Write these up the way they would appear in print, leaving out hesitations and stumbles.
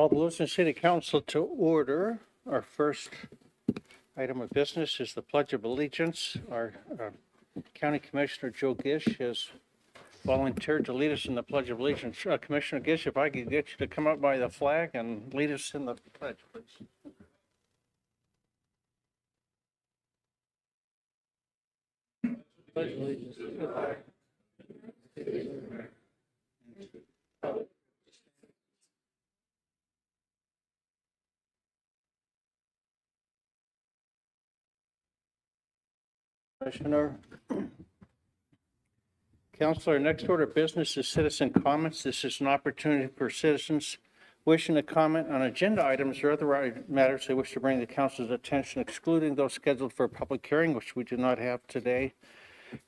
Call the Lewiston City Council to order. Our first item of business is the Pledge of Allegiance. Our County Commissioner Joe Gish has volunteered to lead us in the Pledge of Allegiance. Commissioner Gish, if I could get you to come up by the flag and lead us in the pledge, please. Pledge allegiance to the flag. Commissioner. Council, our next order of business is citizen comments. This is an opportunity for citizens wishing to comment on agenda items or other matters they wish to bring to the council's attention, excluding those scheduled for a public hearing, which we do not have today.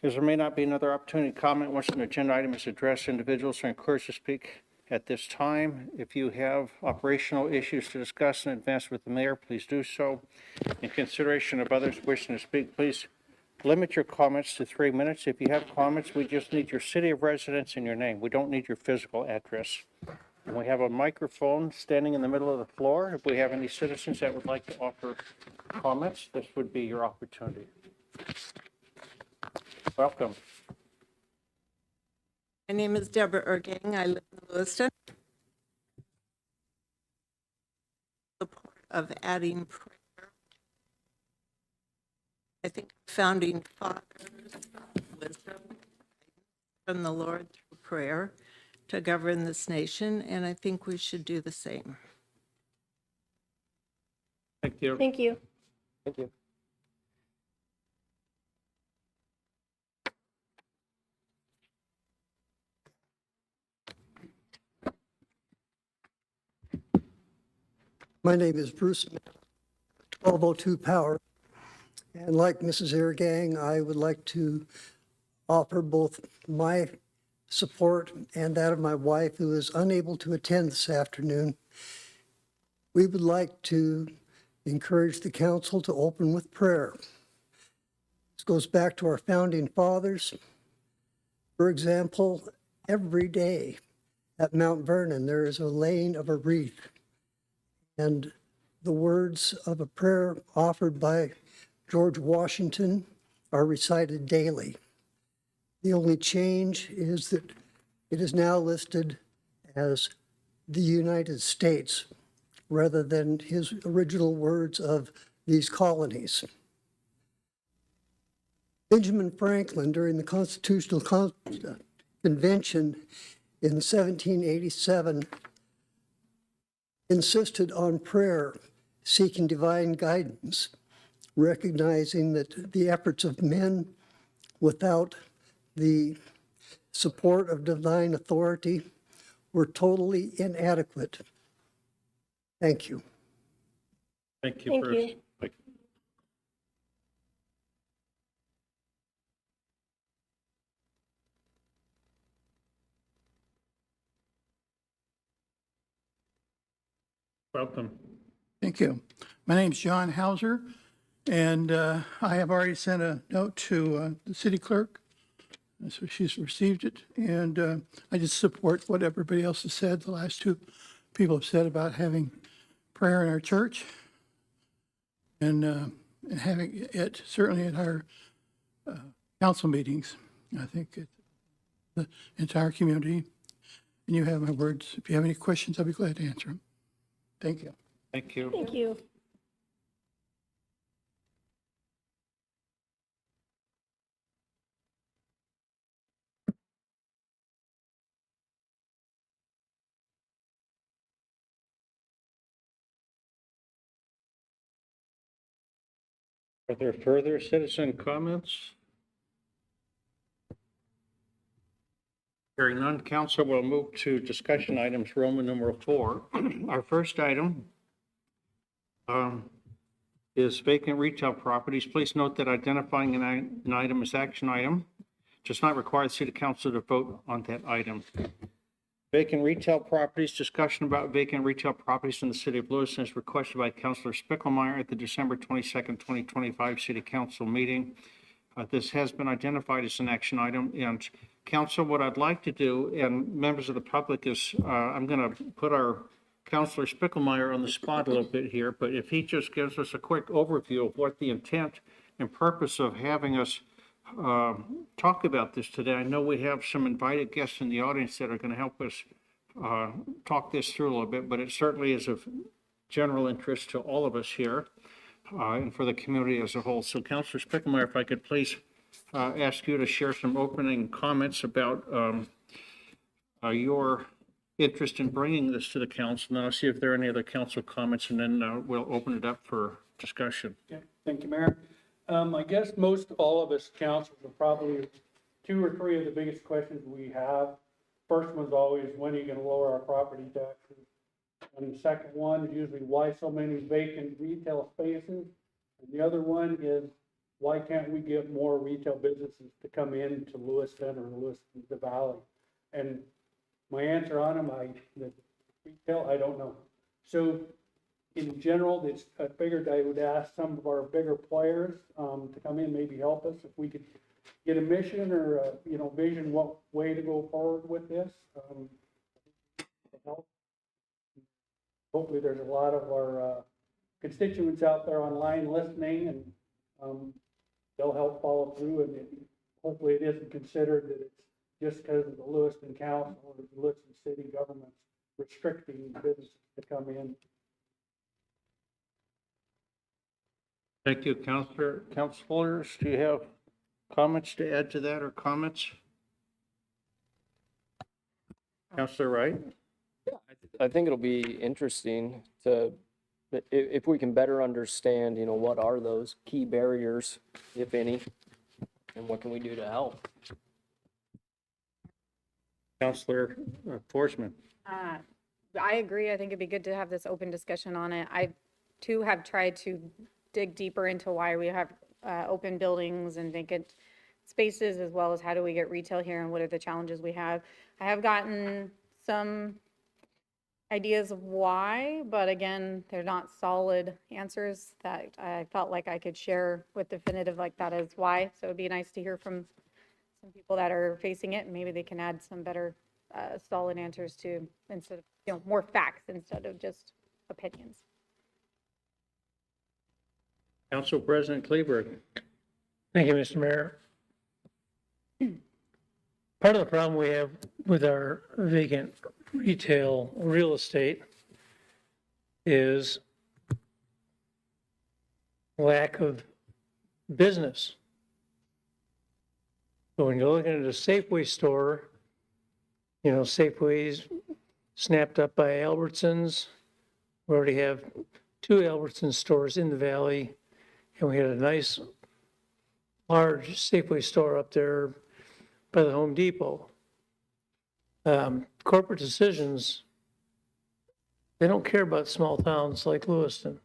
As there may not be another opportunity to comment once an agenda item is addressed, individuals are encouraged to speak at this time. If you have operational issues to discuss in advance with the mayor, please do so. In consideration of others wishing to speak, please limit your comments to 3 minutes. If you have comments, we just need your city of residence and your name. We don't need your physical address. And we have a microphone standing in the middle of the floor. If we have any citizens that would like to offer comments, this would be your opportunity. Welcome. My name is Deborah Ergang. I live in Lewiston. Support of adding prayer. I think founding fathers wisdom from the Lord through prayer to govern this nation, and I think we should do the same. Thank you. Thank you. Thank you. My name is Bruce, 1202 Power. And like Mrs. Ergang, I would like to offer both my support and that of my wife, who is unable to attend this afternoon. We would like to encourage the council to open with prayer. This goes back to our founding fathers. For example, every day at Mount Vernon, there is a laying of a wreath, and the words of a prayer offered by George Washington are recited daily. The only change is that it is now listed as the United States rather than his original words of these colonies. Benjamin Franklin, during the Constitutional Convention in 1787, insisted on prayer, seeking divine guidance, recognizing that the efforts of men without the support of divine authority were totally inadequate. Thank you. Thank you. Thank Bruce. you. Welcome. Thank you. My name's John Hauser, and I have already sent a note to the city clerk, so she's received it, and I just support what everybody else has said. The last two people have said about having prayer in our church and having it certainly at our council meetings. I think the entire community, and you have my words. If you have any questions, I'll be glad to answer them. Thank you. Thank you. Thank you. Are there further citizen comments? Hearing none, council will move to discussion items, Roman numeral 4. Our first item is vacant retail properties. Please note that identifying an item as action item does not require the city council to vote on that item. Vacant retail properties, discussion about vacant retail properties in the city of Lewiston is requested by Councilor Spickelmeyer at the December 22nd, 2025 city council meeting. This has been identified as an action item, and council, what I'd like to do, and members of the public, is I'm going to put our Counselor Spicklemeyer on the spot a little bit here, but if he just gives us a quick overview of what the intent and purpose of having us talk about this today. I know we have some invited guests in the audience that are going to help us talk this through a little bit, but it certainly is of general interest to all of us here and for the community as a whole. So Counselor Spicklemeyer, if I could please ask you to share some opening comments about your interest in bringing this to the council. And then I'll see if there are any other council comments, and then we'll open it up for discussion. Okay, thank you, Mayor. I guess most all of us councils are probably 2 or 3 of the biggest questions we have. First one's always, when are you gonna lower our property taxes? And the second one is usually, why so many vacant retail spaces? And the other one is, why can't we get more retail businesses to come in to Lewiston or Lewiston, the Valley? And my answer on them, the retail, I don't know. So in general, it's, I figured I would ask some of our bigger players to come in, maybe help us if we could get a mission or a, vision, what way to go forward with this. Hopefully there's a lot of our constituents out there online listening, and they'll help follow through, and hopefully it isn't considered that it's just because of the Lewiston Council or the Lewiston City government's restricting businesses to come in. Thank you, Counselor. Councilors, do you have comments to add to that or comments? Counselor Wright? I think it'll be interesting to, if we can better understand, what are those key barriers, if any, and what can we do to help? Counselor Forsman? I agree. I think it'd be good to have this open discussion on it. I too have tried to dig deeper into why we have open buildings and vacant spaces, as well as how do we get retail here and what are the challenges we have. I have gotten some ideas of why, but again, they're not solid answers that I felt like I could share with definitive like that is why. So it'd be nice to hear from some people that are facing it, and maybe they can add some better solid answers to, instead of, more facts instead of just opinions. Council President Kleberg? Thank you, Mr. Mayor. Part of the problem we have with our vacant retail real estate is lack of business. So when you're looking at a Safeway store, Safeway's snapped up by Albertsons. We already have 2 Albertsons stores in the valley, and we had a nice large Safeway store up there by the Home Depot. Corporate decisions, they don't care about small towns like Lewiston.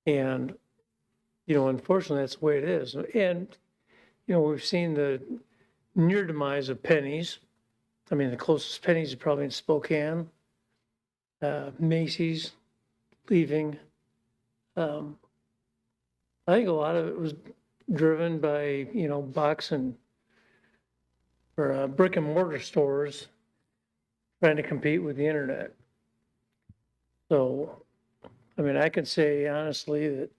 And, unfortunately, that's the way it is. And, we've seen the near demise of Penny's. I mean, the closest Penny's is probably in Spokane. Macy's leaving. I think a lot of it was driven by, box and or brick and mortar stores trying to compete with the internet. So, I can say honestly that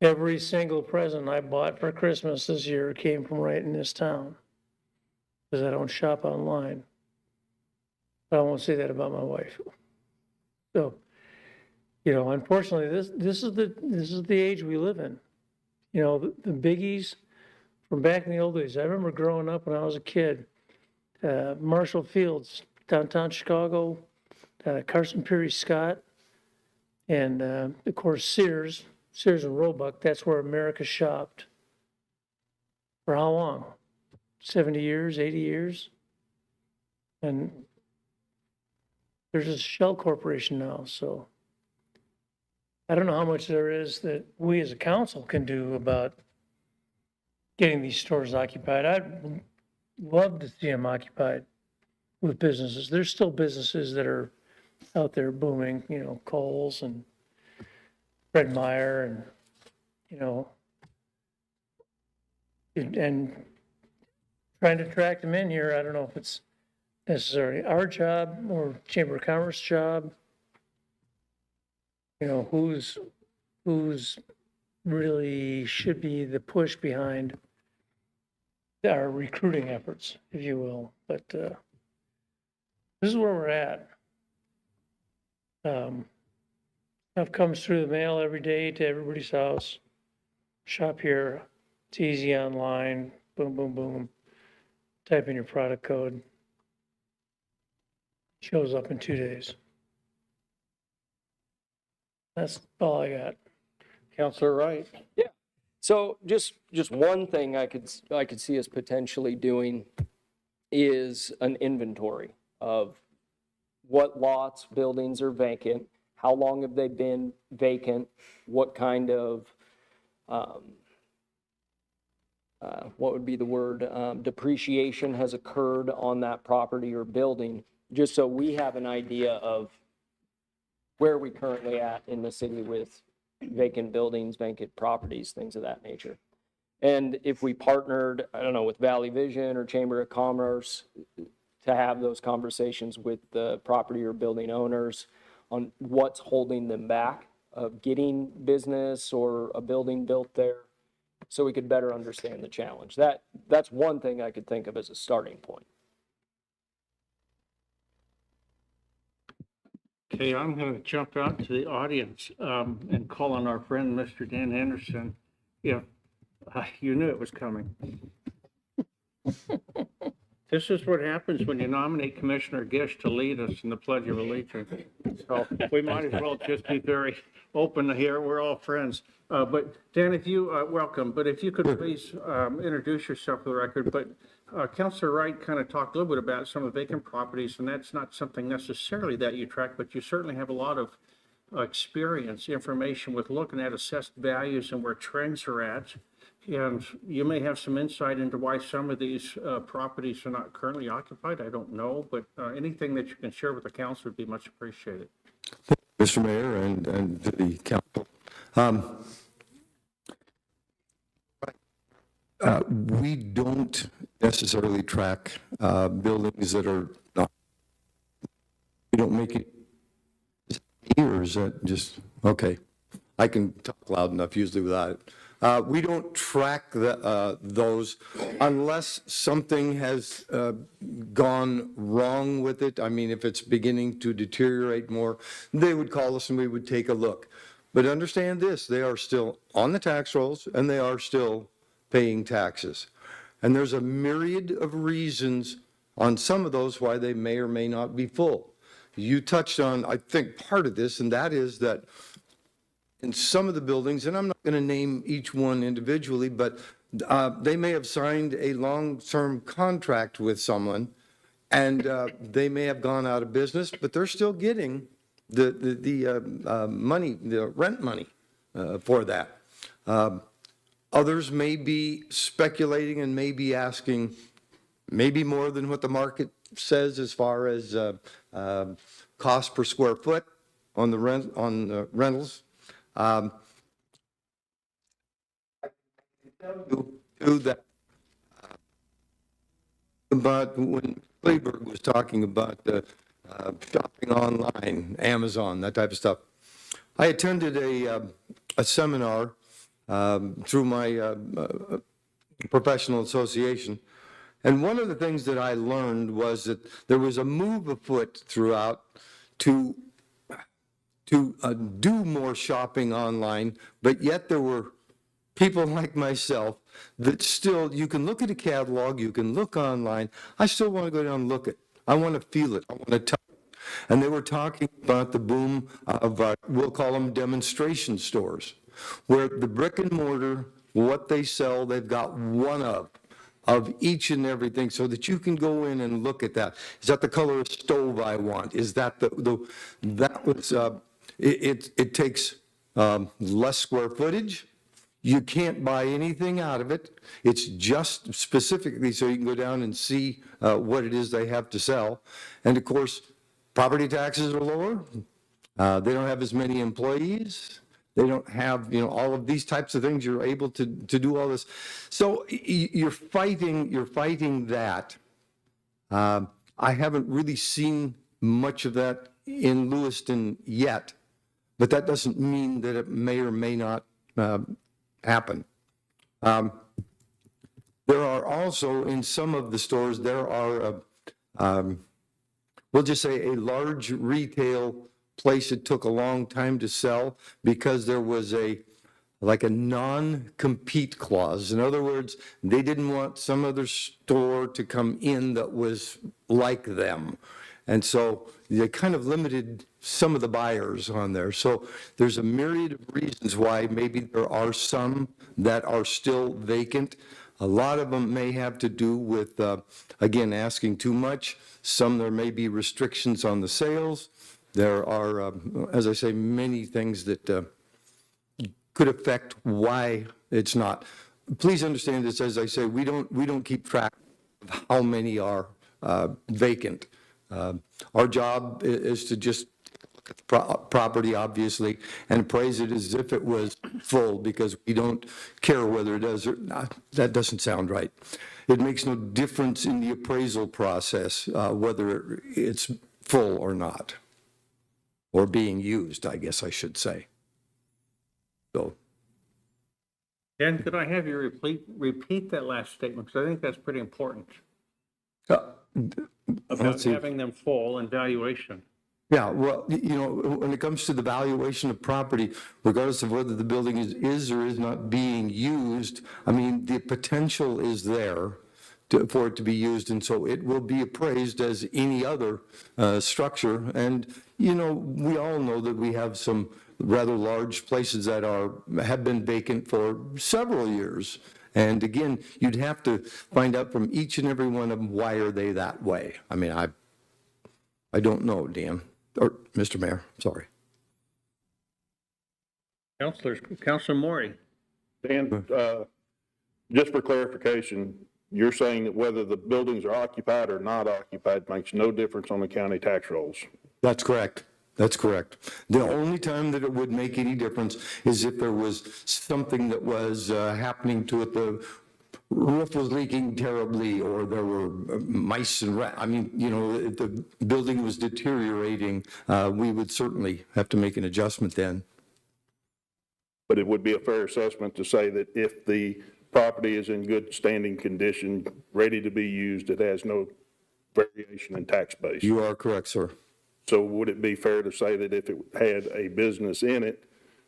every single present I bought for Christmas this year came from right in this town, because I don't shop online. But I won't say that about my wife. So, unfortunately, this is the age we live in. The biggies from back in the old days. I remember growing up when I was a kid, Marshall Fields, downtown Chicago, Carson Peary Scott, and of course Sears and Roebuck. That's where America shopped. For how long? 70 years, 80 years? And there's a shell corporation now, so I don't know how much there is that we as a council can do about getting these stores occupied. I'd love to see them occupied with businesses. There's still businesses that are out there booming, Kohl's and Fred Meyer and, and trying to attract them in here. I don't know if it's necessarily our job or Chamber of Commerce job. You know, who's really should be the push behind our recruiting efforts, if you will. But this is where we're at. Stuff comes through the mail every day to everybody's house. Shop here. It's easy online. Boom, boom, boom. Type in your product code. Shows up in 2 days. That's all I got. Counselor Wright? So just one thing I could see us potentially doing is an inventory of what lots, buildings are vacant, how long have they been vacant, what kind of, what would be the word, depreciation has occurred on that property or building, just so we have an idea of where we currently at in the city with vacant buildings, vacant properties, things of that nature. And if we partnered, I don't know, with Valley Vision or Chamber of Commerce to have those conversations with the property or building owners on what's holding them back of getting business or a building built there, so we could better understand the challenge. That's one thing I could think of as a starting point. Okay, I'm going to jump out to the audience and call on our friend, Mr. Dan Anderson. Yeah, you knew it was coming. This is what happens when you nominate Commissioner Gish to lead us in the Pledge of Allegiance. So we might as well just be very open here. We're all friends. But Dan, if you, welcome, but if you could please introduce yourself for the record. But Councilor Wright kind of talked a little bit about some of the vacant properties, and that's not something necessarily that you track, but you certainly have a lot of experience, information with looking at assessed values and where trends are at. And you may have some insight into why some of these properties are not currently occupied. I don't know, but anything that you can share with the council would be much appreciated. Mr. Mayor and to the council. We don't necessarily track buildings that are not, we don't make it, or is that just, okay. I can talk loud enough usually without it. We don't track those unless something has gone wrong with it. I mean, if it's beginning to deteriorate more, they would call us and we would take a look. But understand this, they are still on the tax rolls and they are still paying taxes. And there's a myriad of reasons on some of those why they may or may not be full. You touched on, I think, part of this, and that is that in some of the buildings, and I'm not going to name each one individually, but they may have signed a long-term contract with someone, and they may have gone out of business, but they're still getting the money, the rent money for that. Others may be speculating and may be asking maybe more than what the market says as far as cost per square foot on the rentals. I can tell you that about when Kleberg was talking about shopping online, Amazon, that type of stuff. I attended a seminar through my professional association, and one of the things that I learned was that there was a move afoot throughout to do more shopping online, but yet there were people like myself that still, you can look at a catalog, you can look online, I still want to go down and look it. I want to feel it, I want to touch it. And they were talking about the boom of, we'll call them demonstration stores, where the brick and mortar, what they sell, they've got one of each and everything, so that you can go in and look at that. Is that the color of stove I want? Is that that was, it takes less square footage. You can't buy anything out of it. It's just specifically so you can go down and see what it is they have to sell. And of course, property taxes are lower. They don't have as many employees. They don't have, all of these types of things. You're able to do all this. So you're fighting that. I haven't really seen much of that in Lewiston yet, but that doesn't mean that it may or may not happen. There are also, in some of the stores, there are, we'll just say a large retail place that took a long time to sell because there was like a non-compete clause. In other words, they didn't want some other store to come in that was like them. And so they kind of limited some of the buyers on there. So there's a myriad of reasons why maybe there are some that are still vacant. A lot of them may have to do with, again, asking too much. Some there may be restrictions on the sales. There are, as I say, many things that could affect why it's not. Please understand this, as I say, we don't keep track of how many are vacant. Our job is to just look at the property, obviously, and appraise it as if it was full, because we don't care whether it does or not. That doesn't sound right. It makes no difference in the appraisal process whether it's full or not, or being used, I guess I should say. So, Dan, could I have you repeat that last statement? Because I think that's pretty important. About let's see. having them full and valuation. Yeah, well, you know, when it comes to the valuation of property, regardless of whether the building is or is not being used, I mean, the potential is there for it to be used, and so it will be appraised as any other structure. And, you know, we all know that we have some rather large places that have been vacant for several years. And again, you'd have to find out from each and every one of them, why are they that way? I mean, I don't know, Dan, or Mr. Mayor, sorry. Councilor Maury. Dan, just for clarification, you're saying that whether the buildings are occupied or not occupied makes no difference on the county tax rolls? That's correct. That's correct. The only time that it would make any difference is if there was something that was happening to it, the roof was leaking terribly, or there were mice and rats. I mean, you know, if the building was deteriorating, we would certainly have to make an adjustment then. But it would be a fair assessment to say that if the property is in good standing condition, ready to be used, it has no variation in tax base. You are correct, sir. So would it be fair to say that if it had a business in it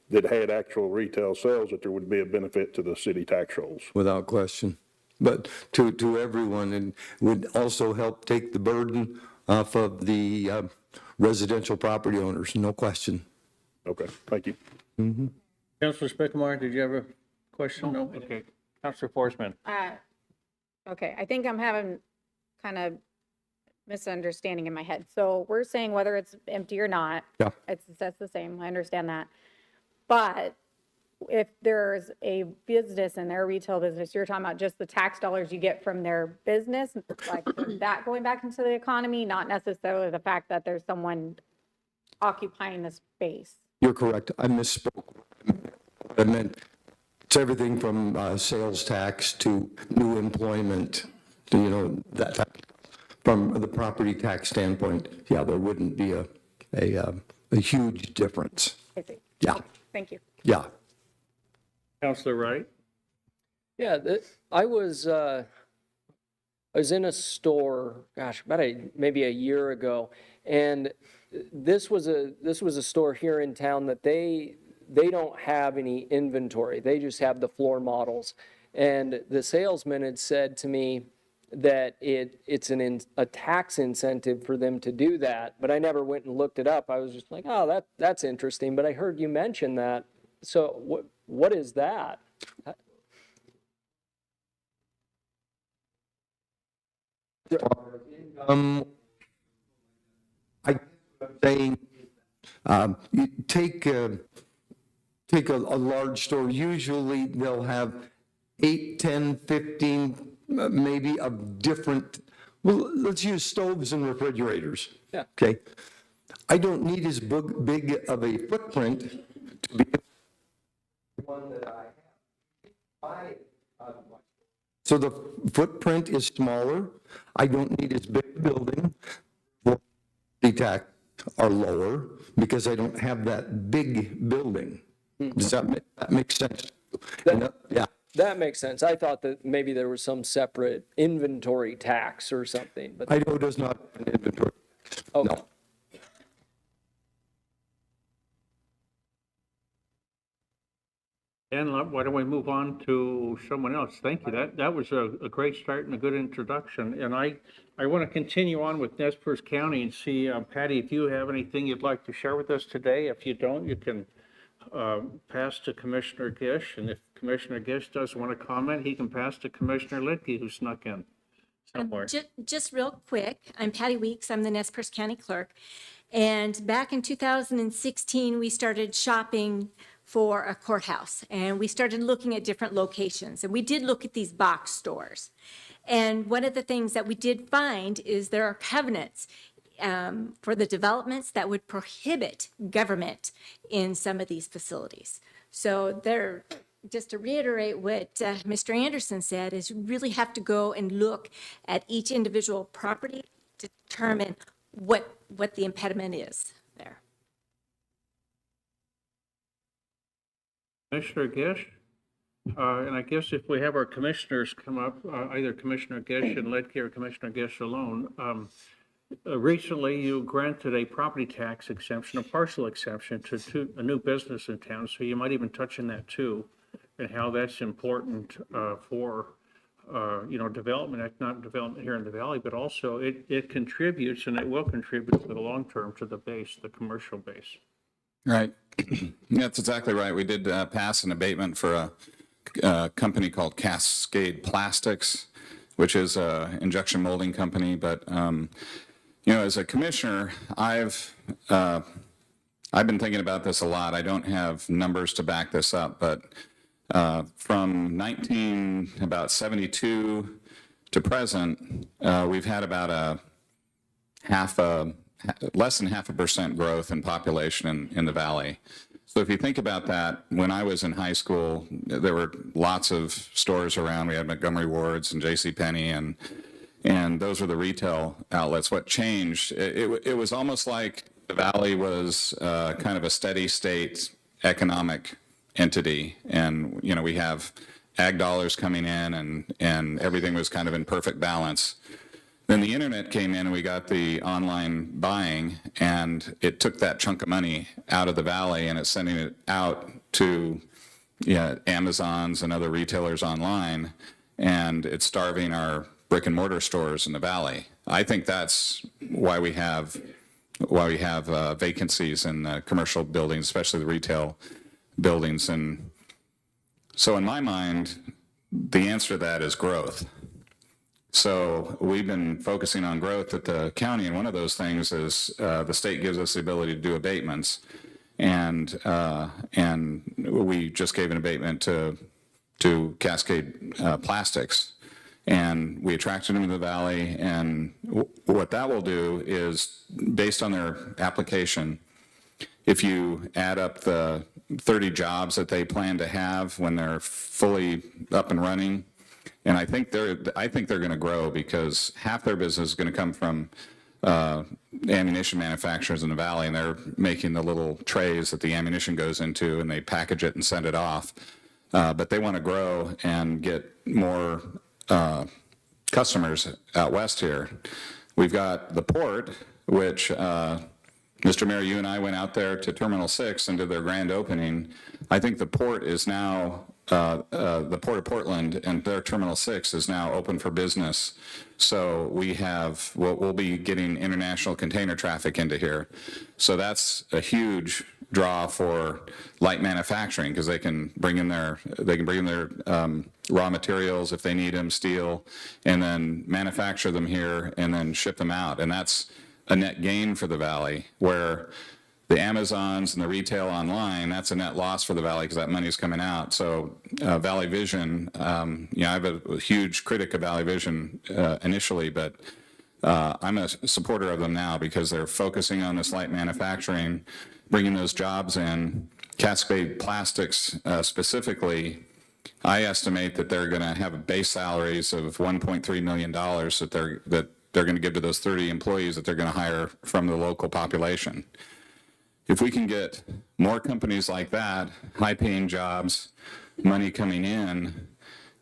that had actual retail sales, that there would be a benefit to the city tax rolls? Without question. But to everyone, and would also help take the burden off of the residential property owners, no question. Okay, thank you. Councilor Spickmeyer, did you have a question? No? Okay. Councilor Forsman. Okay, I think I'm having kind of misunderstanding in my head. So we're saying whether it's empty or not. Yeah. That's the same. I understand that. But if there's a business in their retail business, you're talking about just the tax dollars you get from their business, like that going back into the economy, not necessarily the fact that there's someone occupying the space. You're correct. I misspoke. I meant it's everything from sales tax to new employment, to, you know, that type. From the property tax standpoint, yeah, there wouldn't be a huge difference. I see. Yeah, Thank you. yeah. Councilor Wright. Yeah, I was in a store, gosh, about maybe a year ago, and this was a store here in town that they don't have any inventory. They just have the floor models. And the salesman had said to me that it's a tax incentive for them to do that, but I never went and looked it up. I was just like, oh, that's interesting, but I heard you mention that. So what is that? I'm saying, you take a large store, usually they'll have 8, 10, 15, maybe of different, well, let's use stoves and refrigerators. Yeah. Okay. I don't need as big of a footprint to be one that I have. So the footprint is smaller. I don't need as big a building. The tax are lower because I don't have that big building. Does that make sense? Yeah. That makes sense. I thought that maybe there was some separate inventory tax or something, but, Idaho does not have an inventory. okay. No. And why don't we move on to someone else? Thank you. That was a great start and a good introduction. And I want to continue on with Nez Perce County and see, Patty, if you have anything you'd like to share with us today. If you don't, you can pass to Commissioner Gish. And if Commissioner Gish does want to comment, he can pass to Commissioner Lidke, who snuck in somewhere. Just real quick, I'm Patty Weeks, I'm the Nez Perce County Clerk. And back in 2016, we started shopping for a courthouse, and we started looking at different locations. And we did look at these box stores. And one of the things that we did find is there are covenants for the developments that would prohibit government in some of these facilities. So there, just to reiterate what Mr. Anderson said, is you really have to go and look at each individual property to determine what the impediment is there. Commissioner Gish? And I guess if we have our commissioners come up, either Commissioner Gish and Lidke or Commissioner Gish alone, recently you granted a property tax exemption, a partial exemption to a new business in town, so you might even touch on that too, and how that's important for, development, not development here in the valley, but also it contributes, and it will contribute for the long term to the base, the commercial base. Right. That's exactly right. We did pass an abatement for a company called Cascade Plastics, which is an injection molding company. But, as a commissioner, I've been thinking about this a lot. I don't have numbers to back this up, but from about 72 to present, we've had about less than 0.5% growth in population in the valley. So if you think about that, when I was in high school, there were lots of stores around. We had Montgomery Ward's and JCPenney, and those were the retail outlets. What changed, it was almost like the valley was kind of a steady state economic entity. And, we have ag dollars coming in and everything was kind of in perfect balance. Then the internet came in and we got the online buying, and it took that chunk of money out of the valley and it's sending it out to Amazons and other retailers online, and it's starving our brick and mortar stores in the valley. I think that's why we have vacancies in commercial buildings, especially the retail buildings. And so in my mind, the answer to that is growth. So we've been focusing on growth at the county, and one of those things is the state gives us the ability to do abatements, and we just gave an abatement to Cascade Plastics, and we attracted them to the valley. And what that will do is, based on their application, if you add up the 30 jobs that they plan to have when they're fully up and running. And I think they're going to grow, because half their business is going to come from ammunition manufacturers in the valley, and they're making the little trays that the ammunition goes into, and they package it and send it off. But they want to grow and get more customers out west here. We've got the port, which Mr. Mayor, you and I went out there to Terminal 6 and did their grand opening. I think the port is now the Port of Portland, and their Terminal 6 is now open for business. So we'll be getting international container traffic into here. So that's a huge draw for light manufacturing, because they can bring in their raw materials if they need them, steel, and then manufacture them here and then ship them out. And that's a net gain for the valley, where the Amazons and the retail online, that's a net loss for the valley because that money is coming out. So Valley Vision, I'm a huge critic of Valley Vision initially, but I'm a supporter of them now because they're focusing on this light manufacturing, bringing those jobs in. Cascade Plastics specifically I estimate that they're going to have base salaries of $1.3 million that they're going to give to those 30 employees that they're going to hire from the local population. If we can get more companies like that, high-paying jobs, money coming in,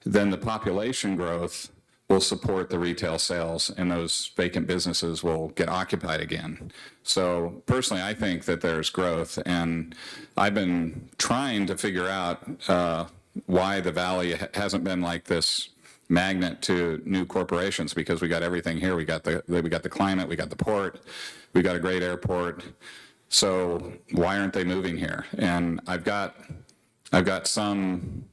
then the population growth will support the retail sales and those vacant businesses will get occupied again. So personally, I think that there's growth, and I've been trying to figure out why the Valley hasn't been like this magnet to new corporations, because we got everything here. We got the climate, we got the port, we got a great airport. So why aren't they moving here? And I've got some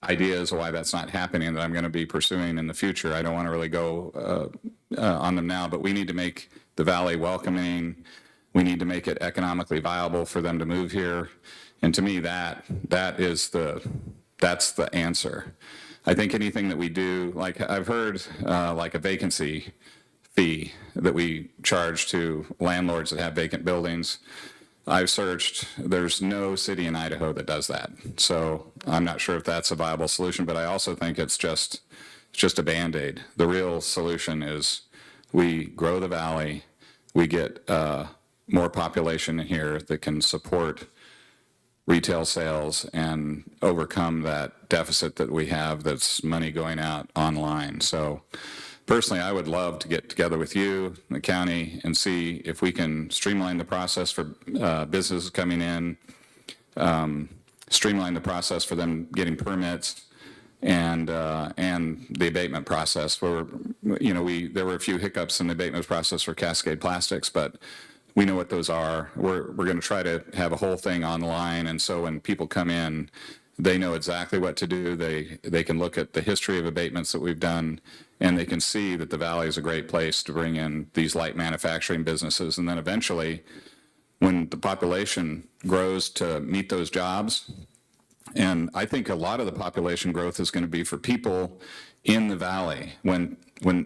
ideas of why that's not happening that I'm going to be pursuing in the future. I don't want to really go on them now, but we need to make the Valley welcoming. We need to make it economically viable for them to move here. And to me, that's the answer. I think anything that we do, like I've heard like a vacancy fee that we charge to landlords that have vacant buildings. I've searched, there's no city in Idaho that does that. So I'm not sure if that's a viable solution, but I also think it's just a Band-Aid. The real solution is we grow the Valley, we get more population here that can support retail sales and overcome that deficit that we have that's money going out online. So personally, I would love to get together with you, the county, and see if we can streamline the process for businesses coming in, streamline the process for them getting permits, and the abatement process. Where there were a few hiccups in the abatement process for Cascade Plastics, but we know what those are. We're going to try to have a whole thing online, and so when people come in, they know exactly what to do. They can look at the history of abatements that we've done, and they can see that the Valley is a great place to bring in these light manufacturing businesses. And then eventually, when the population grows to meet those jobs, and I think a lot of the population growth is going to be for people in the Valley. When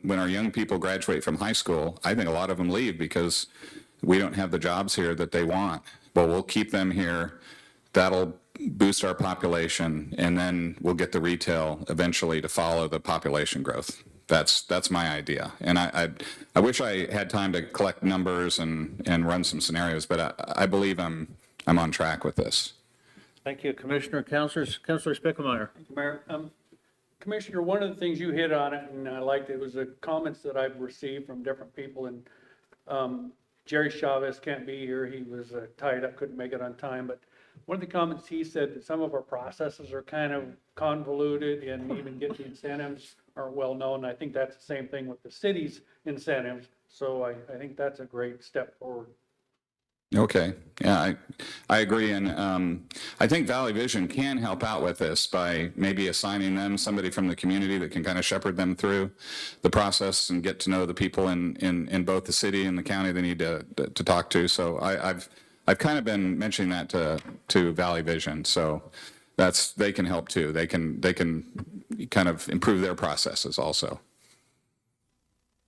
our young people graduate from high school, I think a lot of them leave because we don't have the jobs here that they want. But we'll keep them here. That'll boost our population, and then we'll get the retail eventually to follow the population growth. That's my idea. And I wish I had time to collect numbers and run some scenarios, but I believe I'm on track with this. Thank you, Commissioner. Councilor Spickelmeyer. Mayor, Commissioner, one of the things you hit on it, and I liked it, was the comments that I've received from different people. And Jerry Chavez can't be here. He was tied up, couldn't make it on time. But one of the comments he said that some of our processes are kind of convoluted, and even getting the incentives aren't well known. I think that's the same thing with the city's incentives. So I think that's a great step forward. Okay, yeah, I agree, and I think Valley Vision can help out with this by maybe assigning them somebody from the community that can kind of shepherd them through the process and get to know the people in both the city and the county they need to talk to. So I've kind of been mentioning that to Valley Vision, so they can help too. They can kind of improve their processes also.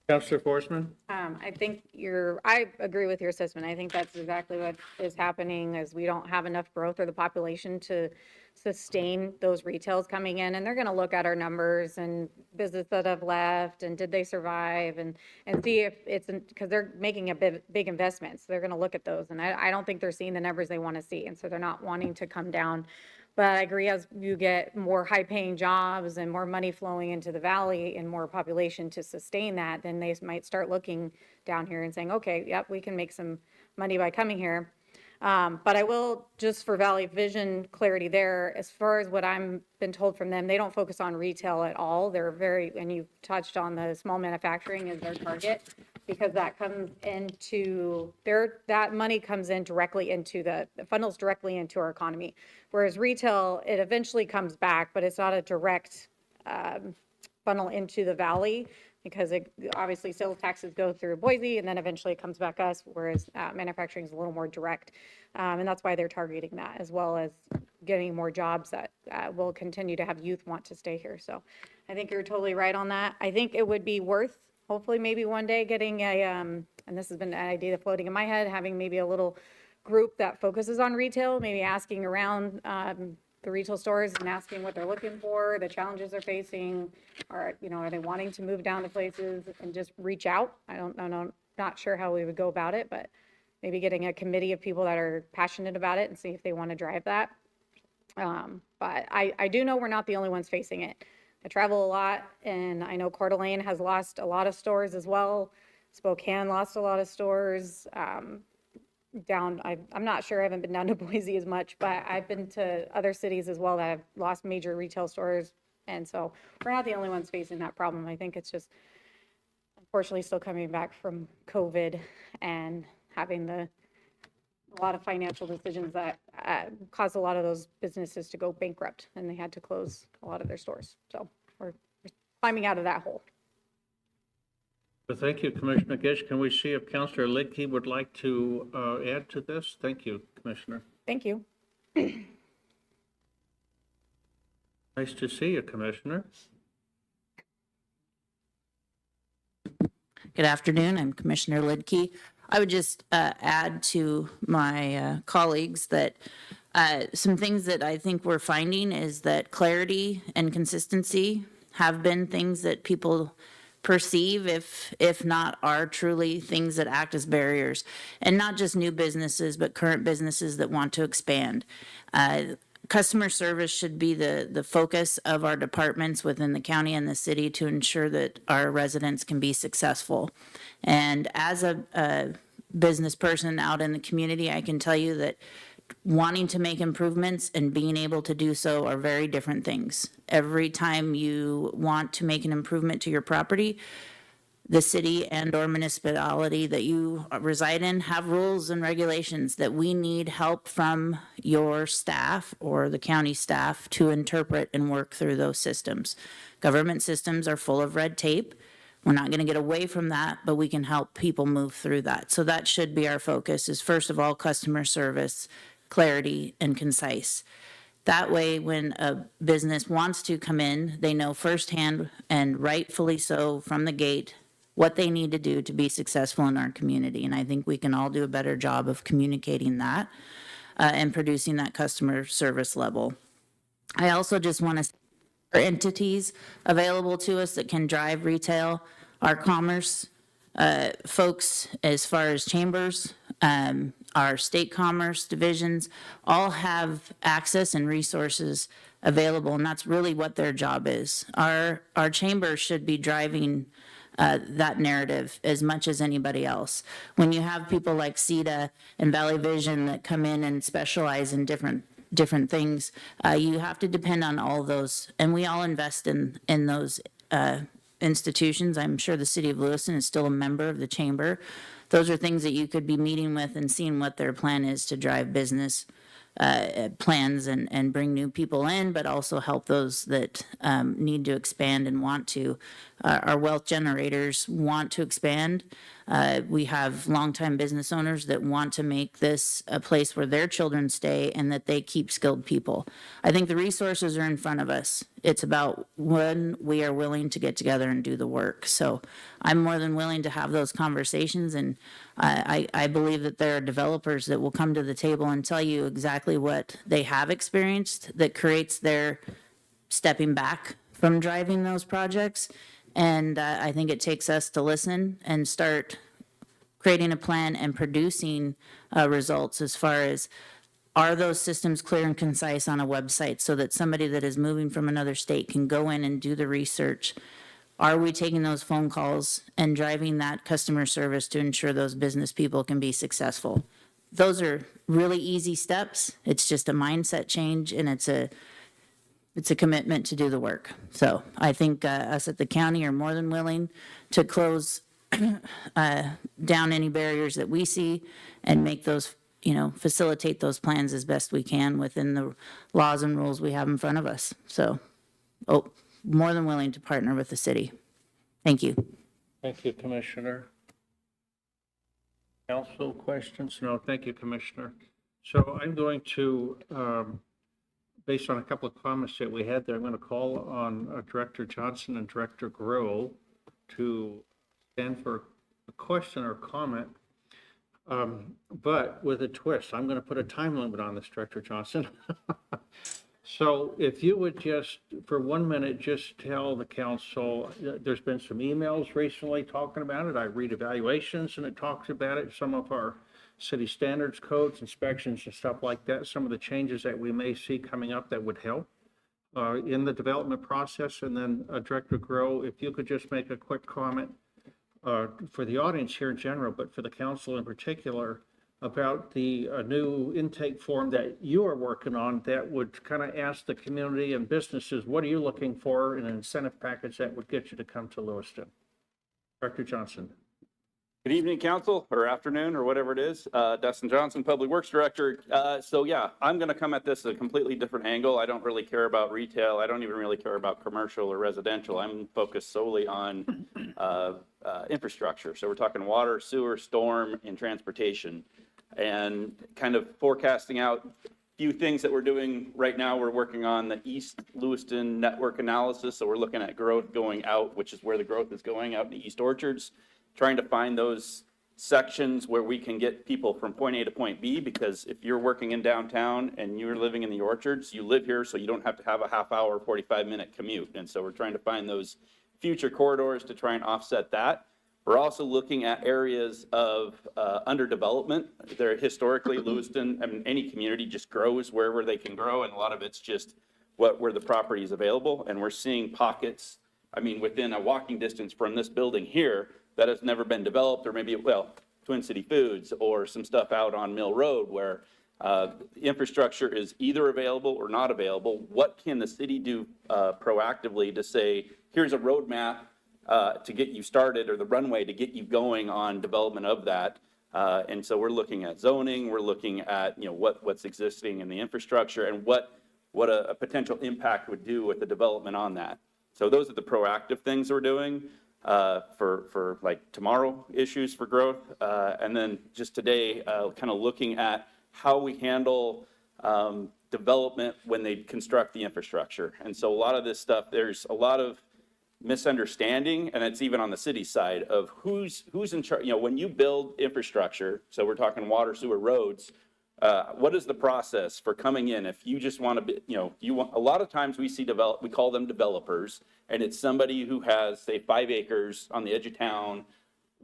Councilor Forsman. I agree with your assessment. I think that's exactly what is happening, is we don't have enough growth or the population to sustain those retails coming in. And they're going to look at our numbers and businesses that have left and did they survive, and see if it's, because they're making a big investment. So they're going to look at those. And I don't think they're seeing the numbers they want to see. And so they're not wanting to come down. But I agree, as you get more high-paying jobs and more money flowing into the Valley and more population to sustain that, then they might start looking down here and saying, okay, yep, we can make some money by coming here. But I will, just for Valley Vision clarity there, as far as what I've been told from them, they don't focus on retail at all. They're and you touched on the small manufacturing as their target, because that comes into that money comes in directly into the funnels directly into our economy. Whereas retail, it eventually comes back, but it's not a direct funnel into the Valley, because obviously sales taxes go through Boise and then eventually it comes back us, whereas manufacturing is a little more direct. And that's why they're targeting that, as well as getting more jobs that will continue to have youth want to stay here. So I think you're totally right on that. I think it would be worth, hopefully maybe one day, getting and this has been an idea floating in my head, having maybe a little group that focuses on retail, maybe asking around the retail stores and asking what they're looking for, the challenges they're facing, are they wanting to move down to places, and just reach out. I don't know, not sure how we would go about it, but maybe getting a committee of people that are passionate about it and see if they want to drive that. But I do know we're not the only ones facing it. I travel a lot, and I know Coeur d'Alene has lost a lot of stores as well. Spokane lost a lot of stores. I'm not sure, I haven't been down to Boise as much, but I've been to other cities as well that have lost major retail stores. And so we're not the only ones facing that problem. I think it's just unfortunately still coming back from COVID and having a lot of financial decisions that caused a lot of those businesses to go bankrupt, and they had to close a lot of their stores. So we're climbing out of that hole. Well, thank you, Commissioner Gish. Can we see if Councilor Lidkey would like to add to this? Thank you, Commissioner. Thank you. Nice to see you, Commissioner. Good afternoon. I'm Commissioner Lidkey. I would just add to my colleagues that some things that I think we're finding is that clarity and consistency have been things that people perceive, if not are truly things that act as barriers, and not just new businesses, but current businesses that want to expand. Customer service should be the focus of our departments within the county and the city to ensure that our residents can be successful. And as a business person out in the community, I can tell you that wanting to make improvements and being able to do so are very different things. Every time you want to make an improvement to your property, the city and or municipality that you reside in have rules and regulations that we need help from your staff or the county staff to interpret and work through those systems. Government systems are full of red tape. We're not going to get away from that, but we can help people move through that. So that should be our focus, is first of all, customer service, clarity, and concise. That way, when a business wants to come in, they know firsthand, and rightfully so from the gate, what they need to do to be successful in our community. And I think we can all do a better job of communicating that and producing that customer service level. I also just want to entities available to us that can drive retail, our commerce folks, as far as chambers, our state commerce divisions, all have access and resources available, and that's really what their job is. Our chamber should be driving that narrative as much as anybody else. When you have people like CETA and Valley Vision that come in and specialize in different things, you have to depend on all those, and we all invest in those institutions. I'm sure the city of Lewiston is still a member of the chamber. Those are things that you could be meeting with and seeing what their plan is to drive business plans and bring new people in, but also help those that need to expand and want to. Our wealth generators want to expand. We have longtime business owners that want to make this a place where their children stay and that they keep skilled people. I think the resources are in front of us. It's about when we are willing to get together and do the work. So I'm more than willing to have those conversations, and I believe that there are developers that will come to the table and tell you exactly what they have experienced that creates their stepping back from driving those projects. And I think it takes us to listen and start creating a plan and producing results as far as, are those systems clear and concise on a website so that somebody that is moving from another state can go in and do the research? Are we taking those phone calls and driving that customer service to ensure those business people can be successful? Those are really easy steps. It's just a mindset change, and it's a commitment to do the work. So I think us at the county are more than willing to close down any barriers that we see and make those, facilitate those plans as best we can within the laws and rules we have in front of us. So, more than willing to partner with the city. Thank you. Thank you, Commissioner. Council questions? No, thank you, Commissioner. So I'm going to, based on a couple of comments that we had there, I'm going to call on Director Johnson and Director Grohl to stand for a question or comment, but with a twist. I'm going to put a time limit on this, Director Johnson. So if you would just, for 1 minute, just tell the council, there's been some emails recently talking about it. I read evaluations and it talks about it, some of our city standards, codes, inspections and stuff like that, some of the changes that we may see coming up that would help in the development process. And then Director Grow, if you could just make a quick comment for the audience here in general, but for the council in particular, about the new intake form that you are working on that would kind of ask the community and businesses, what are you looking for in an incentive package that would get you to come to Lewiston? Director Johnson. Good evening, council, or afternoon, or whatever it is. Dustin Johnson, Public Works Director. So yeah, I'm going to come at this a completely different angle. I don't really care about retail. I don't even really care about commercial or residential. I'm focused solely on infrastructure. So we're talking water, sewer, storm, and transportation. And kind of forecasting out a few things that we're doing right now. We're working on the East Lewiston network analysis. So we're looking at growth going out, which is where the growth is going, out in the East Orchards. Trying to find those sections where we can get people from point A to point B, because if you're working in downtown and you're living in the Orchards, you live here, so you don't have to have a half hour, 45-minute commute. And so we're trying to find those future corridors to try and offset that. We're also looking at areas of underdevelopment. There historically, Lewiston, I mean, any community just grows wherever they can grow, and a lot of it's just where the property is available. And we're seeing pockets, I mean, within a walking distance from this building here, that has never been developed, or maybe, well, Twin City Foods or some stuff out on Mill Road where infrastructure is either available or not available. What can the city do proactively to say, here's a roadmap to get you started, or the runway to get you going on development of that? And so we're looking at zoning, we're looking at, you know, what's existing in the infrastructure and what a potential impact would do with the development on that. So those are the proactive things we're doing. For like tomorrow issues for growth. And then just today, kind of looking at how we handle development when they construct the infrastructure. And so a lot of this stuff, there's a lot of misunderstanding, and it's even on the city side of who's in charge. You know, when you build infrastructure, so we're talking water, sewer, roads, what is the process for coming in? If you just want to be, you know, a lot of times we see we call them developers, and it's somebody who has, say, 5 acres on the edge of town.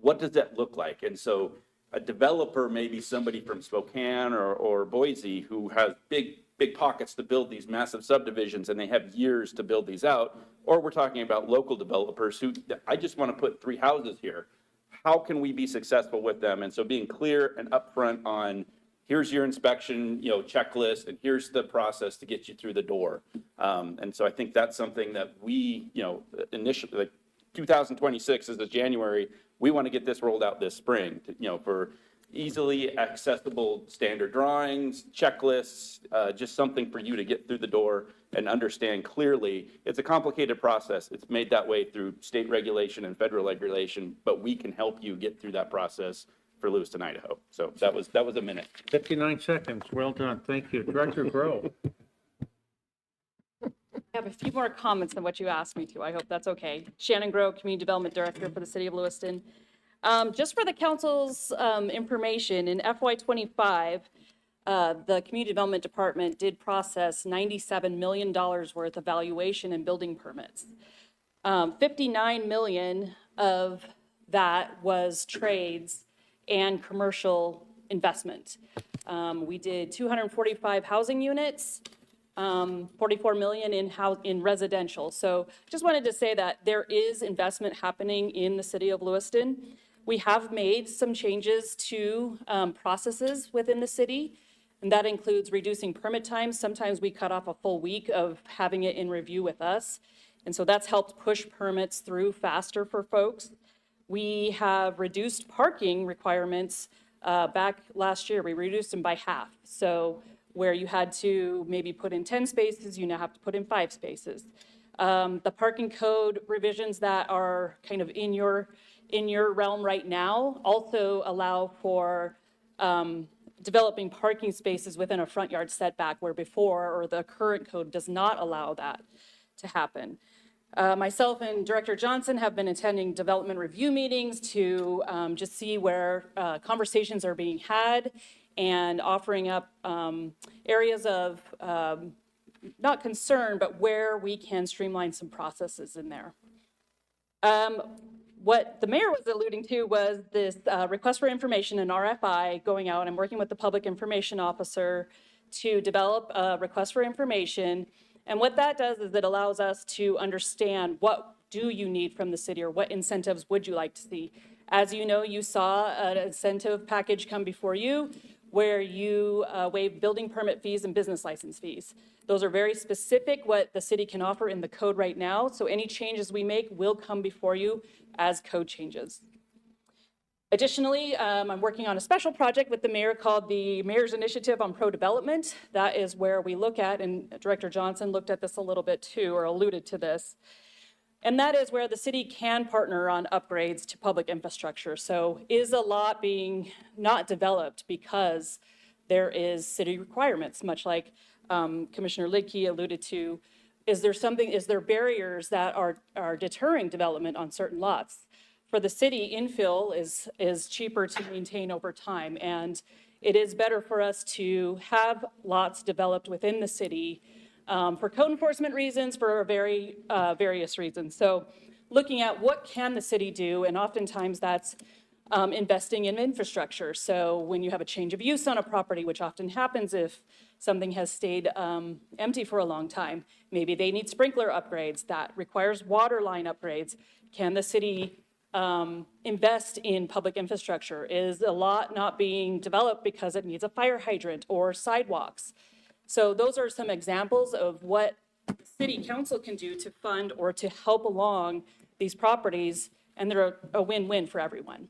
What does that look like? And so a developer may be somebody from Spokane or Boise who has big pockets to build these massive subdivisions, and they have years to build these out. Or we're talking about local developers who, I just want to put 3 houses here. How can we be successful with them? And so being clear and upfront on, here's your inspection, you know, checklist, and here's the process to get you through the door. And so I think that's something that we, you know, initially, like 2026 is the January, we want to get this rolled out this spring, you know, for easily accessible standard drawings, checklists, just something for you to get through the door and understand clearly. It's a complicated process. It's made that way through state regulation and federal regulation, but we can help you get through that process for Lewiston, Idaho. So that was a minute. 59 seconds. Well done. Thank you. Director Grow. I have a few more comments than what you asked me to. I hope that's okay. Shannon Grow, Community Development Director for the City of Lewiston. Just for the council's information, in FY25, the Community Development Department did process $97 million worth of valuation and building permits. 59 million of that was trades and commercial investment. We did 245 housing units, 44 million in residential. So just wanted to say that there is investment happening in the city of Lewiston. We have made some changes to processes within the city, and that includes reducing permit times. Sometimes we cut off a full week of having it in review with us. And so that's helped push permits through faster for folks. We have reduced parking requirements. Back last year, we reduced them by half. So where you had to maybe put in 10 spaces, you now have to put in 5 spaces. The parking code revisions that are kind of in your realm right now also allow for developing parking spaces within a front yard setback, where before, or the current code does not allow that to happen. Myself and Director Johnson have been attending development review meetings to just see where conversations are being had and offering up areas of not concern, but where we can streamline some processes in there. What the mayor was alluding to was this request for information, an RFI, going out and working with the public information officer to develop a request for information. And what that does is it allows us to understand what do you need from the city or what incentives would you like to see. As you know, you saw an incentive package come before you where you waive building permit fees and business license fees. Those are very specific what the city can offer in the code right now. So any changes we make will come before you as code changes. Additionally, I'm working on a special project with the mayor called the Mayor's Initiative on Pro-Development. That is where we look at, and Director Johnson looked at this a little bit too, or alluded to this. And that is where the city can partner on upgrades to public infrastructure. So is a lot being not developed because there is city requirements, much like Commissioner Lidkey alluded to. Is there barriers that are deterring development on certain lots? For the city, infill is cheaper to maintain over time. And it is better for us to have lots developed within the city for code enforcement reasons, for various reasons. So looking at what can the city do, and oftentimes that's investing in infrastructure. So when you have a change of use on a property, which often happens if something has stayed empty for a long time, maybe they need sprinkler upgrades, that requires water line upgrades. Can the city invest in public infrastructure? Is a lot not being developed because it needs a fire hydrant or sidewalks? So those are some examples of what city council can do to fund or to help along these properties, and they're a win-win for everyone.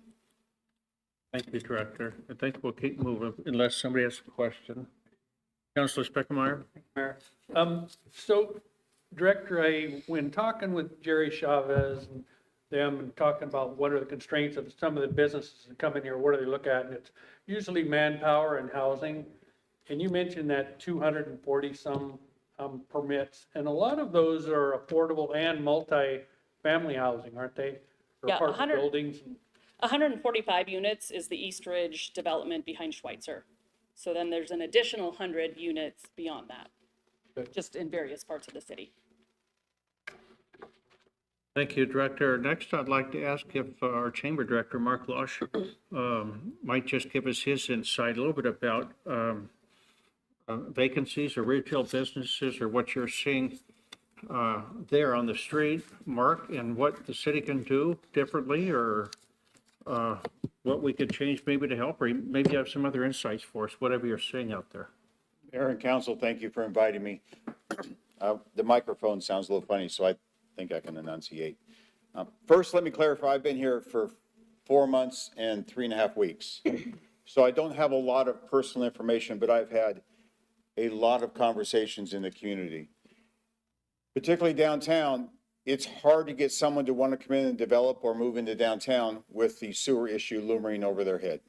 Thank you, Director. I think we'll keep moving unless somebody has a question. Councilor Speckelmeyer? Mayor. So, Director, when talking with Jerry Chavez and them and talking about what are the constraints of some of the businesses that come in here, what do they look at? And it's usually manpower and housing. And you mentioned that 240 some permits, and a lot of those are affordable and multi-family housing, aren't they? Or Yeah, apartment buildings. 145 units is the East Ridge development behind Schweitzer. So then there's an additional 100 units beyond that, just in various parts of the city. Thank you, Director. Next, I'd like to ask if our Chamber Director, Mark Losh, might just give us his insight a little bit about vacancies or retail businesses or what you're seeing there on the street, Mark, and what the city can do differently or what we could change maybe to help, or maybe you have some other insights for us, whatever you're seeing out there. Mayor and council, thank you for inviting me. The microphone sounds a little funny, so I think I can enunciate. First, let me clarify, I've been here for 4 months and 3.5 weeks. So I don't have a lot of personal information, but I've had a lot of conversations in the community. Particularly downtown, it's hard to get someone to want to come in and develop or move into downtown with the sewer issue looming over their head.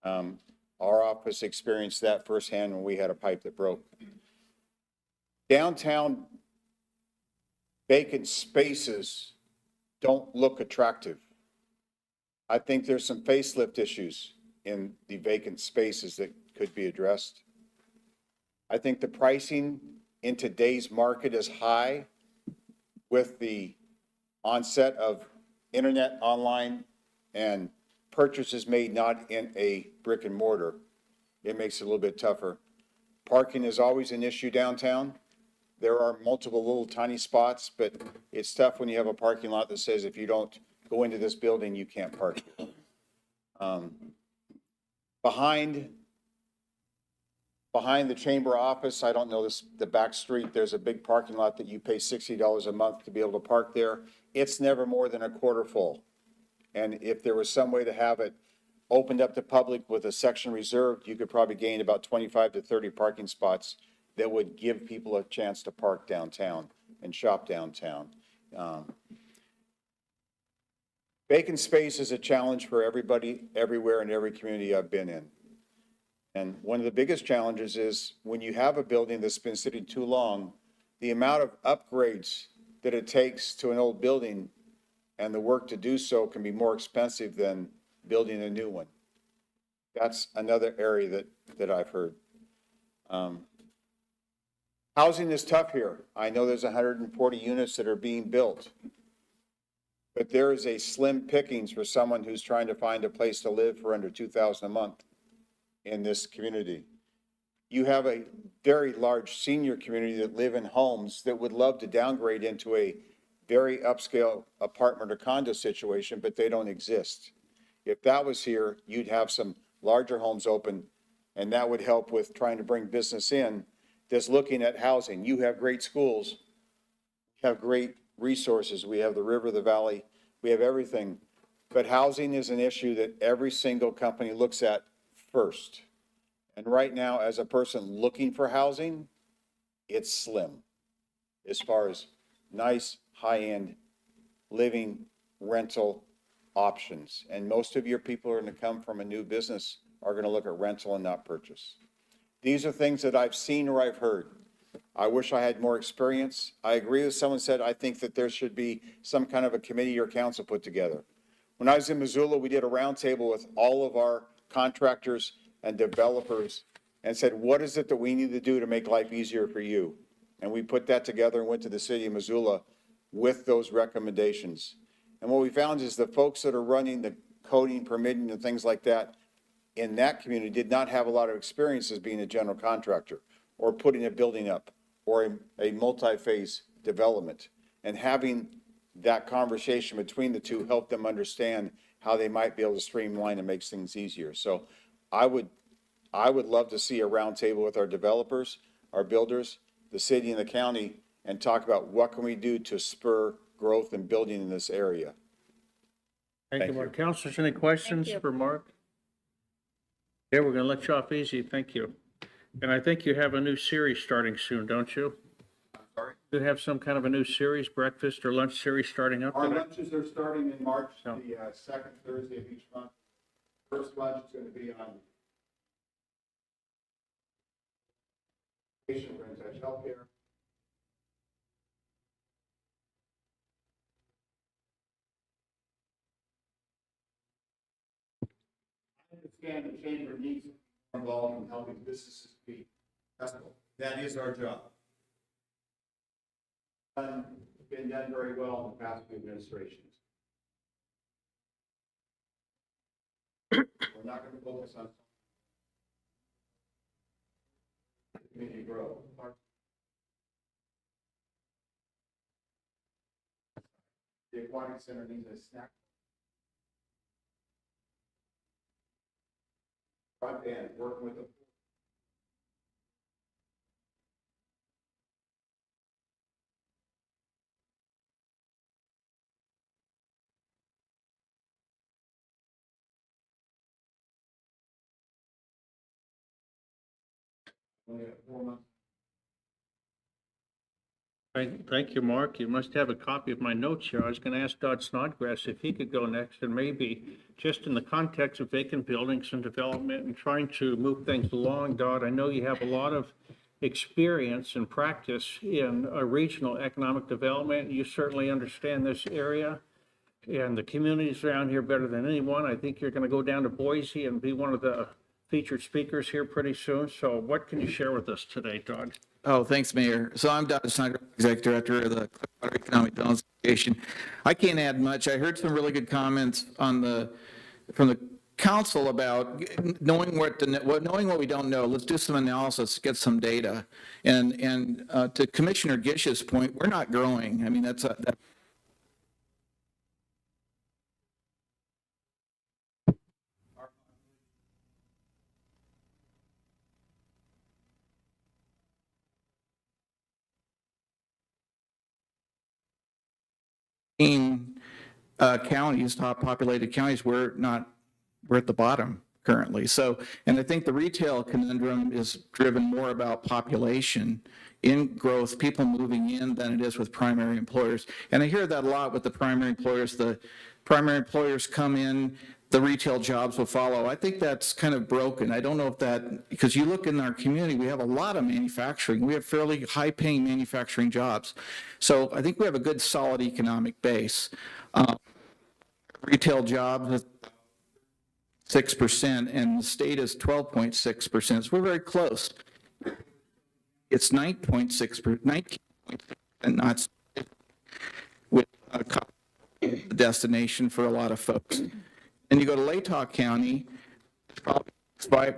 Our office experienced that firsthand when we had a pipe that broke. Downtown vacant spaces don't look attractive. I think there's some facelift issues in the vacant spaces that could be addressed. I think the pricing in today's market is high with the onset of internet, online, and purchases made not in a brick and mortar. It makes it a little bit tougher. Parking is always an issue downtown. There are multiple little tiny spots, but it's tough when you have a parking lot that says if you don't go into this building, you can't park. Behind the chamber office, I don't know the back street, there's a big parking lot that you pay $60 a month to be able to park there. It's never more than a quarter full. And if there was some way to have it opened up to public with a section reserved, you could probably gain about 25 to 30 parking spots that would give people a chance to park downtown and shop downtown. Vacant space is a challenge for everybody, everywhere, in every community I've been in. And one of the biggest challenges is when you have a building that's been sitting too long, the amount of upgrades that it takes to an old building and the work to do so can be more expensive than building a new one. That's another area that I've heard. Housing is tough here. I know there's 140 units that are being built. But there is a slim pickings for someone who's trying to find a place to live for under $2,000 a month in this community. You have a very large senior community that live in homes that would love to downgrade into a very upscale apartment or condo situation, but they don't exist. If that was here, you'd have some larger homes open, and that would help with trying to bring business in that's looking at housing. You have great schools, you have great resources. We have the river, the valley, we have everything. But housing is an issue that every single company looks at first. And right now, as a person looking for housing, it's slim as far as nice, high-end living rental options. And most of your people are going to come from a new business are going to look at rental and not purchase. These are things that I've seen or I've heard. I wish I had more experience. I agree with someone said, I think that there should be some kind of a committee or council put together. When I was in Missoula, we did a roundtable with all of our contractors and developers and said, what is it that we need to do to make life easier for you? And we put that together and went to the city of Missoula with those recommendations. And what we found is the folks that are running the coding, permitting, and things like that in that community did not have a lot of experience as being a general contractor or putting a building up or a multi-phase development. And having that conversation between the two helped them understand how they might be able to streamline and make things easier. So I would love to see a roundtable with our developers, our builders, the city and the county, and talk about what can we do to spur growth and building in this area. Thank you, Mark. Councilors, any questions for Mark? Yeah, we're going to let you off easy. Thank you. And I think you have a new series starting soon, don't you? Sorry? You have some kind of a new series, breakfast or lunch series starting up? Our lunches are starting in March, the second Thursday of each month. First lunch is going to be on patient touch healthcare. I understand the chamber needs more involved in helping businesses be successful. That is our job. Been done very well in the past few administrations. We're not going to focus on community growth. The aquatic center needs a snack. Broadband, working with the only have 4 months. Thank you, Mark. You must have a copy of my notes here. I was going to ask Dodd Snodgrass if he could go next, and maybe just in the context of vacant buildings and development and trying to move things along. Dodd, I know you have a lot of experience and practice in regional economic development. You certainly understand this area and the communities around here better than anyone. I think you're going to go down to Boise and be one of the featured speakers here pretty soon. So what can you share with us today, Dodd? Oh, thanks, Mayor. So I'm Dr. Snyder, Executive Director of the Clearwater Economic Development Association. I can't add much. I heard some really good comments from the council about knowing what we don't know. Let's do some analysis, get some data. And to Commissioner Gish's point, we're not growing. I mean, that's counties, top populated counties, we're at the bottom currently. So, and I think the retail conundrum is driven more about population in growth, people moving in, than it is with primary employers. And I hear that a lot with the primary employers. The primary employers come in, the retail jobs will follow. I think that's kind of broken. I don't know if that, because you look in our community, we have a lot of manufacturing. We have fairly high-paying manufacturing jobs. So I think we have a good, solid economic base. Retail jobs is 6%, and the state is 12.6%. So we're very close. it's 19.6%, and not with a destination for a lot of folks. And you go to Latah County, it's probably the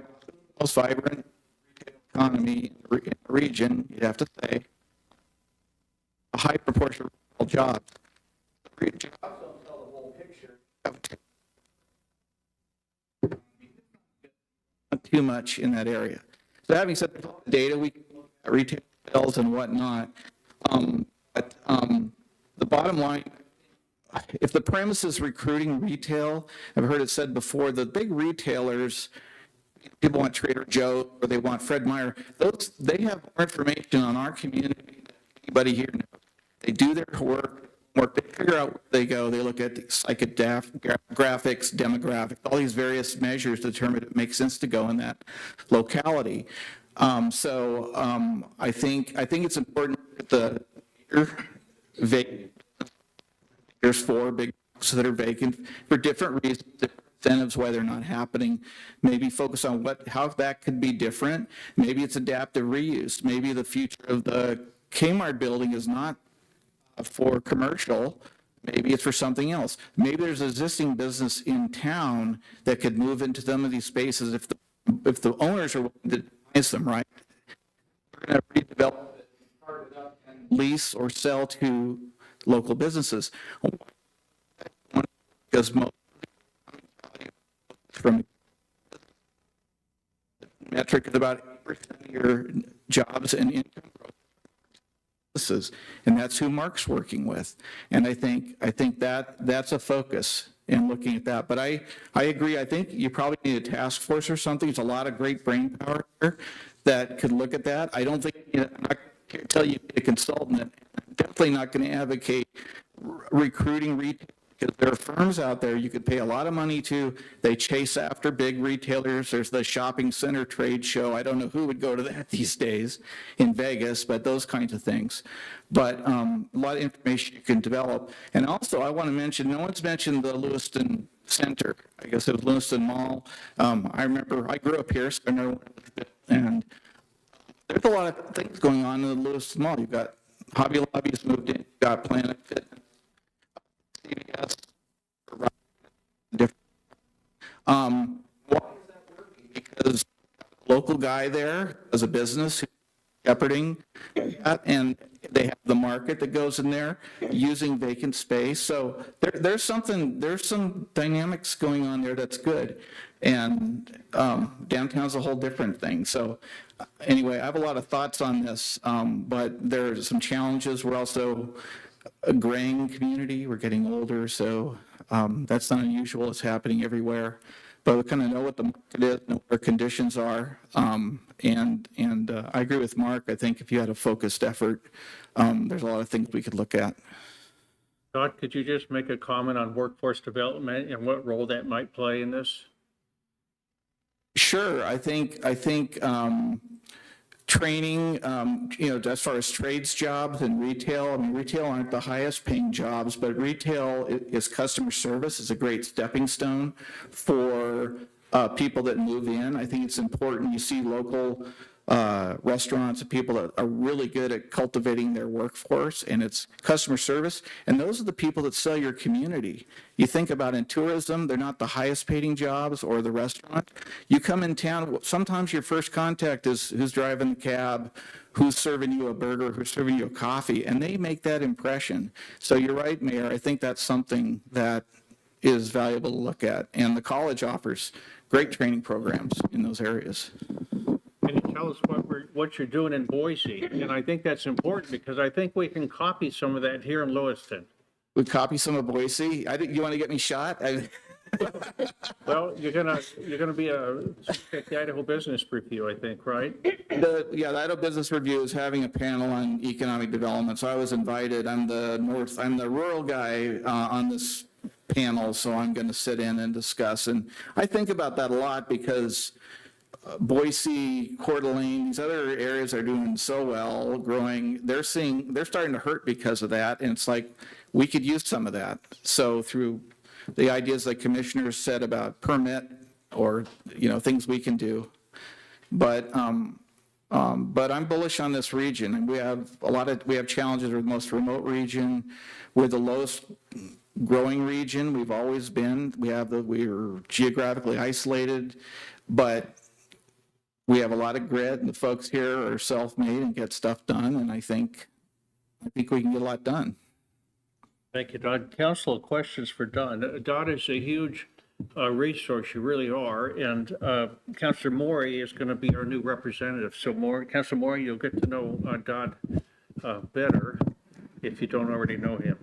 most vibrant economy in the region, you'd have to say. A high proportion of jobs. Jobs don't tell the whole picture. Not too much in that area. So having said that, data, we can look at retail sales and whatnot. But the bottom line, if the premise is recruiting retail, I've heard it said before, the big retailers, people want Trader Joe's or they want Fred Meyer, they have more information on our community than anybody here knows. They do their work, they figure out where they go, they look at the psychographics, demographics, all these various measures to determine if it makes sense to go in that locality. I think it's important that there's 4 big blocks that are vacant for different reasons, different incentives why they're not happening. Maybe focus on how that could be different. Maybe it's adaptive reuse. Maybe the future of the Kmart building is not for commercial. Maybe it's for something else. Maybe there's an existing business in town that could move into some of these spaces if the owners are willing to buy them, right? We're going to redevelop it, start it up, and lease or sell to local businesses. Because most from the metric is about 8% of your jobs and income growth. And that's who Mark's working with. And I think that's a focus in looking at that. But I agree. I think you probably need a task force or something. There's a lot of great brain power here that could look at that. I don't think, I'm not going to tell you to be a consultant. I'm definitely not going to advocate recruiting retail, because there are firms out there you could pay a lot of money to. They chase after big retailers. There's the shopping center trade show. I don't know who would go to that these days in Vegas, but those kinds of things. But a lot of information you can develop. And also, I want to mention, no one's mentioned the Lewiston Center. I guess it was Lewiston Mall. I remember I grew up here, so I know, and there's a lot of things going on in the Lewiston Mall. You've got Hobby Lobby's moved in, you've got Planet Fitness, CVS, different. Why is that working? Because a local guy there has a business who's shepherding that, and they have the market that goes in there using vacant space. So there's some dynamics going on there that's good. And downtown's a whole different thing. So anyway, I have a lot of thoughts on this, but there's some challenges. We're also a graying community. We're getting older, so that's not unusual. It's happening everywhere. But we kind of know what the market is, know what our conditions are. And I agree with Mark. I think if you had a focused effort, there's a lot of things we could look at. Todd, could you just make a comment on workforce development and what role that might play in this? Sure. I think training, as far as trades jobs and retail, I mean, retail aren't the highest paying jobs, but retail is customer service is a great stepping stone for people that move in. I think it's important. You see local restaurants and people that are really good at cultivating their workforce, and it's customer service. And those are the people that sell your community. You think about in tourism, they're not the highest paying jobs or the restaurant. You come in town, sometimes your first contact is who's driving the cab, who's serving you a burger, who's serving you a coffee, and they make that impression. So you're right, Mayor. I think that's something that is valuable to look at. And the college offers great training programs in those areas. Can you tell us what you're doing in Boise? And I think that's important because I think we can copy some of that here in Lewiston. We copy some of Boise. You want to get me shot? Well, you're gonna be at the Idaho Business Review, I think, right? The Idaho Business Review is having a panel on economic development, so I was invited. I'm the rural guy on this panel, so I'm going to sit in and discuss. And I think about that a lot because Boise, Coeur d'Alene, these other areas are doing so well, growing. They're starting to hurt because of that, and it's like we could use some of that. So through the ideas like commissioners said about permit or things we can do, but But I'm bullish on this region, and we have challenges with the most remote region, with the lowest growing region. We've always been. We're geographically isolated, but we have a lot of grit, and the folks here are self-made and get stuff done, and I think we can get a lot done. Thank you, Don. Council, questions for Don. Don is a huge resource, you really are, and Councilor Maury is going to be our new representative. So Councilor Maury, you'll get to know Don better if you don't already know him.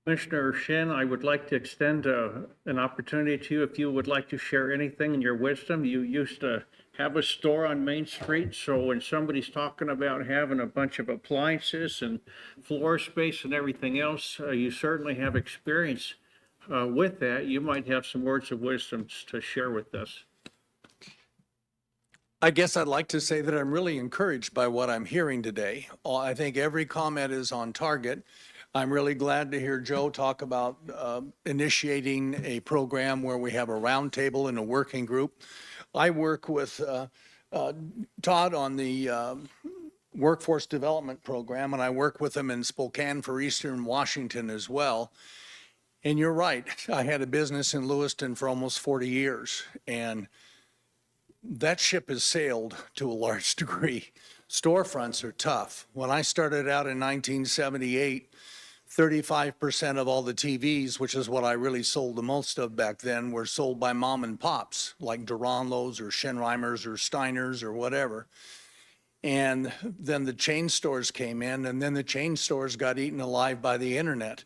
Commissioner Shen, I would like to extend an opportunity to you if you would like to share anything in your wisdom. You used to have a store on Main Street, so when somebody's talking about having a bunch of appliances and floor space and everything else, you certainly have experience with that. You might have some words of wisdom to share with us. I guess I'd like to say that I'm really encouraged by what I'm hearing today. I think every comment is on target. I'm really glad to hear Joe talk about initiating a program where we have a roundtable and a working group. I work with Todd on the workforce development program, and I work with him in Spokane for Eastern Washington as well. And you're right, I had a business in Lewiston for almost 40 years, and that ship has sailed to a large degree. Storefronts are tough. When I started out in 1978, 35% of all the TVs, which is what I really sold the most of back then, were sold by mom and pops, like Duranlos or Schenreimers or Steiners or whatever. And then the chain stores came in, and then the chain stores got eaten alive by the internet.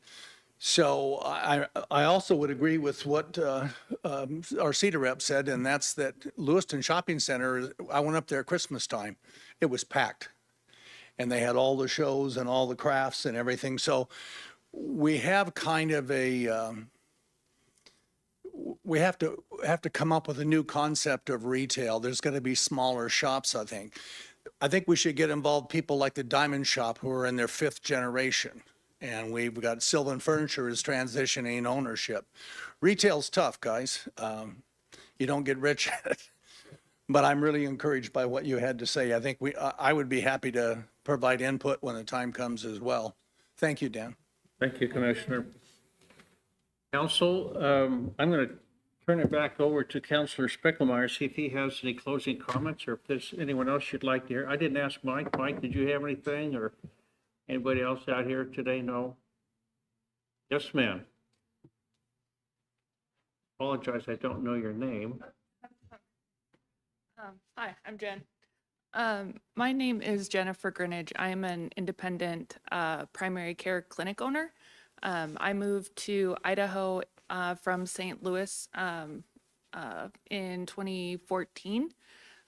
So I also would agree with what our CETA rep said, and that's that Lewiston Shopping Center, I went up there at Christmas time. It was packed. And they had all the shows and all the crafts and everything. So we have kind of we have to come up with a new concept of retail. There's going to be smaller shops, I think. I think we should get involved people like the Diamond Shop who are in their 5th generation. And we've got Sylvan Furniture is transitioning ownership. Retail's tough, guys. You don't get rich at it. But I'm really encouraged by what you had to say. I think I would be happy to provide input when the time comes as well. Thank you, Dan. Thank you, Commissioner. Council, I'm going to turn it back over to Councilor Spickelmeyer, see if he has any closing comments or if there's anyone else you'd like to hear. I didn't ask Mike. Mike, did you have anything, or anybody else out here today? No? Yes, ma'am. Apologize, I don't know your name. Hi, I'm Jen. My name is Jennifer Greenidge. I'm an independent primary care clinic owner. I moved to Idaho from St. Louis in 2014.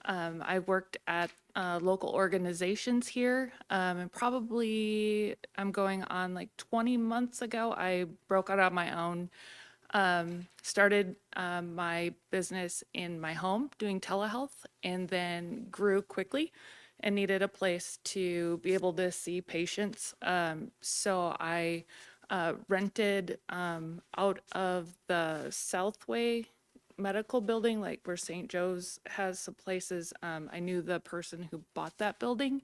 I worked at local organizations here, and probably I'm going on like 20 months ago, I broke out on my own. Started my business in my home doing telehealth, and then grew quickly and needed a place to be able to see patients. So I rented out of the Southway Medical Building, like where St. Joe's has some places. I knew the person who bought that building.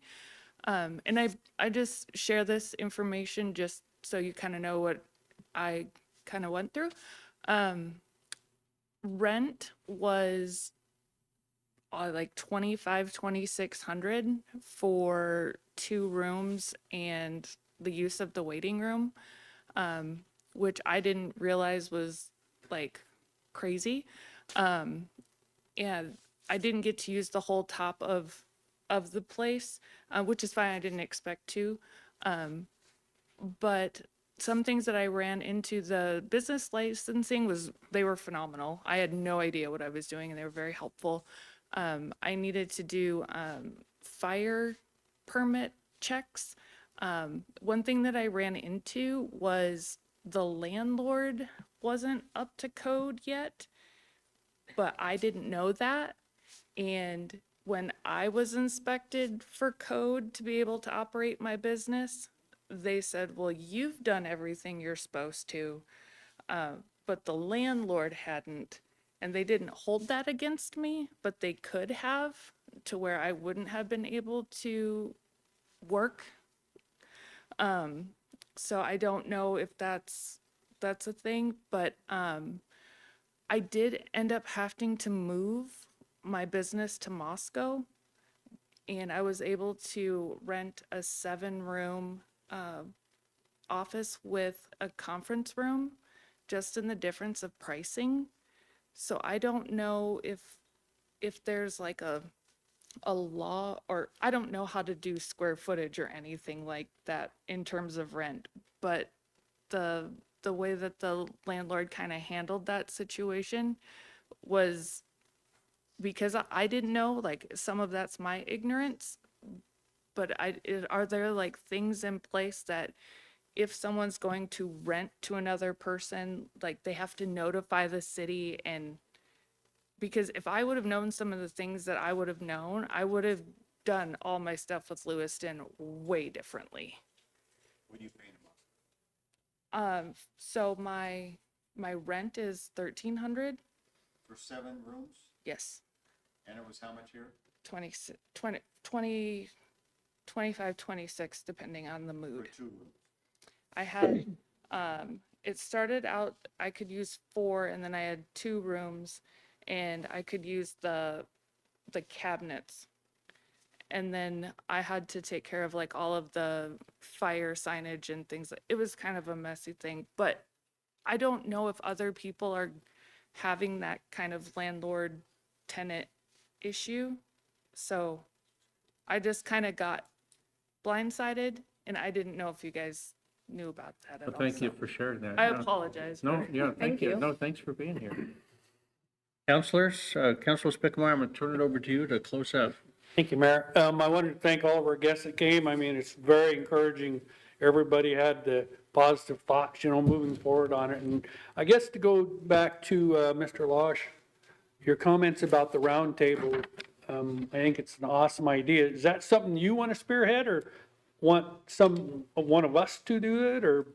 And I just share this information just so you kind of know what I kind of went through. Rent was like $2,600 for 2 rooms and the use of the waiting room, which I didn't realize was like crazy. And I didn't get to use the whole top of the place, which is fine. I didn't expect to. But some things that I ran into, the business licensing they were phenomenal. I had no idea what I was doing, and they were very helpful. I needed to do fire permit checks. One thing that I ran into was the landlord wasn't up to code yet, but I didn't know that. And when I was inspected for code to be able to operate my business, they said, well, you've done everything you're supposed to. but the landlord hadn't. And they didn't hold that against me, but they could have, to where I wouldn't have been able to work. So I don't know if that's a thing, but I did end up having to move my business to Moscow, and I was able to rent a 7-room office with a conference room, just in the difference of pricing. So I don't know if there's like a law, or I don't know how to do square footage or anything like that in terms of rent, but the way that the landlord kind of handled that situation was because I didn't know, like, some of that's my ignorance, but are there like things in place that if someone's going to rent to another person, like they have to notify the city? And because if I would have known some of the things that I would have known, I would have done all my stuff with Lewiston way differently. What are you paying a month? So my rent is 1,300. For 7 rooms? Yes. And it was how much here? 25, 26, depending on the mood. For 2 rooms. I had, it started out, I could use 4, and then I had 2 rooms, and I could use the cabinets. And then I had to take care of like all of the fire signage and things. It was kind of a messy thing, but I don't know if other people are having that kind of landlord tenant issue. So I just kind of got blindsided, and I didn't know if you guys knew about that at all. Thank you so for sharing that. I No. apologize. No, for- yeah, thank you. No, thanks for being here. Counselors, Councilor Spickmeyer, I'm going to turn it over to you to close out. Thank you, Mayor. I wanted to thank all of our guests that came. I mean, it's very encouraging. Everybody had the positive thoughts, moving forward on it. And I guess to go back to Mr. Losh, your comments about the roundtable, I think it's an awesome idea. Is that something you want to spearhead, or want one of us to do it, or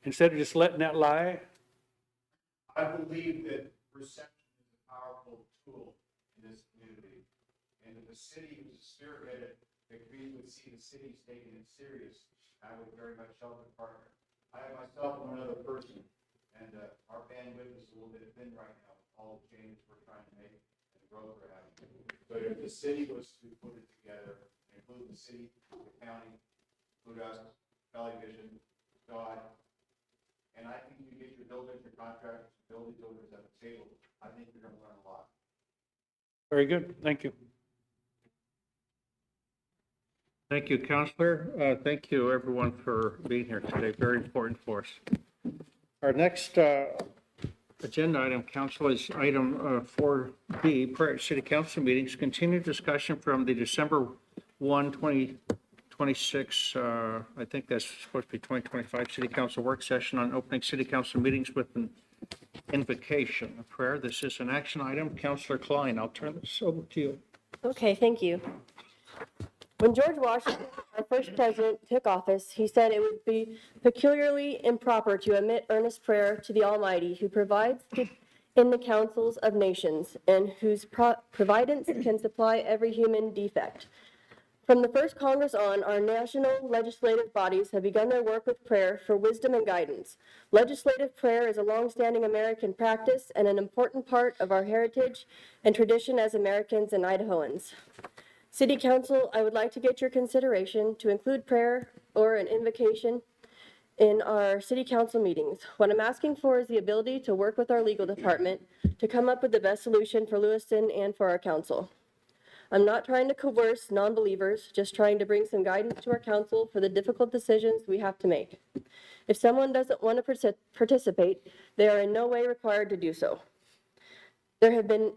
instead of just letting that lie? I believe that perception is a powerful tool in this community. And if the city was to spearhead it, the community would see the city's taking it serious. I would very much help the partner. I have myself and one other person, and our bandwidth is a little bit thin right now with all the changes we're trying to make and the growth we're having. But if the city was to put it together, include the city, the county, include us, Valley Vision, God, and I think you get your builders, your contractors, building builders at the table, I think you're gonna learn a lot. Very good. Thank you. Thank you, Counselor. Thank you, everyone, for being here today. Very important for us. Our next agenda item, Council, is item 4B, Prairie City Council meetings. Continued discussion from the December 1, 2026, I think that's supposed to be 2025 City Council work session on opening City Council meetings with an invocation, a prayer. This is an action item. Councilor Klein, I'll turn this over to you. Okay, thank you. When George Washington, our first president, took office, he said it would be peculiarly improper to omit earnest prayer to the Almighty, who provides in the councils of nations, and whose providence can supply every human defect. From the first Congress on, our national legislative bodies have begun their work with prayer for wisdom and guidance. Legislative prayer is a long-standing American practice and an important part of our heritage and tradition as Americans and Idahoans. City Council, I would like to get your consideration to include prayer or an invocation in our City Council meetings. What I'm asking for is the ability to work with our legal department to come up with the best solution for Lewiston and for our council. I'm not trying to coerce non-believers, just trying to bring some guidance to our council for the difficult decisions we have to make. If someone doesn't want to participate, they are in no way required to do so. There have been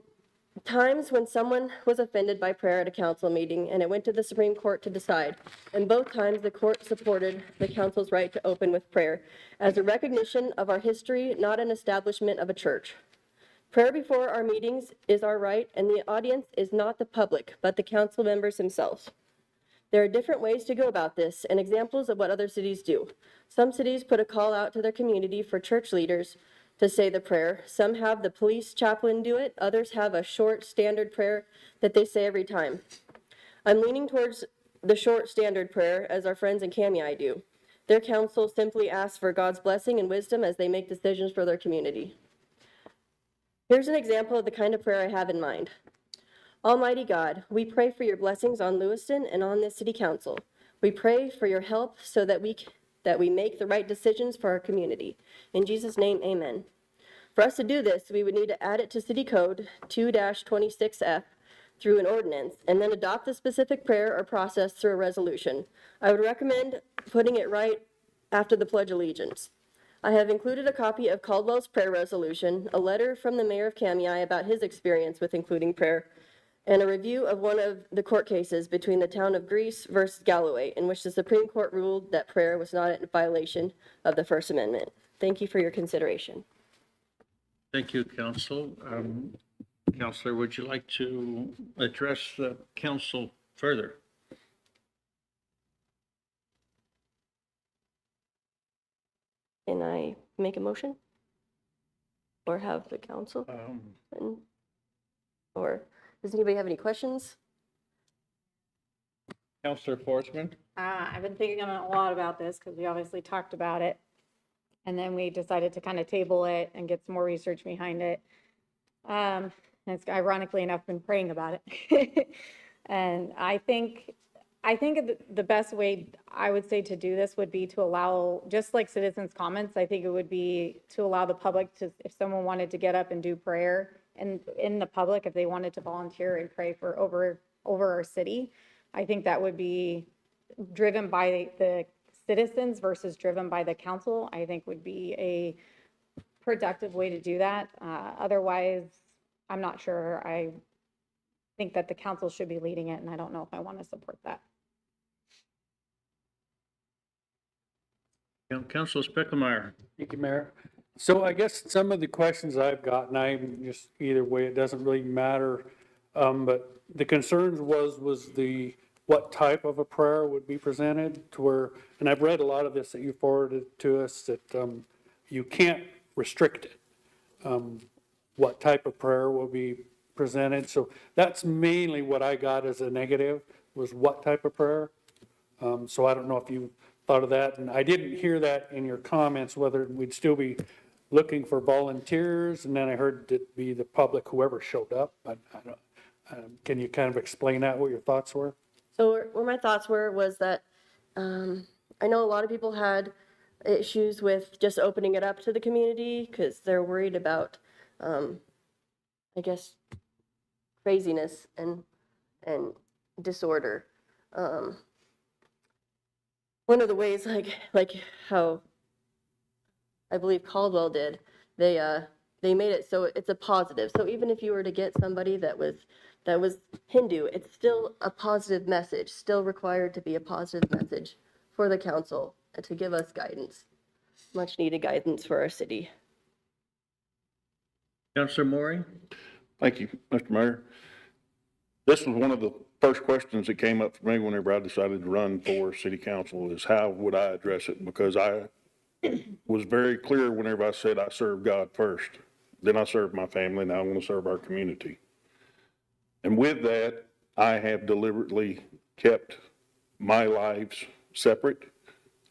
times when someone was offended by prayer at a council meeting and it went to the Supreme Court to decide. And both times the court supported the council's right to open with prayer as a recognition of our history, not an establishment of a church. Prayer before our meetings is our right, and the audience is not the public, but the council members themselves. There are different ways to go about this and examples of what other cities do. Some cities put a call out to their community for church leaders to say the prayer. Some have the police chaplain do it. Others have a short standard prayer that they say every time. I'm leaning towards the short standard prayer as our friends in Kamei do. Their counsel simply asks for God's blessing and wisdom as they make decisions for their community. Here's an example of the kind of prayer I have in mind. Almighty God, we pray for your blessings on Lewiston and on this city council. We pray for your help so that we make the right decisions for our community. In Jesus' name, amen. For us to do this, we would need to add it to City Code 2-26F through an ordinance, and then adopt the specific prayer or process through a resolution. I would recommend putting it right after the Pledge of Allegiance. I have included a copy of Caldwell's prayer resolution, a letter from the mayor of Kamei about his experience with including prayer, and a review of one of the court cases between the town of Greece versus Galloway, in which the Supreme Court ruled that prayer was not in violation of the First Amendment. Thank you for your consideration. Thank you, Council. Counselor, would you like to address the council further? Can I make a motion? Or have the council? Or does anybody have any questions? Counselor Forsman? I've been thinking a lot about this because we obviously talked about it. And then we decided to kind of table it and get some more research behind it. And it's ironically enough been praying about it. And I think the best way I would say to do this would be to allow, just like citizens' comments, I think it would be to allow the public to, if someone wanted to get up and do prayer and in the public, if they wanted to volunteer and pray for over our city, I think that would be driven by the citizens versus driven by the council, I think would be a productive way to do that. Otherwise, I'm not sure. I think that the council should be leading it, and I don't know if I want to support that. Councilor Spickelmeyer. Thank you, Mayor. So I guess some of the questions I've got, and I'm just, either way, it doesn't really matter. But the concerns was the, what type of a prayer would be presented to where, and I've read a lot of this that you forwarded to us, that you can't restrict it. What type of prayer will be presented. So that's mainly what I got as a negative, was what type of prayer. So I don't know if you thought of that, and I didn't hear that in your comments, whether we'd still be looking for volunteers, and then I heard it be the public, whoever showed up, but I don't, can you kind of explain that, what your thoughts were? So where my thoughts were was that I know a lot of people had issues with just opening it up to the community because they're worried about, I guess, craziness and disorder. One of the ways, like how I believe Caldwell did, they made it so it's a positive. So even if you were to get somebody that was Hindu, it's still a positive message, still required to be a positive message for the council and to give us guidance, much needed guidance for our city. Councilor Maury? Thank you, Mr. Mayor. This was one of the first questions that came up for me whenever I decided to run for city council, is how would I address it? Because I was very clear whenever I said I serve God first, then I serve my family, and I want to serve our community. And with that, I have deliberately kept my lives separate.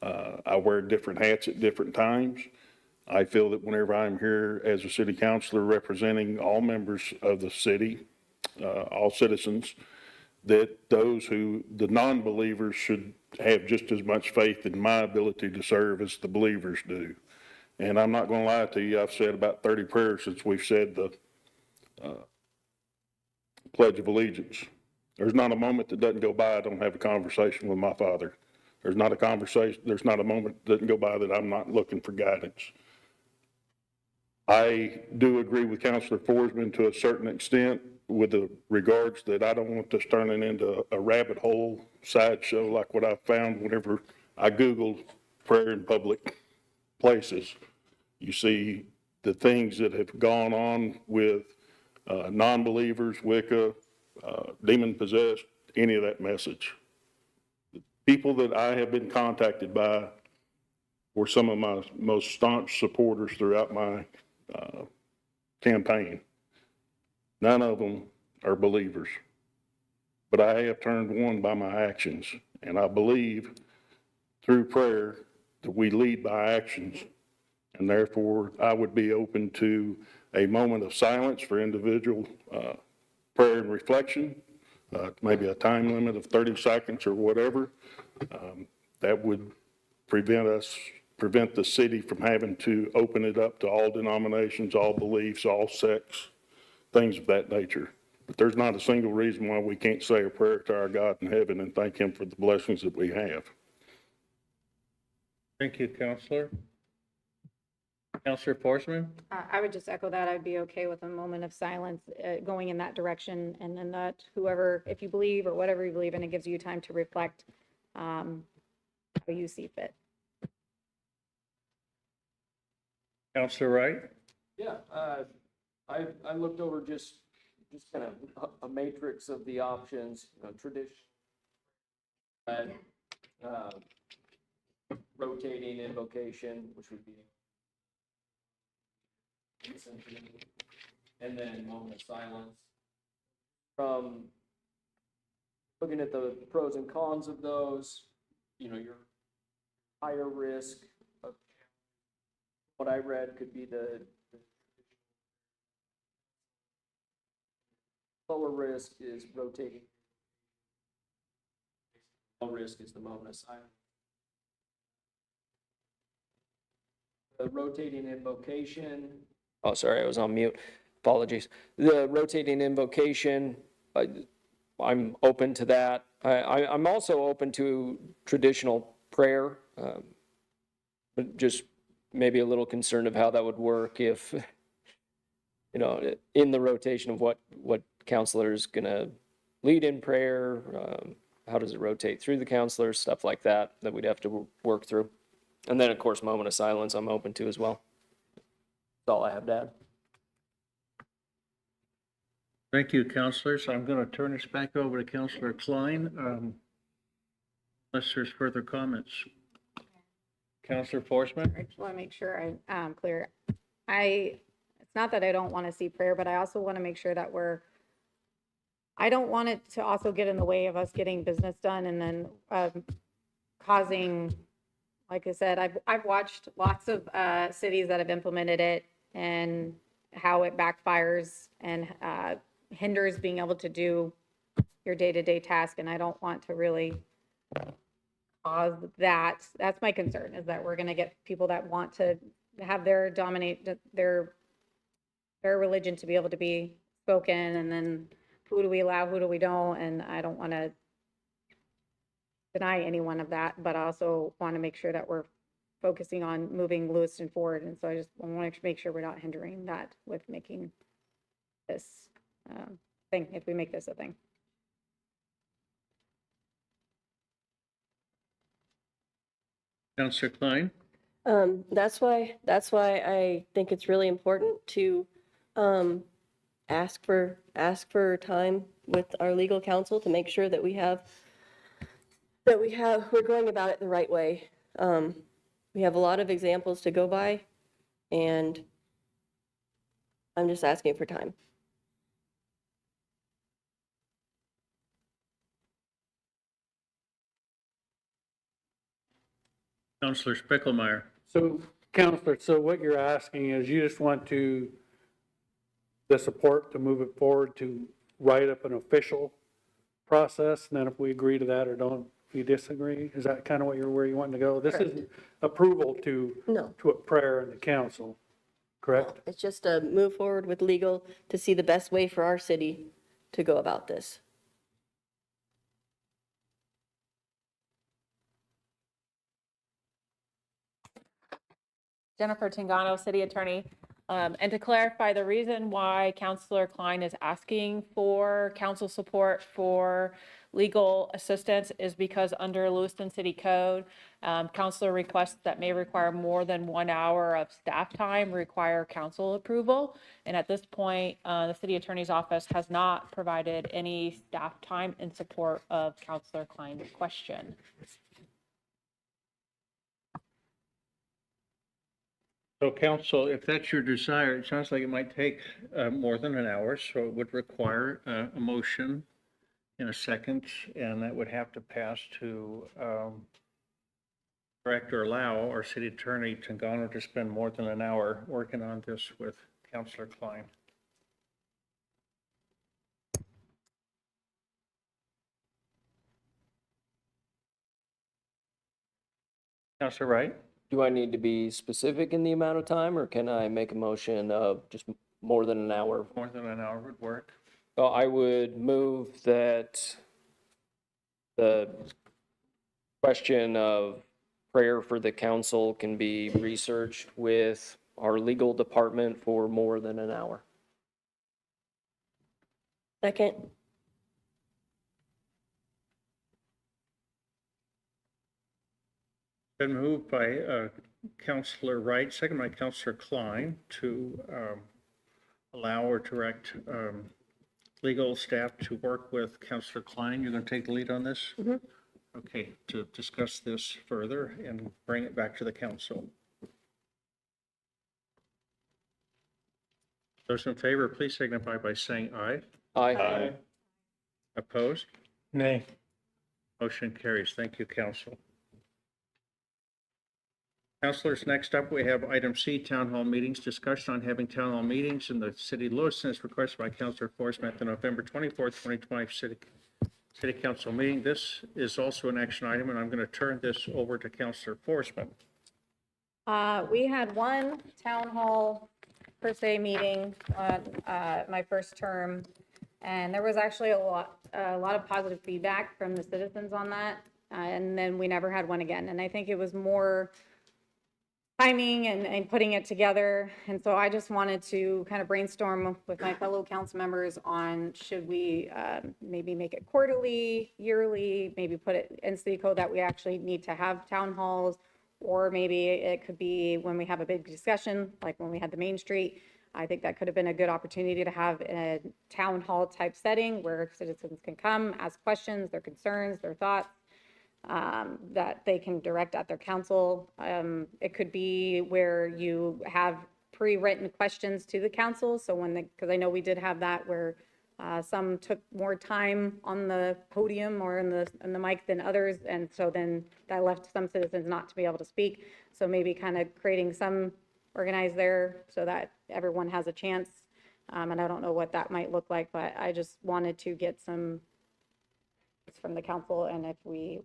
I wear different hats at different times. I feel that whenever I'm here as a city councilor representing all members of the city, all citizens, that the non-believers should have just as much faith in my ability to serve as the believers do. And I'm not going to lie to you, I've said about 30 prayers since we've said the Pledge of Allegiance. There's not a moment that doesn't go by I don't have a conversation with my Father. There's not a moment that doesn't go by that I'm not looking for guidance. I do agree with Councilor Forsman to a certain extent with the regards that I don't want this turning into a rabbit hole sideshow like what I found whenever I Googled prayer in public places. You see the things that have gone on with non-believers, Wicca, demon-possessed, any of that message. The people that I have been contacted by were some of my most staunch supporters throughout my campaign. None of them are believers. But I have turned one by my actions, and I believe through prayer that we lead by actions. And therefore, I would be open to a moment of silence for individual prayer and reflection, maybe a time limit of 30 seconds or whatever. That would prevent the city from having to open it up to all denominations, all beliefs, all sects, things of that nature. But there's not a single reason why we can't say a prayer to our God in heaven and thank him for the blessings that we have. Thank you, Counselor. Counselor Forsman? I would just echo that. I'd be okay with a moment of silence going in that direction, and then that whoever, if you believe or whatever you believe in, it gives you time to reflect how you see fit. Counselor Wright? Yeah, I looked over just kind of a matrix of the options, tradition, rotating invocation, which would be and then moment of silence. From looking at the pros and cons of those, your higher risk of what I read could be the lower risk is rotating. Low risk is the moment of silence. The rotating invocation. Oh, sorry, I was on mute. Apologies. The rotating invocation, I'm open to that. I'm also open to traditional prayer, but just maybe a little concerned of how that would work if, in the rotation of what counselor is going to lead in prayer, how does it rotate through the counselors, stuff like that we'd have to work through. And then, of course, moment of silence I'm open to as well. That's all I have to add. Thank you, Counselors. I'm going to turn this back over to Counselor Klein, unless there's further comments. Counselor Forsman? I just want to make sure I'm clear. It's not that I don't want to see prayer, but I also want to make sure that I don't want it to also get in the way of us getting business done and then causing, like I said, I've watched lots of cities that have implemented it and how it backfires and hinders being able to do your day-to-day task. And I don't want to really cause that. That's my concern, is that we're going to get people that want to have their religion to be able to be spoken, and then who do we allow, who do we don't, and I don't want to deny anyone of that, but I also want to make sure that we're focusing on moving Lewiston forward, and so I just want to make sure we're not hindering that with making this thing, if we make this a thing. Counselor Klein? That's why I think it's really important to ask for time with our legal counsel to make sure that we're going about it the right way. We have a lot of examples to go by, and I'm just asking for time. Counselor Spickelmeyer? So, Counselor, so what you're asking is you just want the support to move it forward to write up an official process, and then if we agree to that or don't, if you disagree, is that kind of where you want to go? This isn't approval to a prayer in the council, correct? It's just to move forward with legal to see the best way for our city to go about this. Jennifer Tangano, City Attorney. And to clarify, the reason why Councilor Klein is asking for council support for legal assistance is because under Lewiston City Code, councilor requests that may require more than 1 hour of staff time require council approval. And at this point, the City Attorney's Office has not provided any staff time in support of Councilor Klein's question. So council, if that's your desire, it sounds like it might take more than an hour, so it would require a motion in a second, and that would have to pass to direct or allow our city attorney Tangano to spend more than an hour working on this with Councilor Klein. Councilor Wright? Do I need to be specific in the amount of time, or can I make a motion of just more than an hour? More than an hour would work. Well, I would move that the question of prayer for the council can be researched with our legal department for more than an hour. Second. Been moved by Councilor Wright, second by Councilor Klein, to allow or direct legal staff to work with Councilor Klein. You're going to take the lead on this? Mm-hmm. Okay, to discuss this further and bring it back to the council. Those in favor, please signify by saying aye. Aye. Opposed? Nay. Motion carries. Thank you, council. Councilors, next up, we have item C, town hall meetings. Discussion on having town hall meetings in the city of Lewiston is requested by Councilor Forsman at the November 24th, 2020 city council meeting. This is also an action item, and I'm going to turn this over to Councilor Forsman. We had one town hall per se meeting on my first term, and there was actually a lot of positive feedback from the citizens on that, and then we never had one again. And I think it was more timing and putting it together. And so I just wanted to kind of brainstorm with my fellow council members on should we maybe make it quarterly, yearly, maybe put it in city code that we actually need to have town halls, or maybe it could be when we have a big discussion, like when we had the Main Street. I think that could have been a good opportunity to have a town hall type setting where citizens can come, ask questions, their concerns, their thoughts, that they can direct at their council. It could be where you have pre-written questions to the council. So because I know we did have that where some took more time on the podium or in the mic than others. And so then that left some citizens not to be able to speak. So maybe kind of creating some organized there so that everyone has a chance. And I don't know what that might look like, but I just wanted to get some from the council, and if we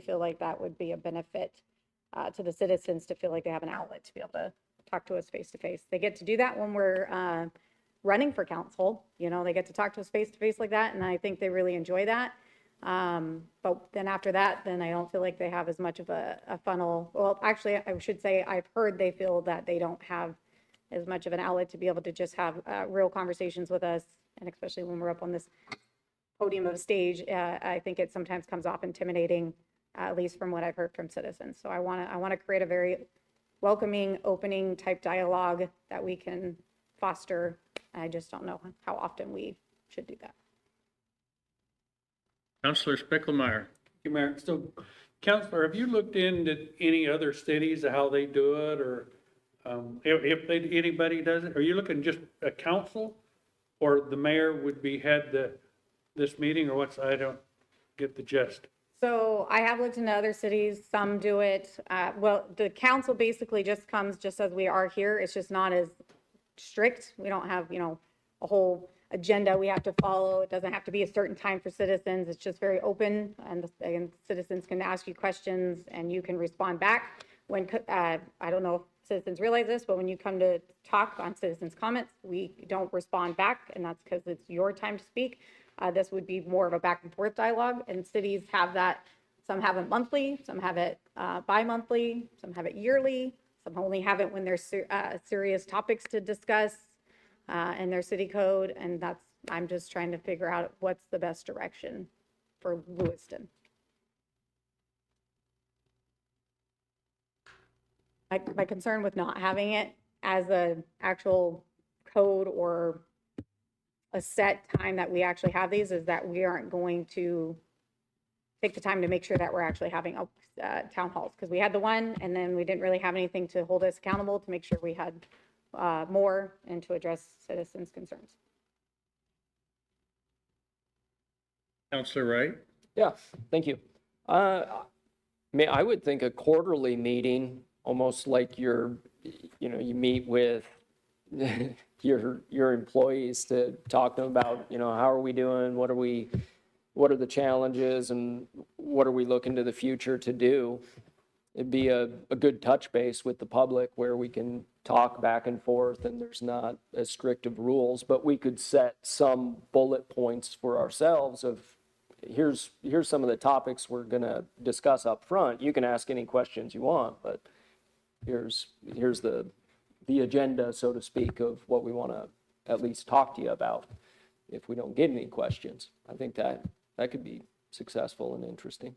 feel like that would be a benefit to the citizens to feel like they have an outlet to be able to talk to us face to face. They get to do that when we're running for council. You know, they get to talk to us face to face like that, and I think they really enjoy that. But then after that, then I don't feel like they have as much of a funnel. Well, actually, I should say I've heard they feel that they don't have as much of an outlet to be able to just have real conversations with us, and especially when we're up on this podium of a stage, I think it sometimes comes off intimidating, at least from what I've heard from citizens. So I want to create a very welcoming, opening type dialogue that we can foster. I just don't know how often we should do that. Councilor Spickelmeyer. Thank you, Mayor. So, Counselor, have you looked into any other cities, how they do it, or if anybody does it? Are you looking just a council, or the mayor would be this meeting, or what's? I don't get the gist. So I have looked into other cities. Some do it. Well, the council basically just comes just as we are here. It's just not as strict. We don't have, a whole agenda we have to follow. It doesn't have to be a certain time for citizens. It's just very open, and citizens can ask you questions and you can respond back. When I don't know if citizens realize this, but when you come to talk on citizens' comments, we don't respond back, and that's because it's your time to speak. This would be more of a back and forth dialogue, and cities have that. Some have it monthly, some have it bi-monthly, some have it yearly, some only have it when there's serious topics to discuss in their city code, and I'm just trying to figure out what's the best direction for Lewiston. My concern with not having it as an actual code or a set time that we actually have these is that we aren't going to take the time to make sure that we're actually having town halls, because we had the one, and then we didn't really have anything to hold us accountable to make sure we had more and to address citizens' concerns. Counselor Wright? Yeah, thank you. I mean, I would think a quarterly meeting, almost like you meet with your employees to talk to them about, how are we doing? What are the challenges and what are we looking to the future to do? It'd be a good touch base with the public where we can talk back and forth and there's not as strict of rules, but we could set some bullet points for ourselves of here's some of the topics we're gonna discuss up front. You can ask any questions you want, but here's the agenda, so to speak, of what we want to at least talk to you about if we don't get any questions. I think that could be successful and interesting.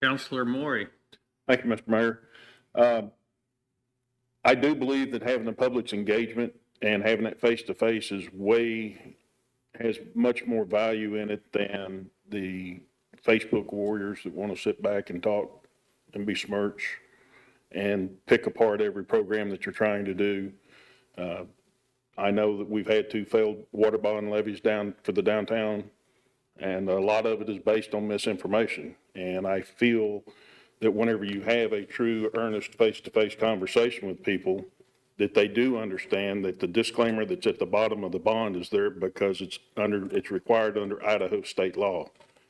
Counselor Maury? Thank you, Mr. Mayor. I do believe that having the public's engagement and having that face-to-face has much more value in it than the Facebook warriors that want to sit back and talk and besmirch and pick apart every program that you're trying to do. I know that we've had 2 failed water bond levies down for the downtown, and a lot of it is based on misinformation. And I feel that whenever you have a true, earnest, face-to-face conversation with people, that they do understand that the disclaimer that's at the bottom of the bond is there because it's required under Idaho state law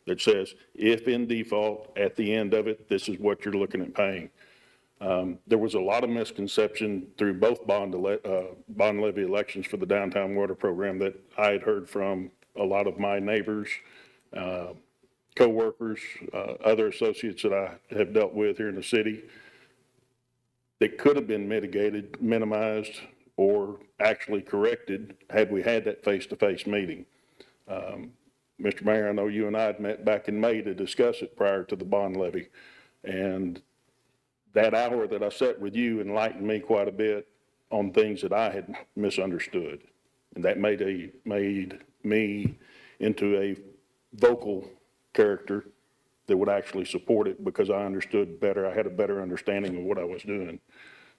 that says, if in default, at the end of it, this is what you're looking at paying. There was a lot of misconception through both bond levy elections for the downtown water program that I had heard from a lot of my neighbors, co-workers, other associates that I have dealt with here in the city that could have been mitigated, minimized, or actually corrected had we had that face-to-face meeting. Mr. Mayor, I know you and I had met back in May to discuss it prior to the bond levy. And that hour that I sat with you enlightened me quite a bit on things that I had misunderstood. And that made me into a vocal character that would actually support it because I understood better. I had a better understanding of what I was doing.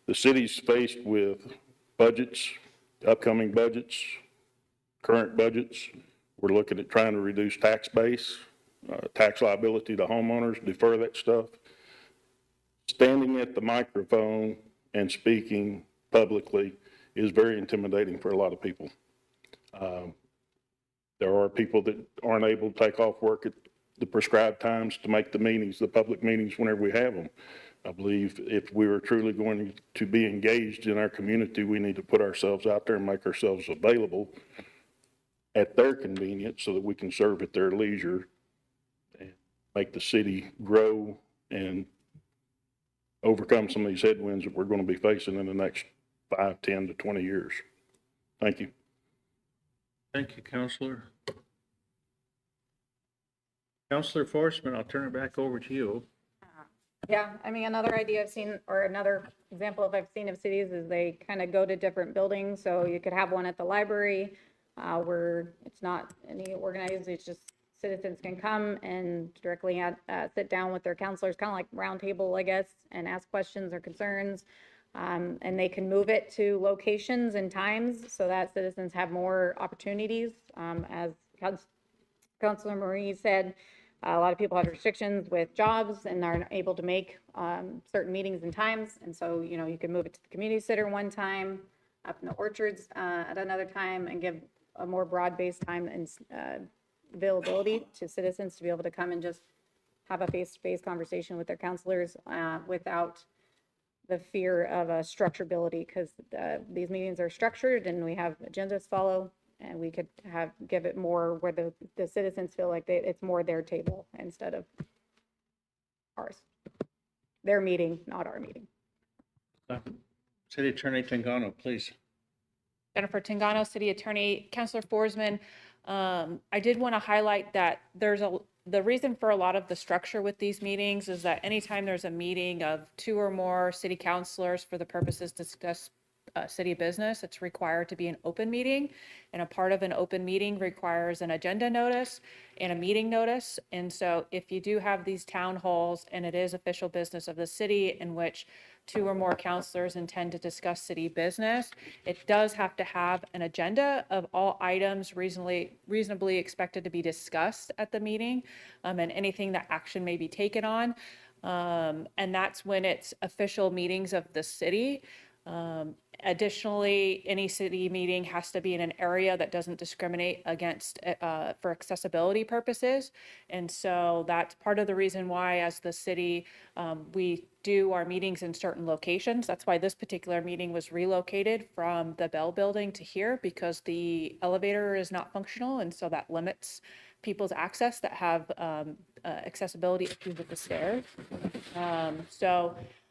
The city's faced with budgets, upcoming budgets, current budgets. We're looking at trying to reduce tax base, tax liability to homeowners, defer that stuff. Standing at the microphone and speaking publicly is very intimidating for a lot of people. There are people that aren't able to take off work at the prescribed times to make the meetings, the public meetings, whenever we have them. I believe if we are truly going to be engaged in our community, we need to put ourselves out there and make ourselves available at their convenience so that we can serve at their leisure and make the city grow and overcome some of these headwinds that we're going to be facing in the next 5, 10 to 20 years. Thank you. Thank you, Counselor. Counselor Forsman, I'll turn it back over to you. Yeah, I mean, another idea I've seen, or another example I've seen of cities is they kind of go to different buildings. So you could have one at the library where it's not any organized, it's just citizens can come and directly sit down with their counselors, kind of like round table, I guess, and ask questions or concerns. And they can move it to locations and times so that citizens have more opportunities. As Councilor Marie said, a lot of people have restrictions with jobs and aren't able to make certain meetings and times. And so, you can move it to the community center one time, up in the orchards at another time, and give a more broad-based time and availability to citizens to be able to come and just have a face-to-face conversation with their counselors without the fear of a structurability, because these meetings are structured and we have agendas to follow. And we could give it more where the citizens feel like it's more their table instead of ours. Their meeting, not our meeting. City Attorney Tangano, please. Jennifer Tangano, City Attorney. Councilor Forsman, I did want to highlight that the reason for a lot of the structure with these meetings is that anytime there's a meeting of 2 or more city councilors for the purposes to discuss city business, it's required to be an open meeting. And a part of an open meeting requires an agenda notice and a meeting notice. And so if you do have these town halls and it is official business of the city in which 2 or more counselors intend to discuss city business, it does have to have an agenda of all items reasonably expected to be discussed at the meeting, and anything that action may be taken on. And that's when it's official meetings of the city. Additionally, any city meeting has to be in an area that doesn't discriminate against, for accessibility purposes. And so that's part of the reason why, as the city, we do our meetings in certain locations. That's why this particular meeting was relocated from the Bell Building to here, because the elevator is not functional, and so that limits people's access that have accessibility issues with the stairs.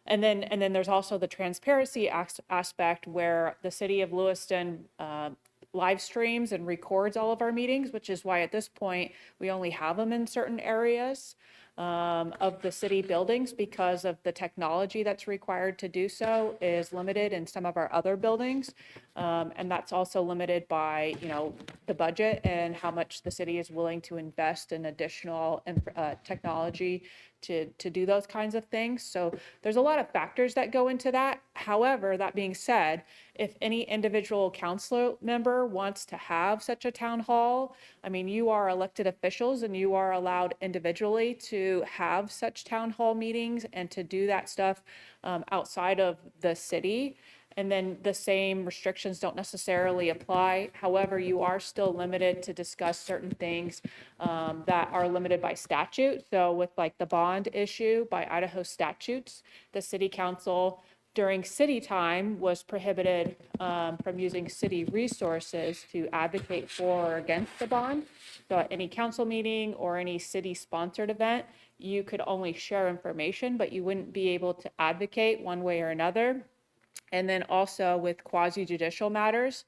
And then there's also the transparency aspect, where the city of Lewiston live streams and records all of our meetings, which is why at this point we only have them in certain areas of the city buildings, because of the technology that's required to do so is limited in some of our other buildings. And that's also limited by, the budget and how much the city is willing to invest in additional technology to do those kinds of things. So there's a lot of factors that go into that. However, that being said, if any individual council member wants to have such a town hall, I mean, you are elected officials and you are allowed individually to have such town hall meetings and to do that stuff outside of the city. And then the same restrictions don't necessarily apply. However, you are still limited to discuss certain things that are limited by statute. So with like the bond issue by Idaho statutes, the city council during city time was prohibited from using city resources to advocate for or against the bond. So at any council meeting or any city-sponsored event, you could only share information, but you wouldn't be able to advocate one way or another. And then also with quasi-judicial matters,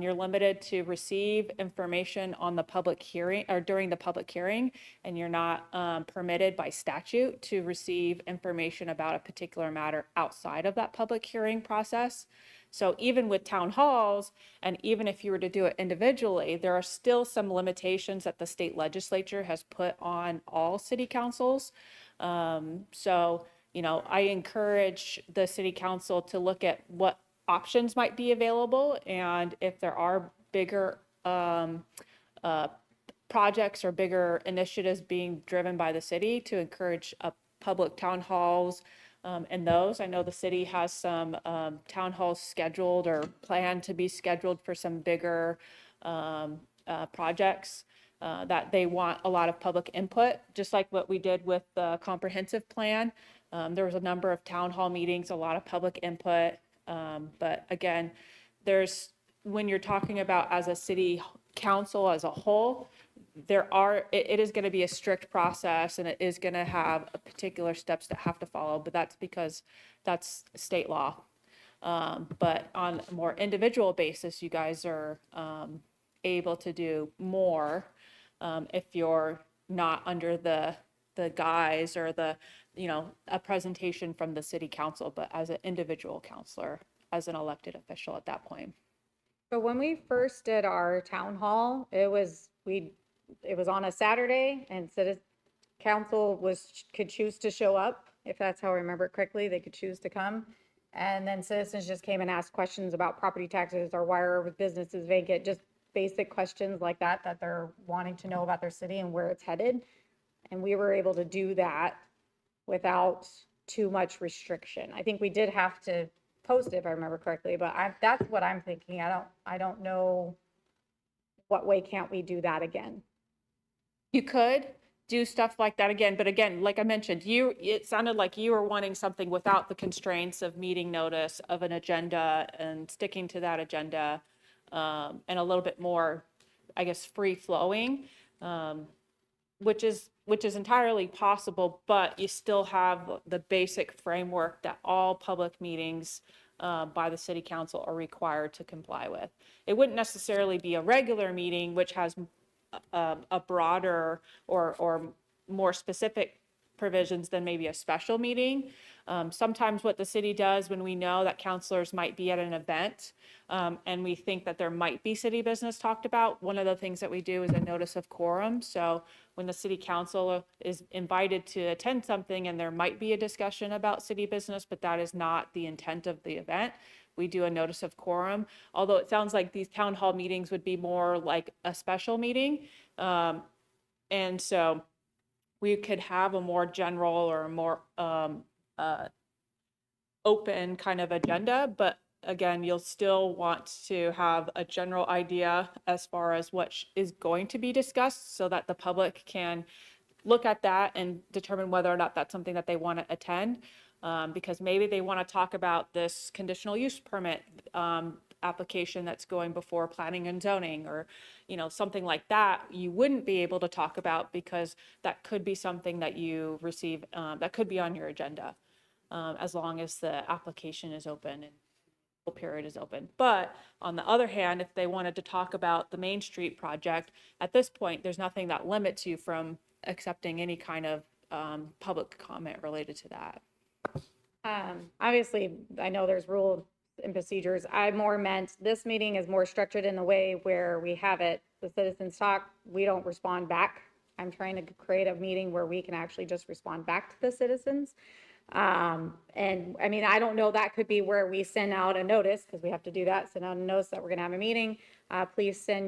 you're limited to receive information on the public hearing or during the public hearing, and you're not permitted by statute to receive information about a particular matter outside of that public hearing process. So even with town halls, and even if you were to do it individually, there are still some limitations that the state legislature has put on all city councils. I encourage the city council to look at what options might be available, and if there are bigger projects or bigger initiatives being driven by the city, to encourage public town halls and those. I know the city has some town halls scheduled or planned to be scheduled for some bigger projects. That they want a lot of public input, just like what we did with the comprehensive plan. There was a number of town hall meetings, a lot of public input. But again, when you're talking about as a city council as a whole, it is going to be a strict process, and it is going to have particular steps that have to follow, but that's because that's state law. But on a more individual basis, you guys are able to do more if you're not under the guise or a presentation from the city council, but as an individual counselor, as an elected official at that point. So when we first did our town hall, it was on a Saturday, and council could choose to show up. If that's how I remember it correctly, they could choose to come. And then citizens just came and asked questions about property taxes or why are businesses vacant, just basic questions like that they're wanting to know about their city and where it's headed. And we were able to do that without too much restriction. I think we did have to post it, if I remember correctly, but that's what I'm thinking. I don't know what way can't we do that again. You could do stuff like that again, but again, like I mentioned, it sounded like you were wanting something without the constraints of meeting notice, of an agenda and sticking to that agenda, and a little bit more, I guess, free flowing, which is entirely possible, but you still have the basic framework that all public meetings by the city council are required to comply with. It wouldn't necessarily be a regular meeting, which has a broader or more specific provisions than maybe a special meeting. Sometimes what the city does when we know that counselors might be at an event, and we think that there might be city business talked about, one of the things that we do is a notice of quorum. So when the city council is invited to attend something and there might be a discussion about city business, but that is not the intent of the event, we do a notice of quorum. Although it sounds like these town hall meetings would be more like a special meeting. And so we could have a more general or a more open kind of agenda, but again, you'll still want to have a general idea as far as what is going to be discussed so that the public can look at that and determine whether or not that's something that they want to attend. Because maybe they want to talk about this conditional use permit application that's going before planning and zoning, or, you know, something like that you wouldn't be able to talk about because that could be something that you receive, that could be on your agenda, as long as the application is open and the period is open. But on the other hand, if they wanted to talk about the Main Street project, at this point, there's nothing that limits you from accepting any kind of public comment related to that. Obviously, I know there's rules and procedures. I more meant this meeting is more structured in a way where we have it, the citizens talk, we don't respond back. I'm trying to create a meeting where we can actually just respond back to the citizens. And I mean, I don't know, that could be where we send out a notice, because we have to do that, send out a notice that we're gonna have a meeting. Please send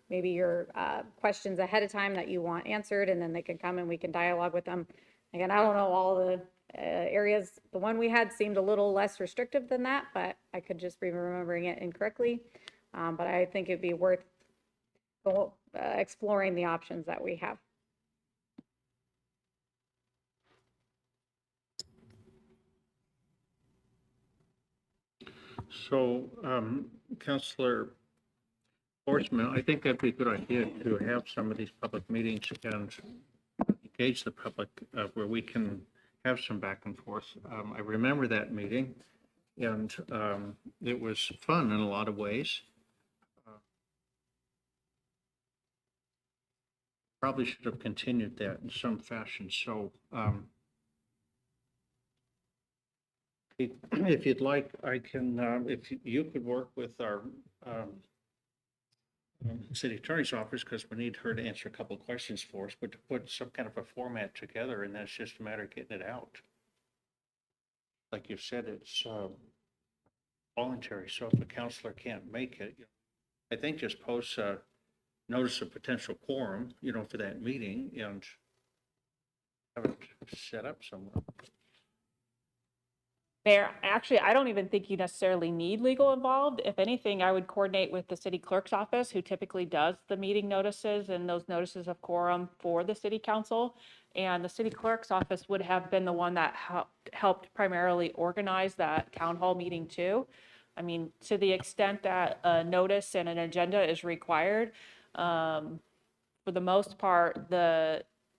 maybe your questions ahead of time that you want answered, and then they can come and we can dialogue with them. Again, I don't know all the areas. The one we had seemed a little less restrictive than that, but I could just be remembering it incorrectly. But I think it'd be worth exploring the options that we have. So, Councillor Horstman, I think that'd be a good idea to have some of these public meetings and engage the public where we can have some back and forth. I remember that meeting, and it was fun in a lot of ways. Probably should have continued that in some fashion. So if you'd like, I can, if you could work with our city attorney's office, because we need her to answer a couple of questions for us, but to put some kind of a format together, and that's just a matter of getting it out. Like you said, it's voluntary, so if a counselor can't make it, I think just post a notice of potential quorum, for that meeting, and have it set up somewhere. Mayor, actually, I don't even think you necessarily need legal involved. If anything, I would coordinate with the city clerk's office, who typically does the meeting notices and those notices of quorum for the city council. And the city clerk's office would have been the one that helped primarily organize that town hall meeting too. I mean, to the extent that a notice and an agenda is required, for the most part,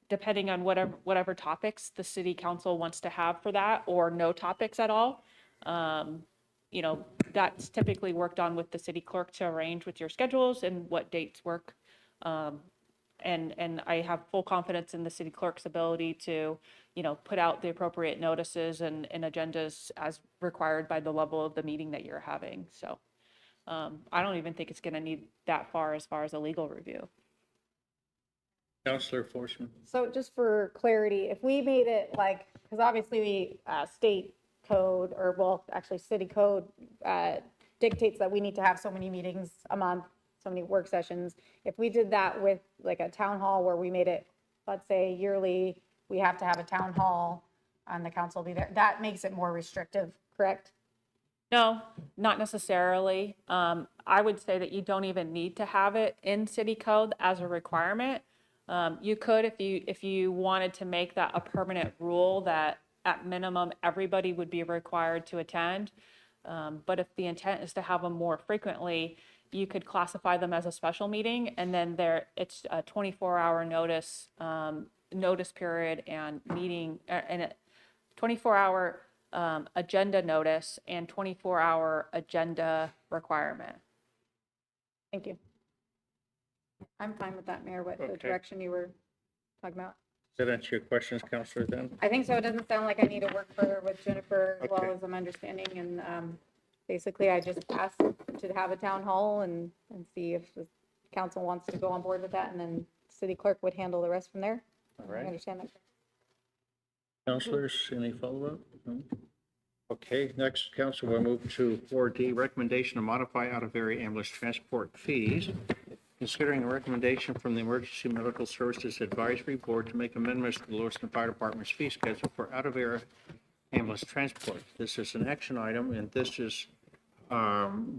depending on whatever topics the city council wants to have for that, or no topics at all. That's typically worked on with the city clerk to arrange with your schedules and what dates work. And I have full confidence in the city clerk's ability to, put out the appropriate notices and agendas as required by the level of the meeting that you're having. So I don't even think it's gonna need that far as a legal review. Councillor Forsman. So just for clarity, if we made it like, because obviously the state code, or well, actually city code dictates that we need to have so many meetings a month, so many work sessions. If we did that with like a town hall where we made it, let's say yearly, we have to have a town hall and the council will be there, that makes it more restrictive, correct? No, not necessarily. I would say that you don't even need to have it in city code as a requirement. You could, if you wanted to make that a permanent rule, that at minimum, everybody would be required to attend. But if the intent is to have them more frequently, you could classify them as a special meeting, and then it's a 24-hour notice period and meeting, and a 24-hour agenda notice and 24-hour agenda requirement. Thank you. I'm fine with that, Mayor, what the Okay. direction you were talking about. Does that answer your questions, Counselor, then? I think so. It doesn't sound like I need to work further with Jennifer as well Okay. as I'm understanding. And basically, I just asked to have a town hall and see if the council wants to go on board with that. And then city clerk would handle the rest from there. All I right. understand that. Counselors, any follow-up? No? Okay, next, council will move to 4D, recommendation to modify out-of-area ambulance transport fees. Considering a recommendation from the Emergency Medical Services Advisory Board to make amendments to the Lewiston Fire Department's fee schedule for out-of-area ambulance transport. This is an action item, and this is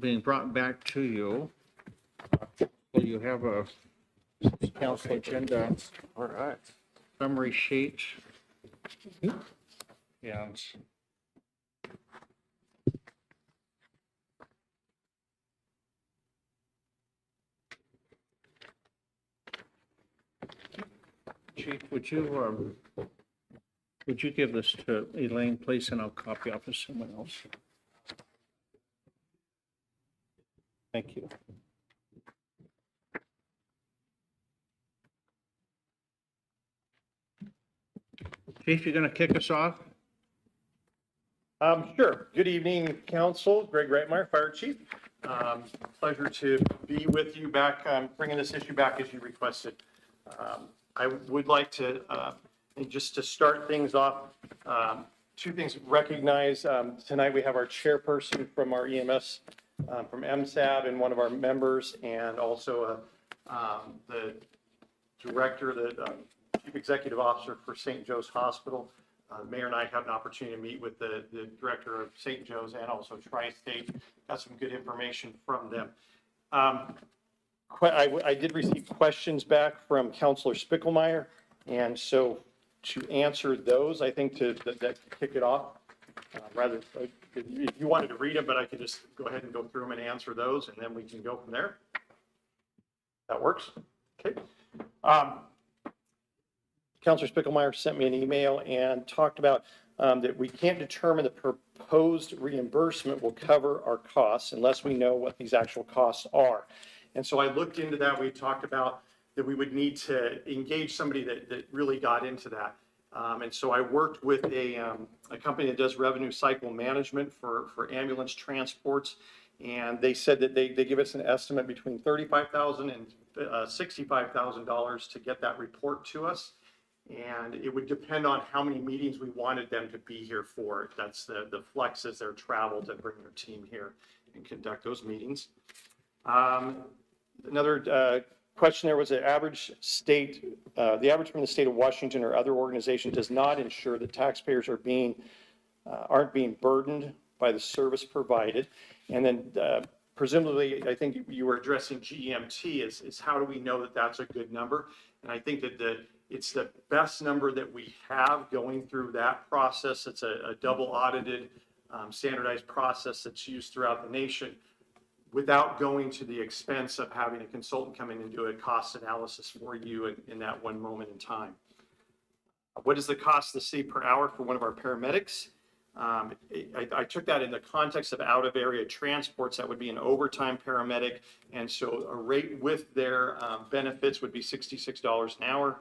being brought back to you. So you have a council agenda. All right. Summary sheet. Yeah. Chief, would you give this to Elaine, please, and I'll copy off of someone else. Thank you. Chief, you're going to kick us off? Sure. Good evening, council. Greg Reitmeyer, Fire Chief. Pleasure to be with you back, bringing this issue back as you requested. I would like to, just to start things off, two things. Recognize tonight we have our chairperson from our EMS, from MSAB, and one of our members, and also the director, the chief executive officer for St. Joe's Hospital. The mayor and I had an opportunity to meet with the director of St. Joe's and also Tri-State. Got some good information from them. I did receive questions back from Councilor Spickelmeyer, and so to answer those, I think that kick it off, rather, if you wanted to read them, but I could just go ahead and go through them and answer those, and then we can go from there. That works? Okay. Councilor Spickelmeyer sent me an email and talked about that we can't determine the proposed reimbursement will cover our costs unless we know what these actual costs are. And so I looked into that. We talked about that we would need to engage somebody that really got into that. And so I worked with a company that does revenue cycle management for ambulance transports. And they said that they give us an estimate between $35,000 and $65,000 to get that report to us. And it would depend on how many meetings we wanted them to be here for. That's the flex is their travel to bring their team here and conduct those meetings. Another question there was the average from the state of Washington or other organization does not ensure that taxpayers aren't being burdened by the service provided. And then presumably, I think you were addressing GEMT is how do we know that that's a good number? And I think that it's the best number that we have going through that process. It's a double audited, standardized process that's used throughout the nation without going to the expense of having a consultant come in and do a cost analysis for you in that one moment in time. What is the cost to the city per hour for one of our paramedics? I took that in the context of out-of-area transports. That would be an overtime paramedic. And so a rate with their benefits would be $66 an hour.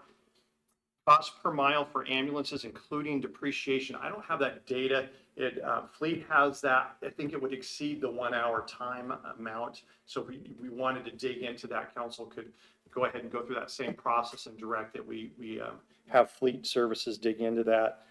Cost per mile for ambulances, including depreciation. I don't have that data. Fleet has that. I think it would exceed the 1 hour time amount. So if we wanted to dig into that, council could go ahead and go through that same process and direct that we have fleet services dig into that.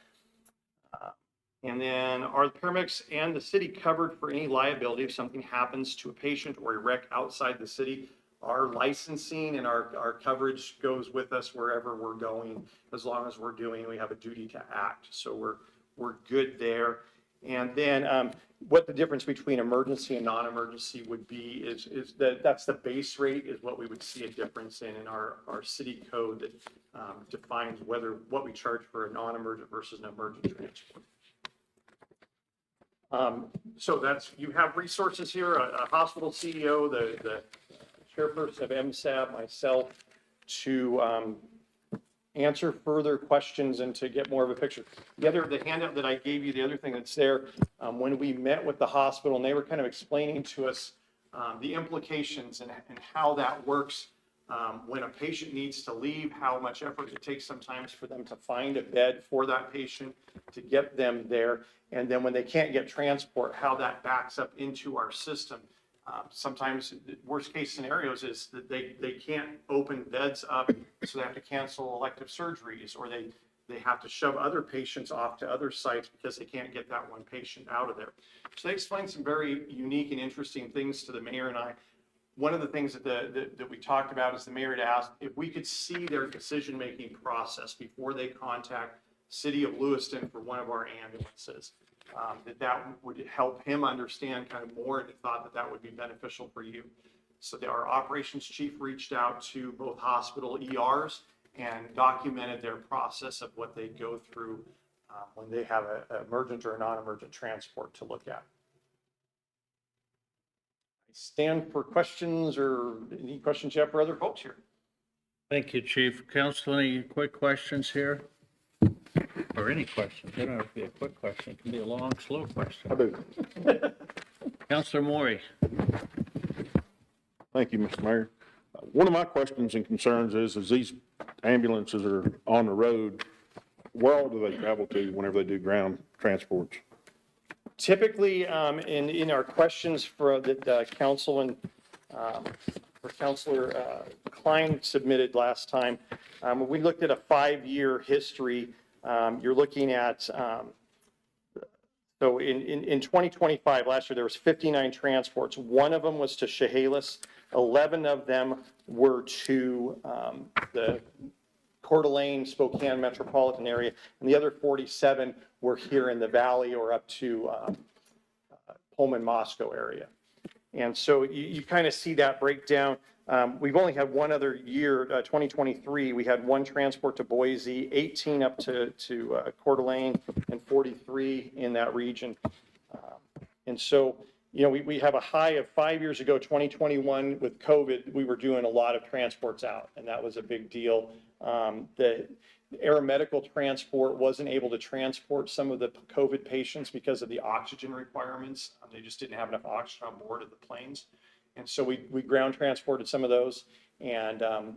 And then are the paramedics and the city covered for any liability if something happens to a patient or a wreck outside the city? Our licensing and our coverage goes with us wherever we're going, as long as we have a duty to act. So we're good there. And then what the difference between emergency and non-emergency would be is that's the base rate is what we would see a difference in our city code that defines what we charge for a non-emergent versus an emergent transport. So you have resources here, a hospital CEO, the chairperson of MSAB, myself, to answer further questions and to get more of a picture. The handout that I gave you, the other thing that's there, when we met with the hospital and they were kind of explaining to us the implications and how that works. when a patient needs to leave, how much effort it takes sometimes for them to find a bed for that patient, to get them there. And then when they can't get transport, how that backs up into our system. Sometimes worst case scenarios is that they can't open beds up, so they have to cancel elective surgeries, or they have to shove other patients off to other sites because they can't get that one patient out of there. So they explained some very unique and interesting things to the mayor and I. One of the things that we talked about is the mayor had asked if we could see their decision-making process before they contact City of Lewiston for one of our ambulances. That would help him understand kind of more, and he thought that would be beneficial for you. So our operations chief reached out to both hospital ERs and documented their process of what they go through when they have an emergent or a non-emergent transport to look at. I stand for questions, or any questions you have for other folks here. Thank you, Chief. Council, any quick questions here? Or any questions? They don't have to be a quick question. It can be a long, slow question. I do. Councilor Maury. Thank you, Mr. Mayor. One of my questions and concerns is these ambulances are on the road, where all do they travel to whenever they do ground transports? Typically, in our questions for the council and for Councilor Klein submitted last time, we looked at a 5-year history. You're looking at, so in 2025, last year, there was 59 transports. One of them was to Chehalis. 11 of them were to the Coeur d'Alene, Spokane metropolitan area, and the other 47 were here in the valley or up to Pullman, Moscow area. And so you kind of see that breakdown. We've only had one other year, 2023, we had one transport to Boise, 18 up to Coeur d'Alene, and 43 in that region. And so, you know, we have a high of 5 years ago, 2021, with COVID, we were doing a lot of transports out, and that was a big deal. The aeromedical transport wasn't able to transport some of the COVID patients because of the oxygen requirements. They just didn't have enough oxygen on board of the planes. And so we ground transported some of those, and a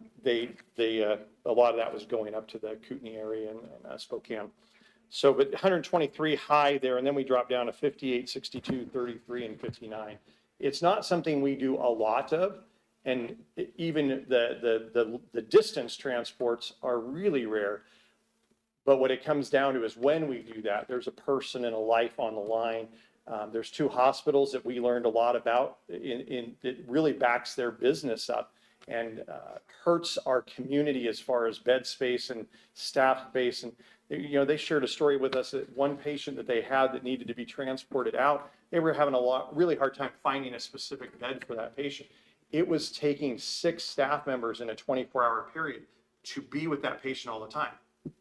lot of that was going up to the Kootenai area and Spokane. So, but 123 high there, and then we dropped down to 58, 62, 33, and 59. It's not something we do a lot of, and even the distance transports are really rare. But what it comes down to is when we do that, there's a person and a life on the line. There's 2 hospitals that we learned a lot about. It really backs their business up and hurts our community as far as bed space and staff space. And you know, they shared a story with us that one patient that they had that needed to be transported out, they were having really hard time finding a specific bed for that patient. It was taking 6 staff members in a 24-hour period to be with that patient all the time.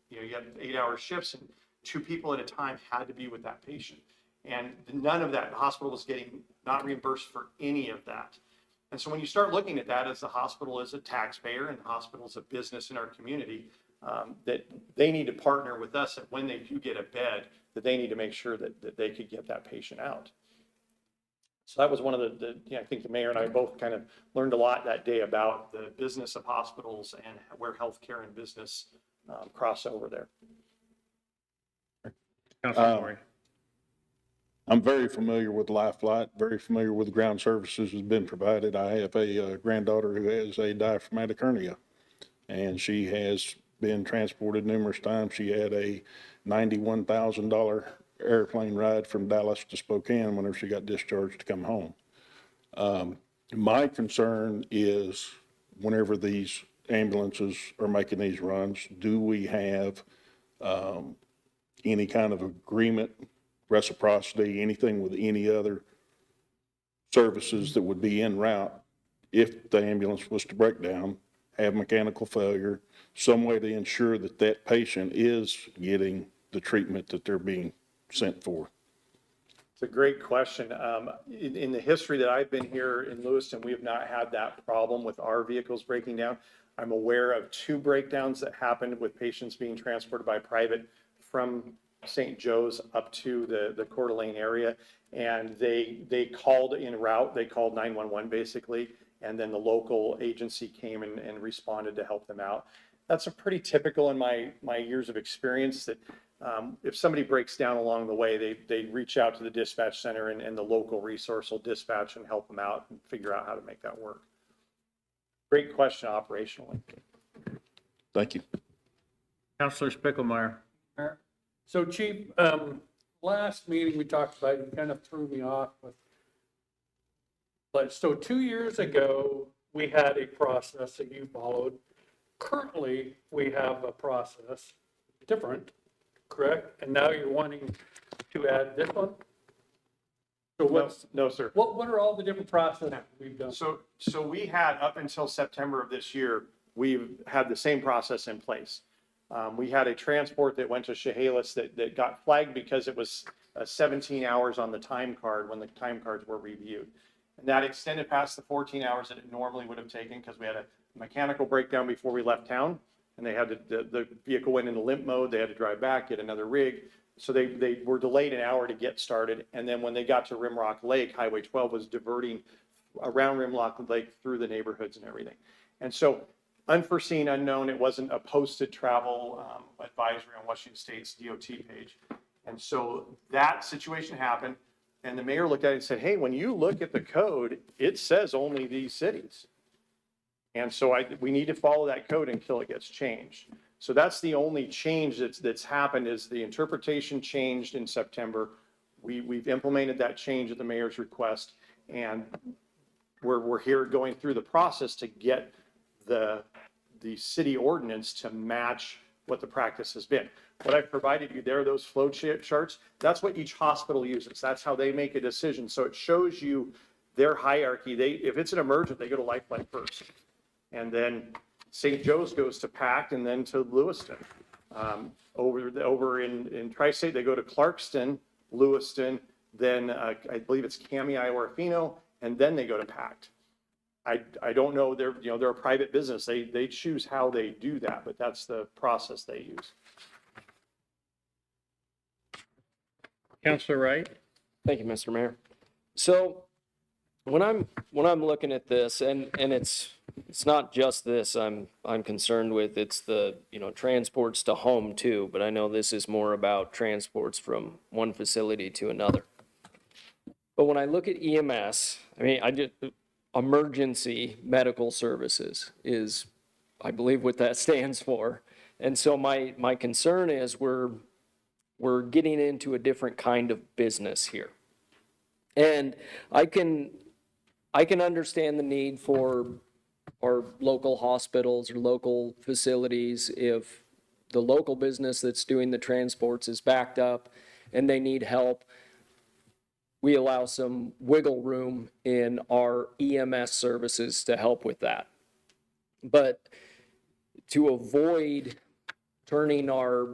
You know, you had 8-hour shifts, and 2 people at a time had to be with that patient. And none of that, the hospital was getting not reimbursed for any of that. And so when you start looking at that as the hospital is a taxpayer and the hospital is a business in our community, that they need to partner with us that when they do get a bed, that they need to make sure that they could get that patient out. So that was one of I think the mayor and I both kind of learned a lot that day about the business of hospitals and where healthcare and business cross over there. I'm very familiar with Life Flight, very familiar with the ground services that's been provided. I have a granddaughter who has a diaphragmatic hernia, and she has been transported numerous times. She had a $91,000 airplane ride from Dallas to Spokane whenever she got discharged to come home. My concern is whenever these ambulances are making these runs, do we have any kind of agreement, reciprocity, anything with any other services that would be en route if the ambulance was to break down, have mechanical failure, some way to ensure that that patient is getting the treatment that they're being sent for? It's a great question. In the history that I've been here in Lewiston, we have not had that problem with our vehicles breaking down. I'm aware of 2 breakdowns that happened with patients being transported by private from St. Joe's up to the Coeur d'Alene area, and they called en route. They called 911 basically, and then the local agency came and responded to help them out. That's a pretty typical in my years of experience that if somebody breaks down along the way, they reach out to the dispatch center and the local resource will dispatch and help them out and figure out how to make that work. Great question operationally. Thank you. Counselor Spicklemeyer. So Chief, last meeting we talked about, you kind of threw me off with, but so 2 years ago, we had a process that you followed. Currently, we have a process different, correct? And now you're wanting to add this one? So what's, No, sir. what are all the different processes we've done? So we had, up until September of this year, we've had the same process in place. We had a transport that went to Chehalis that got flagged because it was 17 hours on the time card when the time cards were reviewed. And that extended past the 14 hours that it normally would have taken because we had a mechanical breakdown before we left town. And they had the vehicle went into limp mode. They had to drive back, get another rig. So they were delayed an hour to get started. And then when they got to Rimrock Lake, Highway 12 was diverting around Rimrock Lake through the neighborhoods and everything. And so unforeseen, unknown, it wasn't a posted travel advisory on Washington State's DOT page. And so that situation happened. And the mayor looked at it and said, hey, when you look at the code, it says only these cities. And so we need to follow that code until it gets changed. So that's the only change that's happened is the interpretation changed in September. We've implemented that change at the mayor's request, and we're here going through the process to get the city ordinance to match what the practice has been. What I've provided you there, those flow charts, that's what each hospital uses. That's how they make a decision. So it shows you their hierarchy. If it's an emergent, they go to Lifeline first. And then St. Joe's goes to PACT and then to Lewiston. Over in Tri-State, they go to Clarkston, Lewiston, then I believe it's Cami, Orofino, and then they go to PACT. I don't know, they're a private business. They choose how they do that, but that's the process they use. Counselor Wright. Thank you, Mr. Mayor. So when I'm looking at this, and it's not just this I'm concerned with, it's the, transports to home too, but I know this is more about transports from one facility to another. But when I look at EMS, emergency medical services is, I believe, what that stands for. And so my concern is we're getting into a different kind of business here. And I can understand the need for our local hospitals or local facilities if the local business that's doing the transports is backed up and they need help. We allow some wiggle room in our EMS services to help with that. But to avoid turning our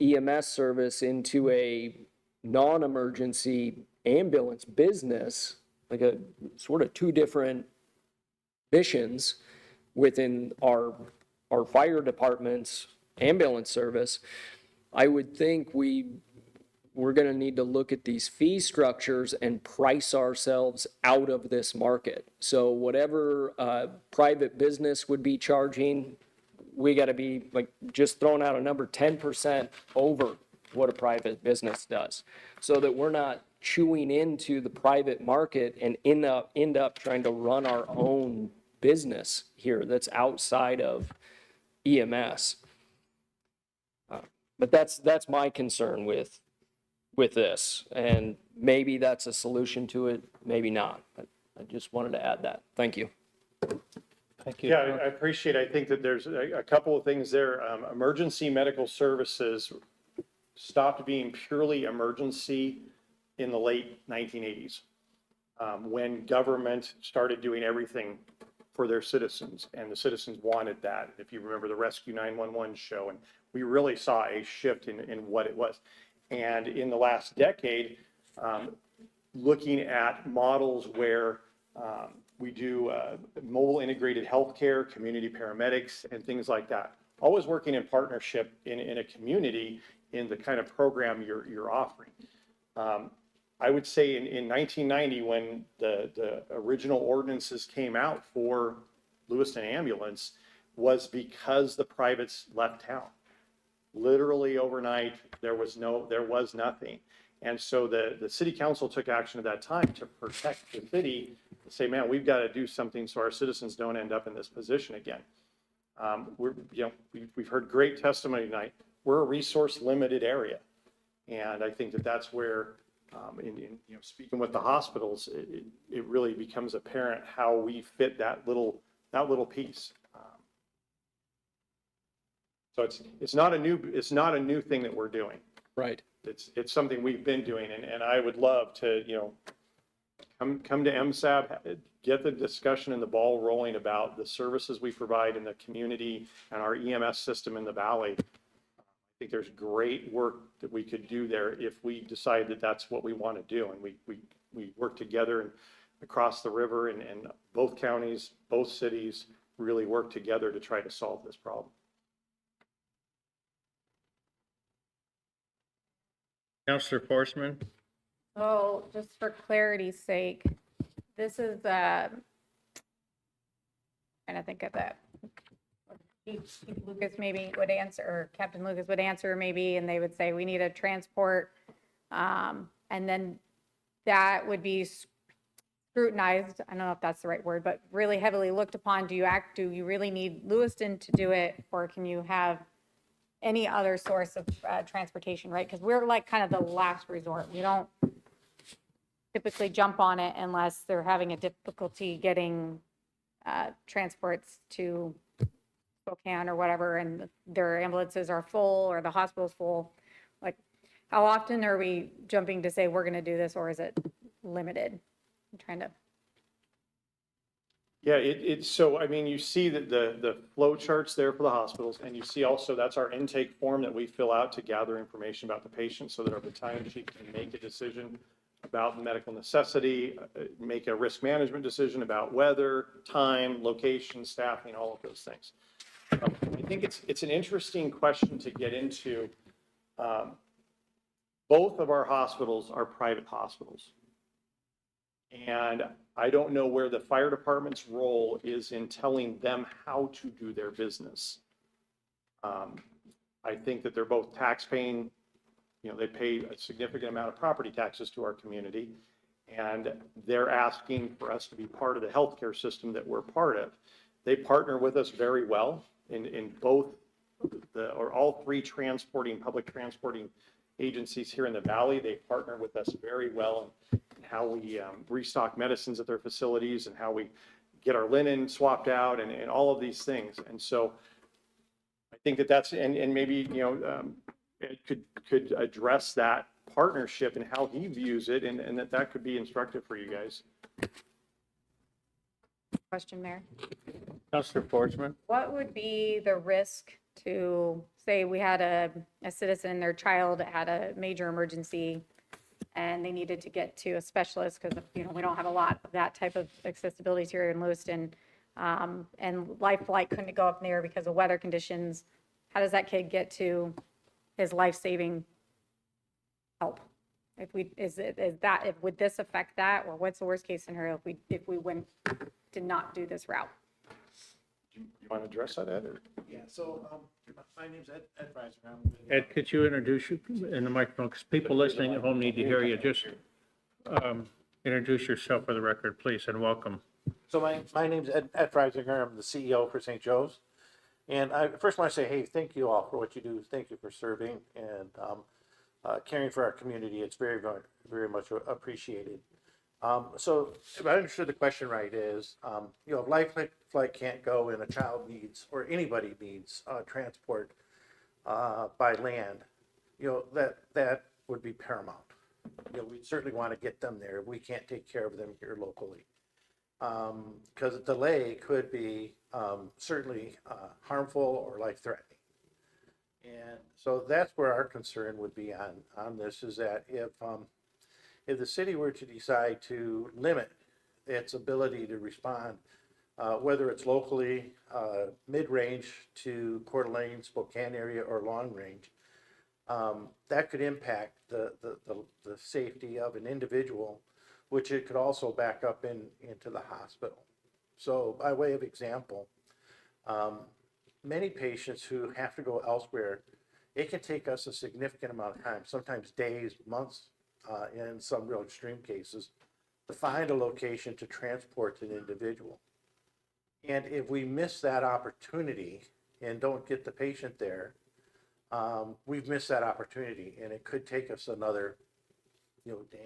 EMS service into a non-emergency ambulance business, like a sort of two different missions within our fire department's ambulance service, I would think we're going to need to look at these fee structures and price ourselves out of this market. So whatever private business would be charging, we got to be just throwing out a number 10% over what a private business does, so that we're not chewing into the private market and end up trying to run our own business here that's outside of EMS. But that's my concern with this, and maybe that's a solution to it, maybe not. But I just wanted to add that. Thank you. Thank you. Yeah, I appreciate it. I think that there's a couple of things there. Emergency medical services stopped being purely emergency in the late 1980s, when government started doing everything for their citizens, and the citizens wanted that. If you remember the Rescue 911 show, and we really saw a shift in what it was. And in the last decade, looking at models where we do mobile integrated healthcare, community paramedics, and things like that. Always working in partnership in a community in the kind of program you're offering. I would say in 1990, when the original ordinances came out for Lewiston ambulance, was because the privates left town. Literally overnight, there was nothing. And so the city council took action at that time to protect the city, to say, man, we've got to do something so our citizens don't end up in this position again. We've heard great testimony tonight. We're a resource limited area. And I think that that's where, speaking with the hospitals, it really becomes apparent how we fit that little piece. So it's not a new thing that we're doing. Right. It's something we've been doing, and I would love to, come to MSAB, get the discussion and the ball rolling about the services we provide in the community and our EMS system in the valley. I think there's great work that we could do there if we decide that that's what we want to do, and we work together and across the river, and both counties, both cities really work together to try to solve this problem. Counselor Forsman? So just for clarity's sake, this is, trying to think of that. Chief Lucas maybe would answer, or Captain Lucas would answer maybe, and they would say, we need a transport. And then that would be scrutinized, I don't know if that's the right word, but really heavily looked upon. Do you really need Lewiston to do it, or can you have any other source of transportation, right? Because we're like kind of the last resort. We don't typically jump on it unless they're having a difficulty getting transports to Spokane or whatever, and their ambulances are full or the hospital's full. Like, how often are we jumping to say we're going to do this, or is it limited? I'm trying to. Yeah, so, I mean, you see that the flow charts there for the hospitals, and you see also that's our intake form that we fill out to gather information about the patient so that our battalion chief can make a decision about medical necessity, make a risk management decision about weather, time, location, staffing, all of those things. I think it's an interesting question to get into. Both of our hospitals are private hospitals. And I don't know where the fire department's role is in telling them how to do their business. I think that they're both tax-paying, they pay a significant amount of property taxes to our community, and they're asking for us to be part of the healthcare system that we're part of. They partner with us very well in both or all three public transporting agencies here in the valley. They partner with us very well in how we restock medicines at their facilities and how we get our linen swapped out and all of these things. And so I think that's, and maybe, it could address that partnership and how he views it, and that could be instructive for you guys. Question, Mayor. Counselor Forsman? What would be the risk to, say we had a citizen, their child had a major emergency and they needed to get to a specialist because, we don't have a lot of that type of accessibility here in Lewiston, and Life Flight couldn't go up there because of weather conditions. How does that kid get to his life-saving help? Would this affect that, or what's the worst case scenario if we did not do this route? You want to address that, Ed? Or? Yeah, so my name's Ed Freiser. Ed, could you introduce you in the microphone? Because people listening at home need to hear you. Just introduce yourself for the record, please, and welcome. So my name's Ed Freisinger. I'm the CEO for St. Joe's. And I first want to say, hey, thank you all for what you do. Thank you for serving and caring for our community. It's very, very, very much appreciated. So if I understood the question right is, if Life Flight can't go and a child needs, or anybody needs transport by land, that would be paramount. We certainly want to get them there. We can't take care of them here locally. Because a delay could be certainly harmful or life-threatening. And so that's where our concern would be on this, is that if the city were to decide to limit its ability to respond, whether it's locally, mid-range to Coeur d'Alene, Spokane area, or long range, that could impact the safety of an individual, which it could also back up into the hospital. So by way of example, many patients who have to go elsewhere, it can take us a significant amount of time, sometimes days, months, in some real extreme cases, to find a location to transport an individual. And if we miss that opportunity and don't get the patient there, we've missed that opportunity, and it could take us another,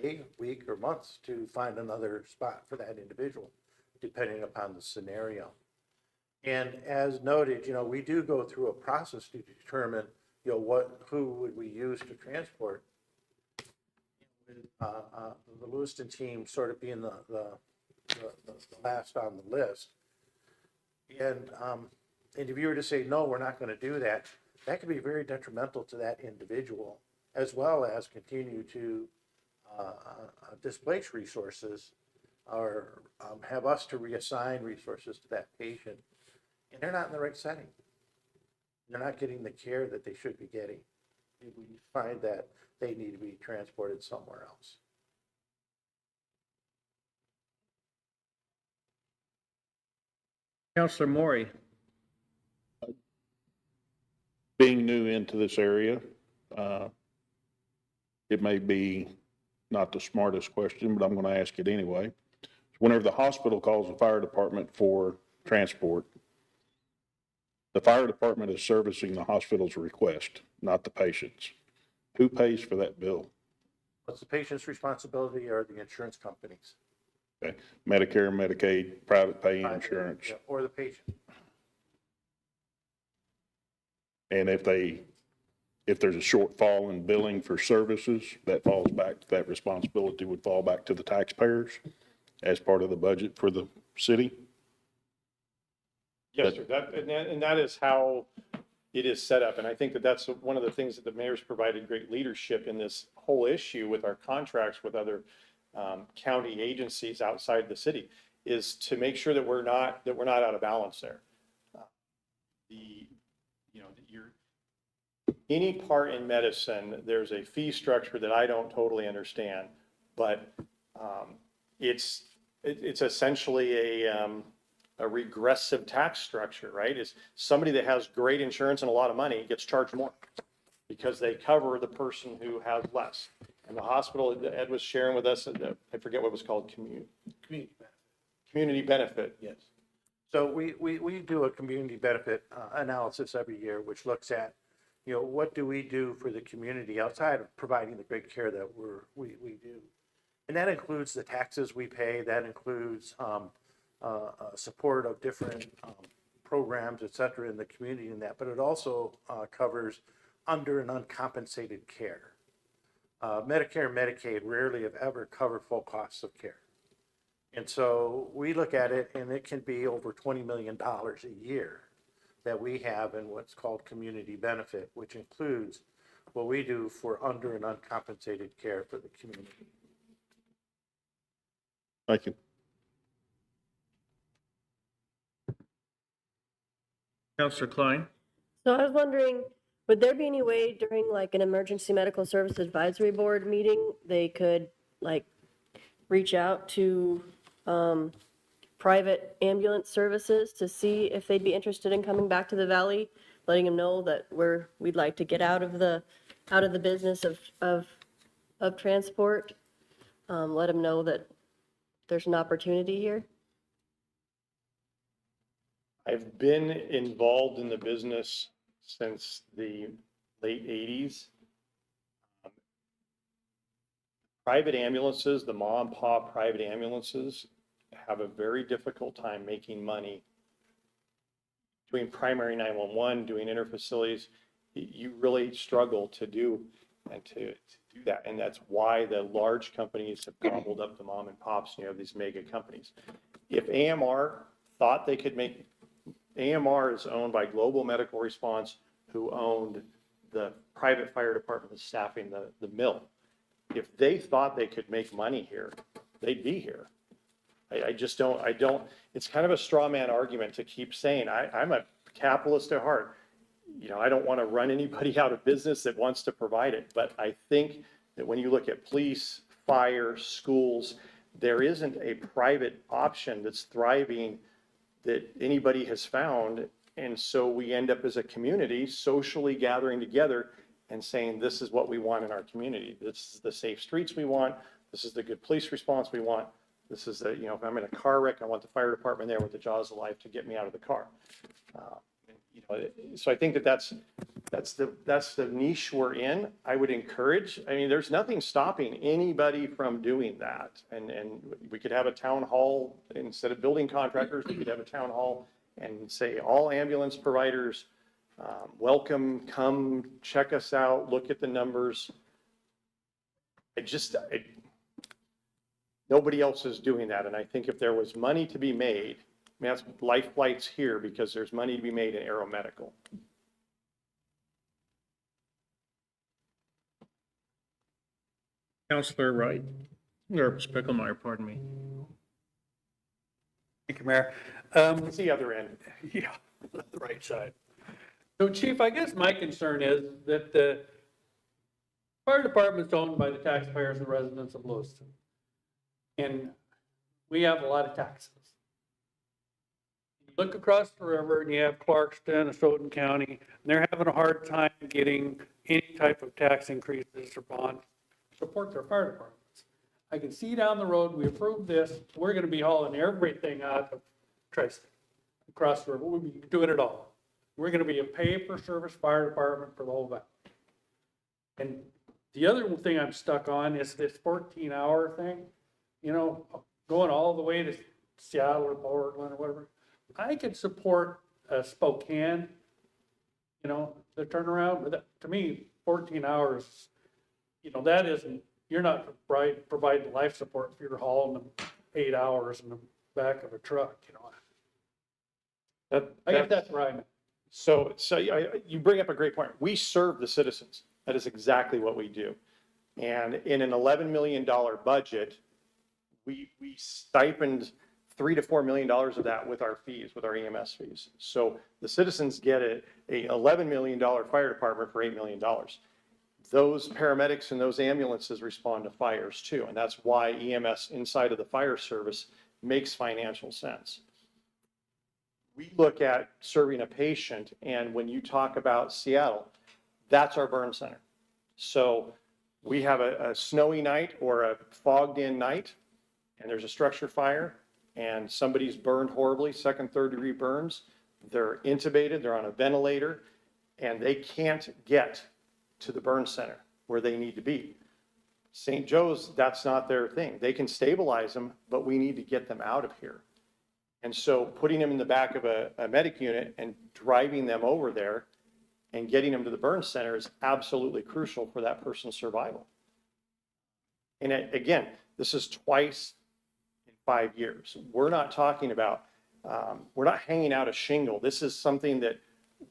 day, week, or months to find another spot for that individual, depending upon the scenario. And as noted, we do go through a process to determine, who would we use to transport. The Lewiston team sort of being the last on the list. And if you were to say, no, we're not going to do that, that could be very detrimental to that individual, as well as continue to displace resources or have us to reassign resources to that patient. And they're not in the right setting. They're not getting the care that they should be getting. We find that they need to be transported somewhere else. Counselor Maury. Being new into this area, it may be not the smartest question, but I'm going to ask it anyway. Whenever the hospital calls the fire department for transport, the fire department is servicing the hospital's request, not the patient's. Who pays for that bill? What's the patient's responsibility or the insurance companies? Okay. Medicare, Medicaid, private pay insurance. Yeah, or the patient. And if there's a shortfall in billing for services, that responsibility would fall back to the taxpayers as part of the budget for the city? Yes, sir. And that is how it is set up. And I think that that's one of the things that the mayor's provided great leadership in this whole issue with our contracts with other county agencies outside the city, is to make sure that we're not out of balance there. Any part in medicine, there's a fee structure that I don't totally understand, but it's essentially a regressive tax structure, right? Is somebody that has great insurance and a lot of money gets charged more because they cover the person who has less. And the hospital, Ed was sharing with us, I forget what it was called, community benefit. Yes. So we do a community benefit analysis every year, which looks at, what do we do for the community outside of providing the great care that we do. And that includes the taxes we pay, that includes support of different programs, et cetera, in the community in that, but it also covers under and uncompensated care. Medicare and Medicaid rarely have ever covered full costs of care. And so we look at it, and it can be over $20 million a year that we have in what's called community benefit, which includes what we do for under and uncompensated care for the community. Thank you. Counselor Klein. So I was wondering, would there be any way during like an emergency medical service advisory board meeting, they could like reach out to private ambulance services to see if they'd be interested in coming back to the valley, letting them know that we'd like to get out of the business of transport, let them know that there's an opportunity here? I've been involved in the business since the late 80s. Private ambulances, the mom and pop private ambulances, have a very difficult time making money doing primary 911, doing interfacilities. You really struggle to do that. And that's why the large companies have gobbled up the mom and pops, these mega companies. If AMR thought they could make, AMR is owned by Global Medical Response, who owned the private fire department that's staffing the mill. If they thought they could make money here, they'd be here. I just don't, it's kind of a straw man argument to keep saying, I'm a capitalist at heart. I don't want to run anybody out of business that wants to provide it, but I think that when you look at police, fire, schools, there isn't a private option that's thriving that anybody has found. And so we end up as a community socially gathering together and saying, this is what we want in our community. This is the safe streets we want. This is the good police response we want. This is the, if I'm in a car wreck, I want the fire department there with the jaws of life to get me out of the car. So I think that's the niche we're in. I would encourage, there's nothing stopping anybody from doing that. And we could have a town hall, instead of building contractors, we could have a town hall and say, all ambulance providers, welcome, come check us out, look at the numbers. Nobody else is doing that. And I think if there was money to be made, that's Life Flight's here because there's money to be made in aeromedical. Counselor Wright, or Spickelmeyer, pardon me. Thank you, Mayor. It's the other end. Yeah, the right side. So Chief, I guess my concern is that the fire department's owned by the taxpayers and residents of Lewiston. And we have a lot of taxes. You look across the river and you have Clarkston and Stoughton County, and they're having a hard time getting any type of tax increases or bond to support their fire departments. I can see down the road, we approved this, we're gonna be hauling everything out of Tri-State, across the river, we'll be doing it all. We're gonna be a pay-for-service fire department for the whole valley. And the other thing I'm stuck on is this 14-hour thing, going all the way to Seattle or Portland or whatever. I could support Spokane, the turnaround, but to me, 14 hours, that isn't, you're not providing life support if you're hauling them 8 hours in the back of a truck, I guess that's where I'm at. So you bring up a great point. We serve the citizens. That is exactly what we do. And in an $11 million budget, we stipend $3 to $4 million of that with our fees, with our EMS fees. So the citizens get a $11 million fire department for $8 million. Those paramedics and those ambulances respond to fires too. And that's why EMS inside of the fire service makes financial sense. We look at serving a patient, and when you talk about Seattle, that's our burn center. So we have a snowy night or a fogged in night, and there's a structure fire, and somebody's burned horribly, second, third degree burns. They're intubated, they're on a ventilator, and they can't get to the burn center where they need to be. St. Joe's, that's not their thing. They can stabilize them, but we need to get them out of here. And so putting them in the back of a medic unit and driving them over there and getting them to the burn center is absolutely crucial for that person's survival. And again, this is twice in 5 years. We're not talking about, we're not hanging out a shingle. This is something that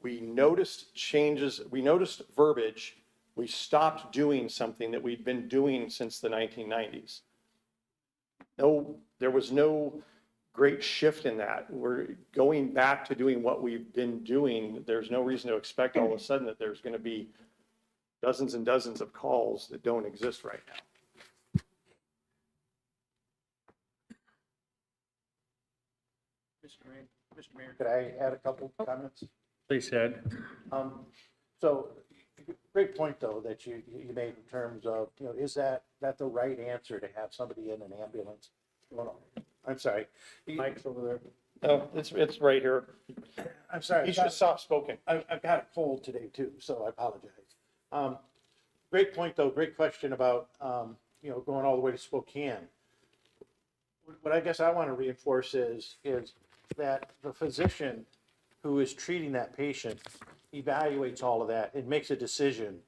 we noticed changes, we noticed verbiage. We stopped doing something that we'd been doing since the 1990s. No, there was no great shift in that. We're going back to doing what we've been doing. There's no reason to expect all of a sudden that there's going to be dozens and dozens of calls that don't exist right now. Mr. Mayor, could I add a couple comments? Please, Ed. So, great point though that you made in terms of, is that the right answer to have somebody in an ambulance? I'm sorry. Mike's over there. No, it's right here. I'm sorry. He's just soft spoken. I've got a cold today too, so I apologize. Great point though, great question about, going all the way to Spokane. What I guess I want to reinforce is that the physician who is treating that patient evaluates all of that and makes a decision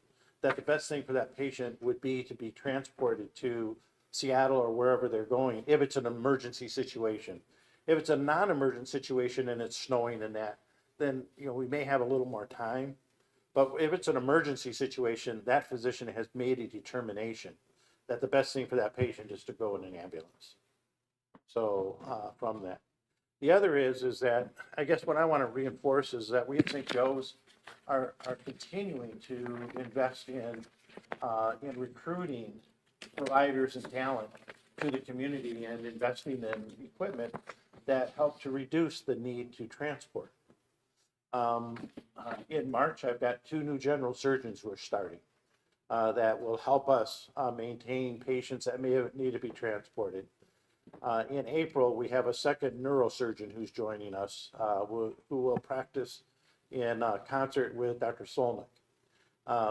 that the best thing for that patient would be to be transported to Seattle or wherever they're going, if it's an emergency situation. If it's a non-emergent situation and it's snowing and that, then, we may have a little more time. But if it's an emergency situation, that physician has made a determination that the best thing for that patient is to go in an ambulance. So, from that. The other is that, I guess what I want to reinforce is that we at St. Joe's, are continuing to invest in recruiting providers and talent to the community and investing in equipment that help to reduce the need to transport. In March, I've got 2 new general surgeons who are starting that will help us maintain patients that may need to be transported. In April, we have a second neurosurgeon who's joining us, who will practice in concert with Dr. Solnick.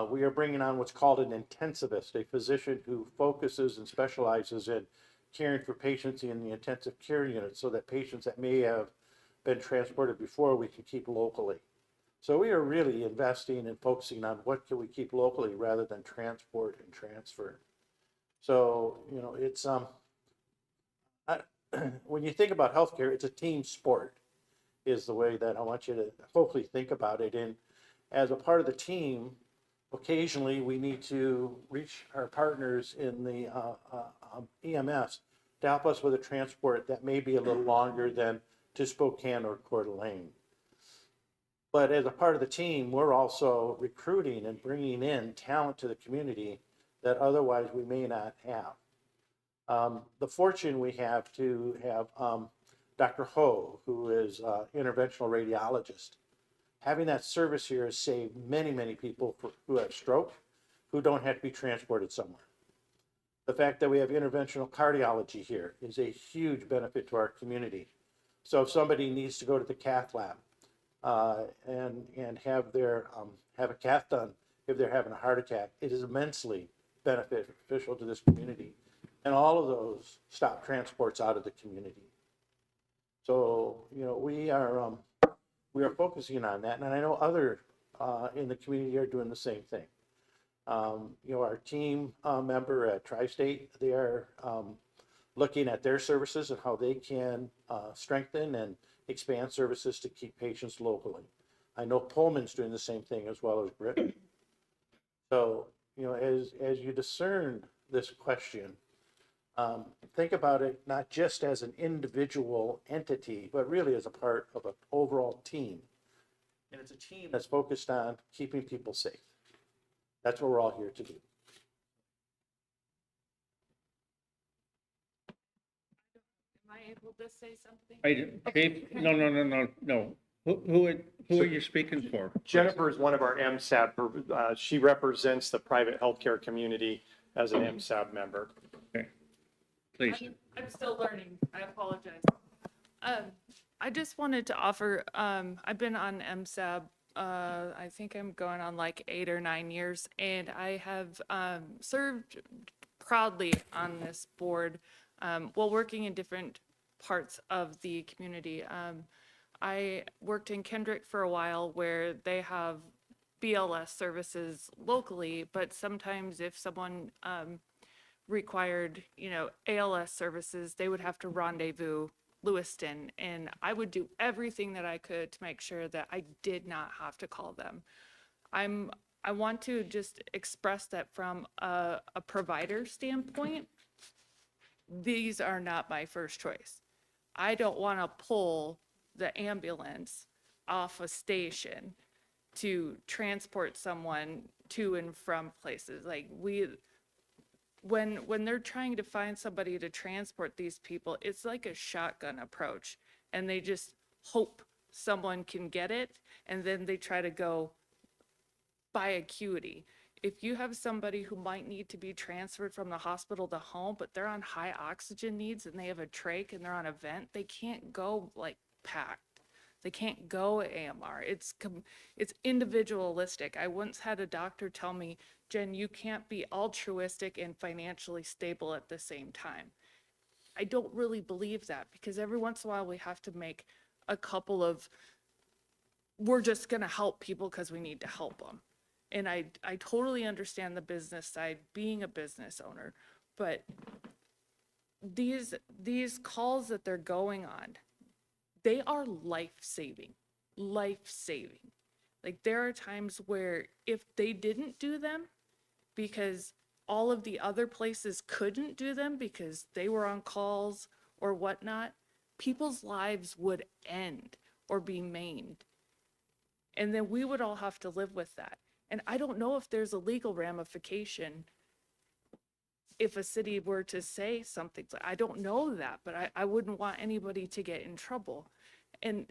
We are bringing on what's called an intensivist, a physician who focuses and specializes in caring for patients in the intensive care unit so that patients that may have been transported before we can keep locally. So we are really investing and focusing on what can we keep locally rather than transport and transfer. So, you know, it's, when you think about healthcare, it's a team sport is the way that I want you to hopefully think about it. And as a part of the team, occasionally we need to reach our partners in the EMS to help us with a transport that may be a little longer than to Spokane or Coeur d'Alene. But as a part of the team, we're also recruiting and bringing in talent to the community that otherwise we may not have. The fortune we have to have Dr. Ho, who is an interventional radiologist. Having that service here has saved many, many people who have stroke, who don't have to be transported somewhere. The fact that we have interventional cardiology here is a huge benefit to our community. So if somebody needs to go to the cath lab and have their have a cath done if they're having a heart attack, it is immensely beneficial to this community. And all of those stop transports out of the community. So, you know, we are focusing on that, and I know other in the community are doing the same thing. You know, our team member at Tri-State, they are looking at their services and how they can strengthen and expand services to keep patients locally. I know Pullman's doing the same thing as well as Britain. So, you know, as you discern this question, think about it not just as an individual entity, but really as a part of an overall team. And it's a team that's focused on keeping people safe. That's what we're all here to do. Am I able to say something? Dave, no. Who are you speaking for? Jennifer is one of our MSAB. She represents the private healthcare community as an MSAB member. Okay, please. I'm still learning. I apologize. I just wanted to offer, I've been on MSAB, I think I'm going on like 8 or 9 years, and I have served proudly on this board while working in different parts of the community. I worked in Kendrick for a while where they have BLS services locally, but sometimes if someone required, you know, ALS services, they would have to rendezvous Lewiston, and I would do everything that I could to make sure that I did not have to call them. I want to just express that from a provider standpoint, these are not my first choice. I don't want to pull the ambulance off a station to transport someone to and from places. Like when they're trying to find somebody to transport these people, it's like a shotgun approach, and they just hope someone can get it, and then they try to go by acuity. If you have somebody who might need to be transferred from the hospital to home, but they're on high oxygen needs and they have a trach and they're on a vent, they can't go like packed. They can't go AMR. It's individualistic. I once had a doctor tell me, Jen, you can't be altruistic and financially stable at the same time. I don't really believe that, because every once in a while we have to make a couple of, we're just going to help people because we need to help them. And I totally understand the business side, being a business owner, but these calls that they're going on, they are life-saving. Like, there are times where if they didn't do them because all of the other places couldn't do them because they were on calls or whatnot, people's lives would end or be maimed. And then we would all have to live with that. And I don't know if there's a legal ramification if a city were to say something. I don't know that, but I wouldn't want anybody to get in trouble. And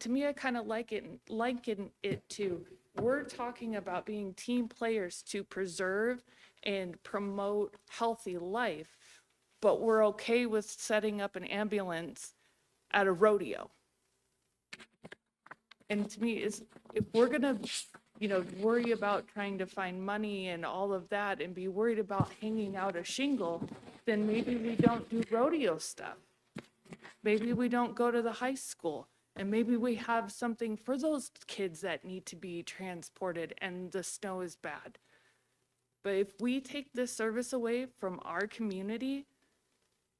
to me, I kind of liken it to, we're talking about being team players to preserve and promote healthy life, but we're okay with setting up an ambulance at a rodeo. And to me, is if we're gonna, worry about trying to find money and all of that and be worried about hanging out a shingle, then maybe we don't do rodeo stuff. Maybe we don't go to the high school, and maybe we have something for those kids that need to be transported and the snow is bad. But if we take this service away from our community,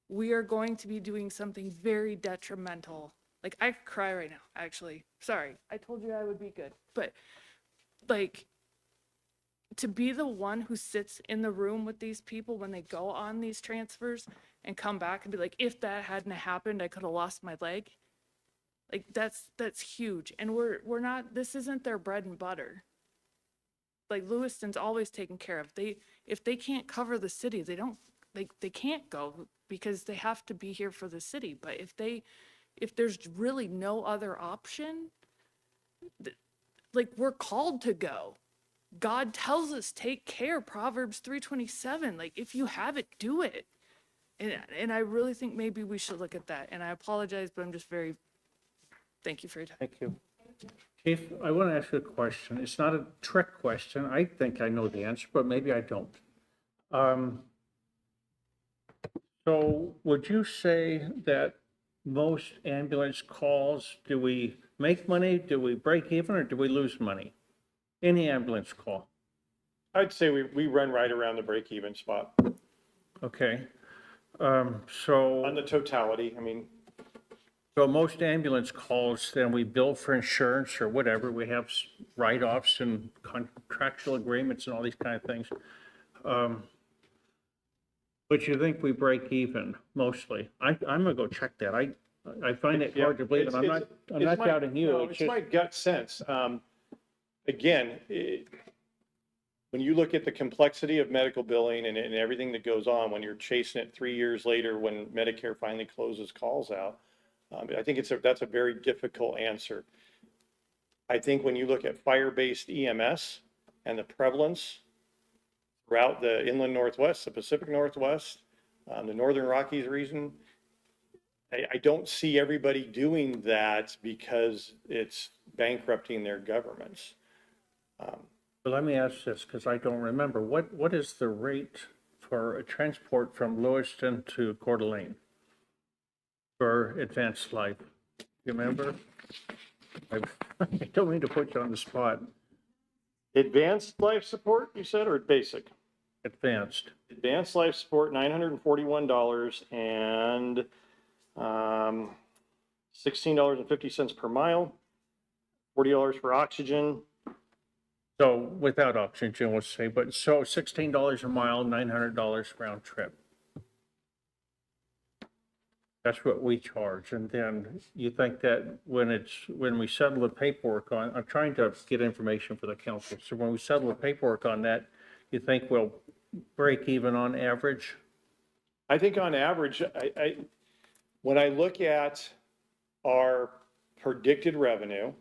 we are going to be doing something very detrimental. Like, I could cry right now, actually. Sorry, I told you I would be good. But, like, to be the one who sits in the room with these people when they go on these transfers and come back and be like, if that hadn't happened, I could have lost my leg. Like, that's huge. And we're not, this isn't their bread and butter. Like, Lewiston's always taken care of. If they can't cover the city, they can't go because they have to be here for the city. But if there's really no other option, like, we're called to go. God tells us, take care, Proverbs 3:27. Like, if you have it, do it. And I really think maybe we should look at that. And I apologize, but I'm just thank you for your time. Thank you. Chief, I want to ask you a question. It's not a trick question. I think I know the answer, but maybe I don't. So would you say that most ambulance calls, do we make money, do we break even, or do we lose money? Any ambulance call? I'd say we run right around the break-even spot Okay. on So the totality. I mean, most ambulance calls, then we bill for insurance or whatever. We have write-offs and contractual agreements and all these kind of things. But you think we break even mostly? I'm gonna go check that. I find it hard to believe, and I'm not doubting you. No, It's it's just, my gut sense. Again, when you look at the complexity of medical billing and everything that goes on, when you're chasing it 3 years later, when Medicare finally closes calls out, I think that's a very difficult answer. I think when you look at fire-based EMS and the prevalence throughout the inland Northwest, the Pacific Northwest, the Northern Rockies region, I don't see everybody doing that because it's bankrupting their governments. but let me ask this, because I don't remember. What is the rate for a transport from Lewiston to Coeur d'Alene for advanced life? You remember? I don't mean to put you on the spot. Advanced life support, you said, or basic? Advanced. Advanced life support, $941 and $16.50 per mile, $40 for oxygen. So without oxygen, let's say, but so $16 a mile, $900 round trip. That's what we charge. And then you think that when we settle the paperwork on, I'm trying to get information for the council. So when we settle the paperwork on that, you think we'll break even on average? I think on average, when I look at our predicted revenue,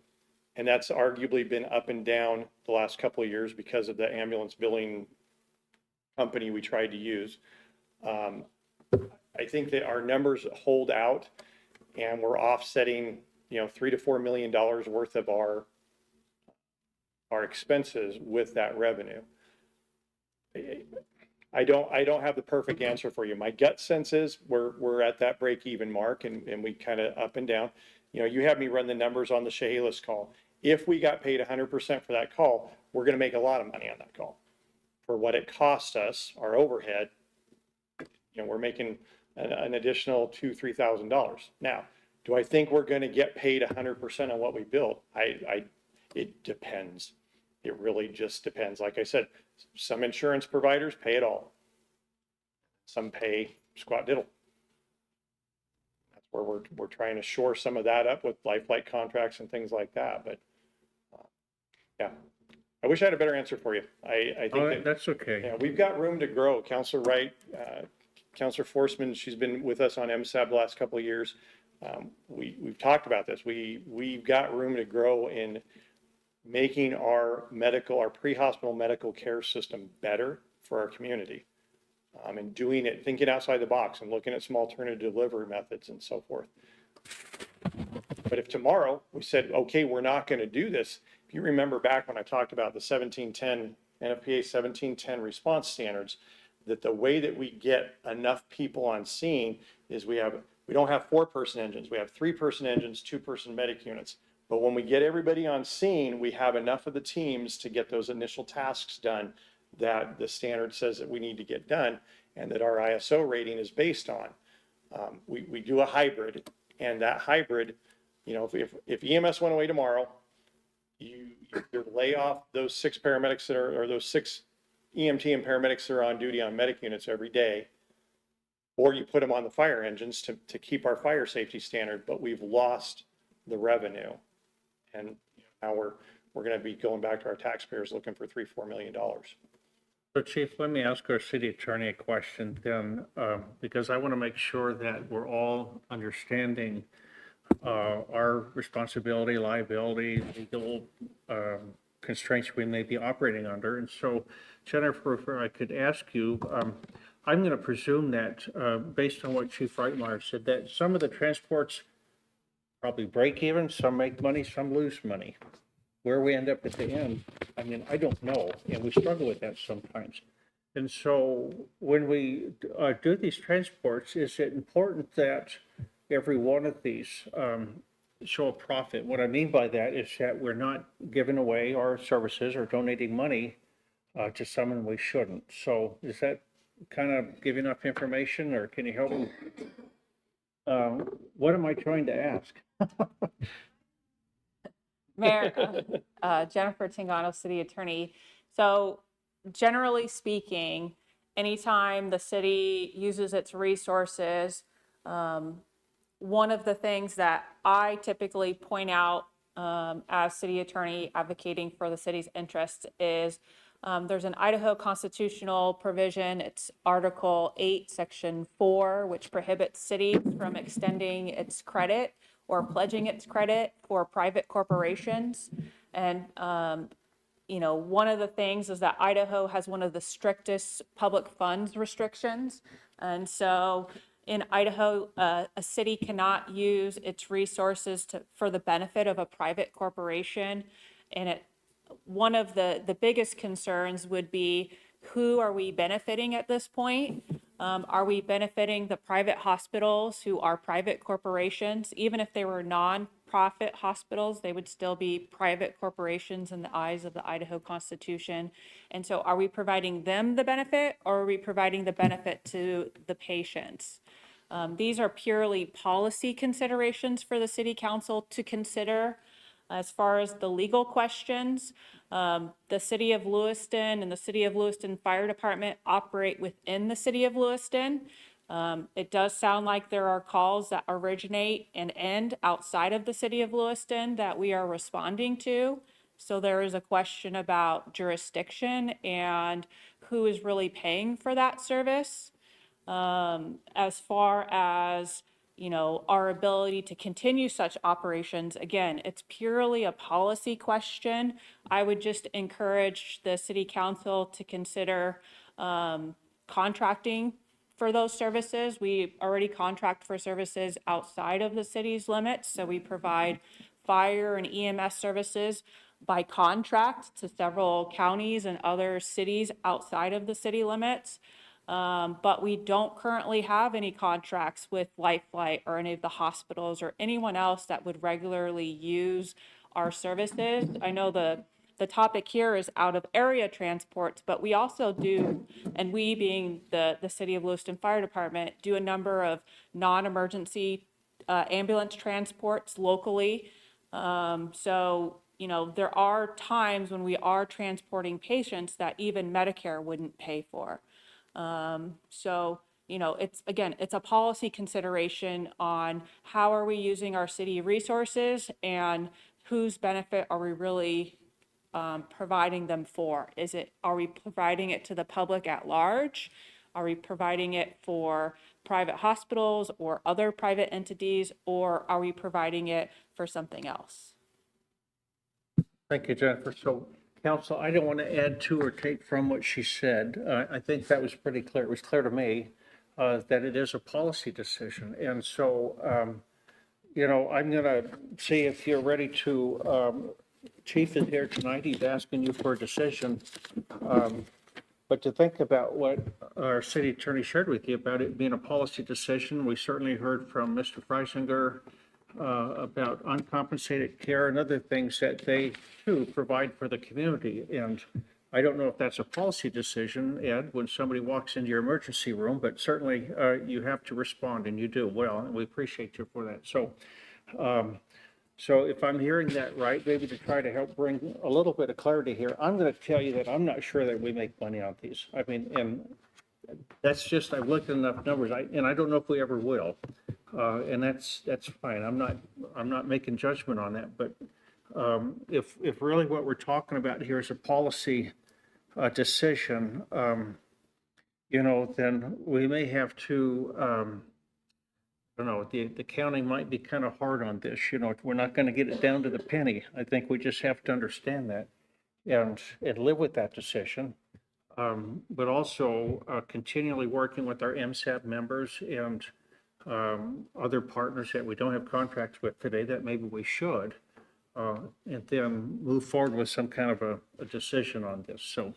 and that's arguably been up and down the last couple of years because of the ambulance billing company we tried to use. I think that our numbers hold out and we're offsetting, $3 to $4 million worth of our expenses with that revenue. I don't have the perfect answer for you. My gut sense is we're at that break-even mark and we kind of up and down. You had me run the numbers on the Chehalis call. If we got paid 100% for that call, we're going to make a lot of money on that call. For what it cost us, our overhead, we're making an additional $2,000 to $3,000. Now, do I think we're going to get paid 100% on what we build? It depends. It really just depends. Like I said, some insurance providers pay it all. Some pay squat diddle. That's where we're trying to shore some of that up with lifelike contracts and things like that. But Yeah. I wish I had a better answer for you. I think that. That's okay. Yeah, we've got room to grow. Counselor Wright, Counselor Forsman, she's been with us on MSAB the last couple of years. We've talked about this. We've got room to grow in making our pre-hospital medical care system better for our community. And doing it, thinking outside the box and looking at some alternative delivery methods and so forth. But if tomorrow we said, okay, we're not going to do this, if you remember back when I talked about the 1710, NFPA 1710 response standards, that the way that we get enough people on scene is we don't have 4-person engines, we have 3-person engines, 2-person medic units. But when we get everybody on scene, we have enough of the teams to get those initial tasks done that the standard says that we need to get done and that our ISO rating is based on. We do a hybrid, and that hybrid, you know, if EMS went away tomorrow, you either lay off those 6 paramedics that are, or those 6 EMT and paramedics that are on duty on medic units every day, or you put them on the fire engines to keep our fire safety standard, but we've lost the revenue. And now we're going to be going back to our taxpayers looking for $3-4 million. So Chief, let me ask our city attorney a question then, because I want to make sure that we're all understanding our responsibility, liability, legal constraints we may be operating under. And so, Jennifer, if I could ask you, I'm going to presume that based on what Chief Reitmeyer said, that some of the transports probably break even, some make money, some lose money. Where we end up at the end, I mean, I don't know, and we struggle with that sometimes. And so when we do these transports, is it important that every one of these show a profit? What I mean by that is that we're not giving away our services or donating money to someone we shouldn't. So is that kind of give enough information, or can you help me? What am I trying to ask? Mayor, Jennifer Tangano, City Attorney. So generally speaking, anytime the city uses its resources, one of the things that I typically point out as city attorney advocating for the city's interests is there's an Idaho constitutional provision. It's Article 8, Section 4, which prohibits cities from extending its credit or pledging its credit for private corporations. And, you know, one of the things is that Idaho has one of the strictest public funds restrictions. And so in Idaho, a city cannot use its resources for the benefit of a private corporation. And one of the biggest concerns would be, who are we benefiting at this point? Are we benefiting the private hospitals who are private corporations? Even if they were non-profit hospitals, they would still be private corporations in the eyes of the Idaho Constitution. And so are we providing them the benefit, or are we providing the benefit to the patients? These are purely policy considerations for the city council to consider. As far as the legal questions, the city of Lewiston and the city of Lewiston Fire Department operate within the city of Lewiston. It does sound like there are calls that originate and end outside of the city of Lewiston that we are responding to. So there is a question about jurisdiction and who is really paying for that service. As far as, you know, our ability to continue such operations, again, it's purely a policy question. I would just encourage the city council to consider contracting for those services. We already contract for services outside of the city's limits, so we provide fire and EMS services by contract to several counties and other cities outside of the city limits. But we don't currently have any contracts with Lifelight or any of the hospitals or anyone else that would regularly use our services. I know the topic here is out of area transports, but we also do, and we being the City of Lewiston Fire Department, do a number of non-emergency ambulance transports locally. So, you know, there are times when we are transporting patients that even Medicare wouldn't pay for. So, you know, it's a policy consideration on how are we using our city resources and whose benefit are we really providing them for? Are we providing it to the public at large? Are we providing it for private hospitals or other private entities, or are we providing it for something else? Thank you, Jennifer. So, council, I don't want to add to or take from what she said. I think that was pretty clear. It was clear to me that it is a policy decision. And so, I'm going to see if you're ready to, Chief is here tonight. He's asking you for a decision. But to think about what our city attorney shared with you about it being a policy decision, we certainly heard from Mr. Freisinger about uncompensated care and other things that they too provide for the community. And I don't know if that's a policy decision, Ed, when somebody walks into your emergency room, but certainly you have to respond, and you do well, and we appreciate you for that. So if I'm hearing that right, maybe to try to help bring a little bit of clarity here, I'm going to tell you that I'm not sure that we make money on these. I mean, and that's just, I've looked at enough numbers, and I don't know if we ever will. And that's fine. I'm not making judgment on that. But if really what we're talking about here is a policy decision, then we may have to, I don't know, the county might be kind of hard on this. We're not going to get it down to the penny. I think we just have to understand that and live with that decision. But also continually working with our MSAB members and other partners that we don't have contracts with today that maybe we should, and then move forward with some kind of a decision on this. So,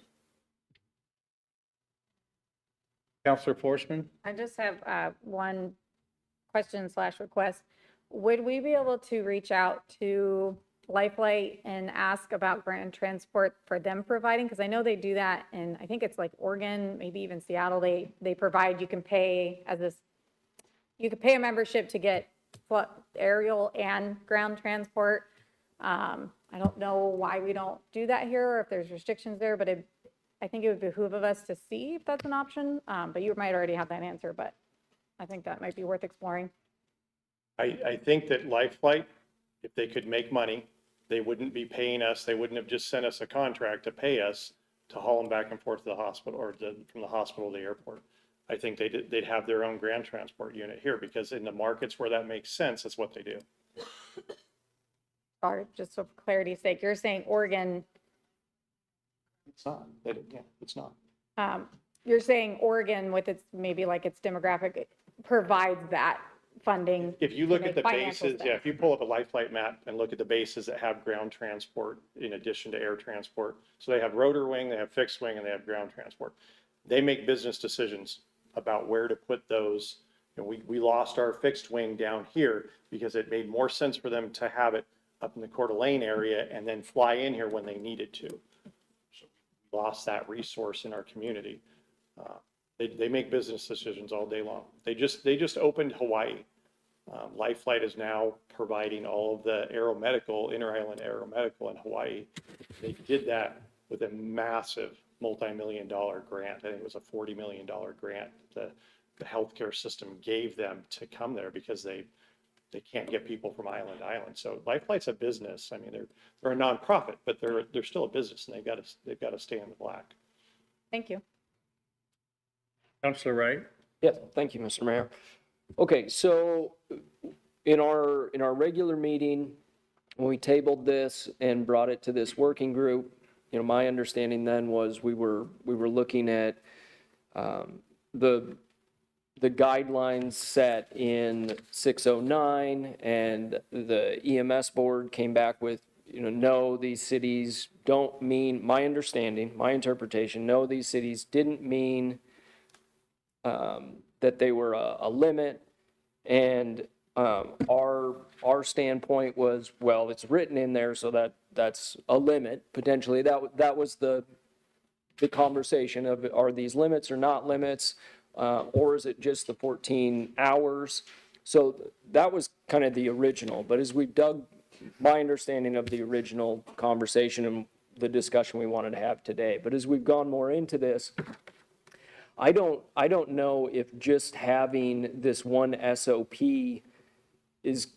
Councilor Forsman? I just have one question/request. Would we be able to reach out to Lifelight and ask about grant transport for them providing? Because I know they do that, and I think it's like Oregon, maybe even Seattle. They provide. You can pay a membership to get aerial and ground transport. I don't know why we don't do that here, or if there's restrictions there, but I think it would behoove of us to see if that's an option. But you might already have that answer, but I think that might be worth exploring. I think that Lifelight, if they could make money, they wouldn't be paying us. They wouldn't have just sent us a contract to pay us to haul them back and forth to the hospital or from the hospital to the airport. I think they'd have their own ground transport unit here, because in the markets where that makes sense, that's what they do. Sorry, just for clarity's sake, you're saying Oregon, It's not. It's not. you're saying Oregon with its, maybe like its demographic, provides that funding. If you look to at the make financial bases, sense. if you pull up a Lifelight map and look at the bases that have ground transport in addition to air transport. So they have rotor wing, they have fixed wing, and they have ground transport. They make business decisions about where to put those. We lost our fixed wing down here because it made more sense for them to have it up in the Coeur d'Alene area and then fly in here when they needed to. So we lost that resource in our community. They make business decisions all day long. They just opened Hawaii. Lifelight is now providing all of the aeromedical, inter-island aeromedical in Hawaii. They did that with a massive multi-million-dollar grant. I think it was a $40 million grant the healthcare system gave them to come there because they can't get people from island to island. So Lifelight's a business. I mean, they're a nonprofit, but they're still a business, and they've got to stay in the black. Thank you. Councilor Wright? Yes, thank you, Mr. Mayor. Okay, so in our regular meeting, when we tabled this and brought it to this working group, my understanding then was we were looking at the guidelines set in 609, and the EMS board came back with, no, these cities don't mean, my understanding, my interpretation, no, these cities didn't mean that they were a limit. And our standpoint was, well, it's written in there, so that's a limit potentially. That was the conversation of, are these limits or not limits, or is it just the 14 hours? So that was kind of the original. But as we've dug, my understanding of the original conversation and the discussion we wanted to have today, but as we've gone more into this, I don't know if just having this one SOP is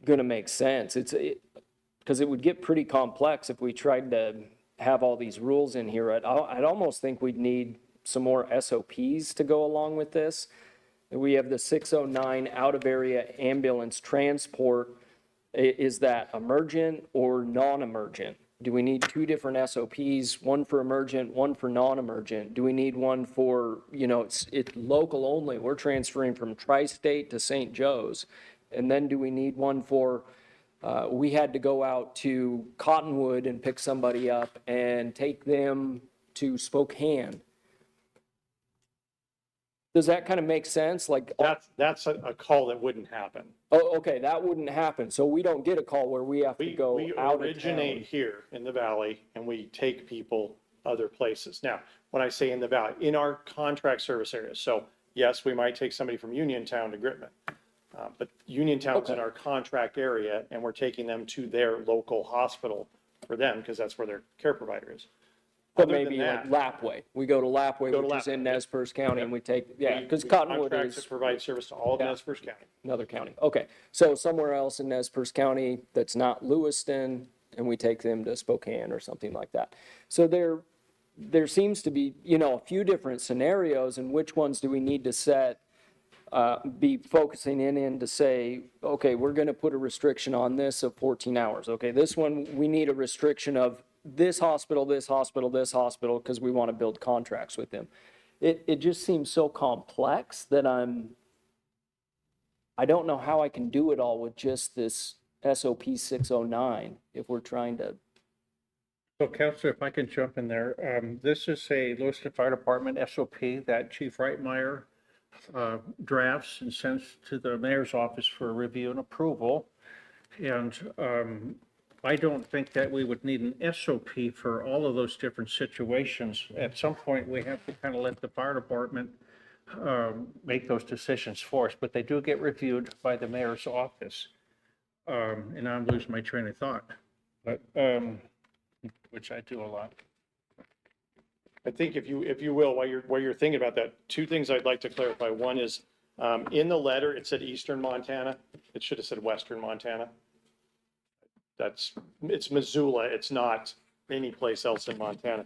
going to make sense. Because it would get pretty complex if we tried to have all these rules in here. I'd almost think we'd need some more SOPs to go along with this. We have the 609 out-of-area ambulance transport. Is that emergent or non-emergent? Do we need two different SOPs, one for emergent, one for non-emergent? Do we need one for, it's local only, we're transferring from Tri-State to St. Joe's? And then do we need one for, we had to go out to Cottonwood and pick somebody up and take them to Spokane? Does that kind of make sense? Like, That's a call that wouldn't happen. oh, okay, that wouldn't happen. So we don't get a call where we have to go We out of originate town. here in the valley and we take people other places. Now, when I say in the valley, in our contract service areas. So yes, we might take somebody from Uniontown to Gritman. But Uniontown's in Okay. our contract area and we're taking them to their local hospital for them because that's where their care provider is. But Other than maybe like that, Lapway. We go to Lapway, Go to which is in Lapway, Nez Perce County, and we take, yeah, we- because we Cottonwood contract to is provide service to all of Yeah. Nez Perce County. another county. Okay, so somewhere else in Nez Perce County that's not Lewiston, and we take them to Spokane or something like that. So there seems to be, a few different scenarios, and which ones do we need to set, be focusing in to say, okay, we're going to put a restriction on this of 14 hours. Okay, this one, we need a restriction of this hospital, because we want to build contracts with them. It just seems so complex that I don't know how I can do it all with just this SOP 609 if we're trying to. So Counselor, if I can jump in there, this is a Lewiston Fire Department SOP that Chief Reitmeyer drafts and sends to the mayor's office for review and approval. And I don't think that we would need an SOP for all of those different situations. At some point, we have to kind of let the fire department make those decisions for us, but they do get reviewed by the mayor's office. And I'm losing my train of thought, but, which I do a lot. I think if you will, while you're thinking about that, two things I'd like to clarify. One is, in the letter, it said Eastern Montana. It should have said Western Montana. It's Missoula. It's not any place else in Montana.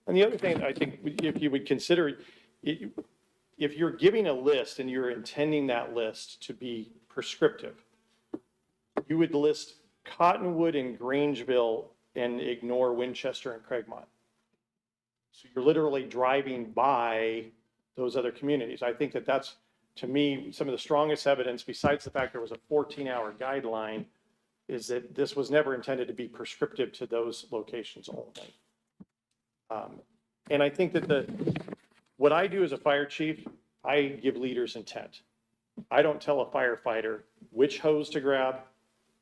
And the other thing, I think, if you would consider, if you're giving a list and you're intending that list to be prescriptive, you would list Cottonwood and Grangeville and ignore Winchester and Craigmont. So you're literally driving by those other communities. I think that that's, to me, some of the strongest evidence, besides the fact there was a 14-hour guideline, is that this was never intended to be prescriptive to those locations only. And I think that what I do as a fire chief, I give leaders intent. I don't tell a firefighter which hose to grab,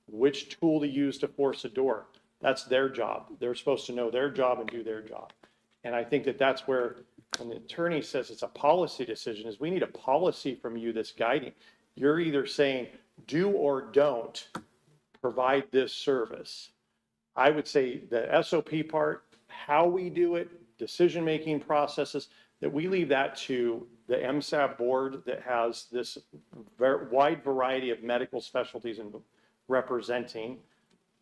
which tool to use to force a door. That's their job. They're supposed to know their job and do their job. And I think that that's where, when the attorney says it's a policy decision, is we need a policy from you that's guiding. You're either saying do or don't provide this service. I would say the SOP part, how we do it, decision-making processes, that we leave that to the MSAB board that has this wide variety of medical specialties and representing,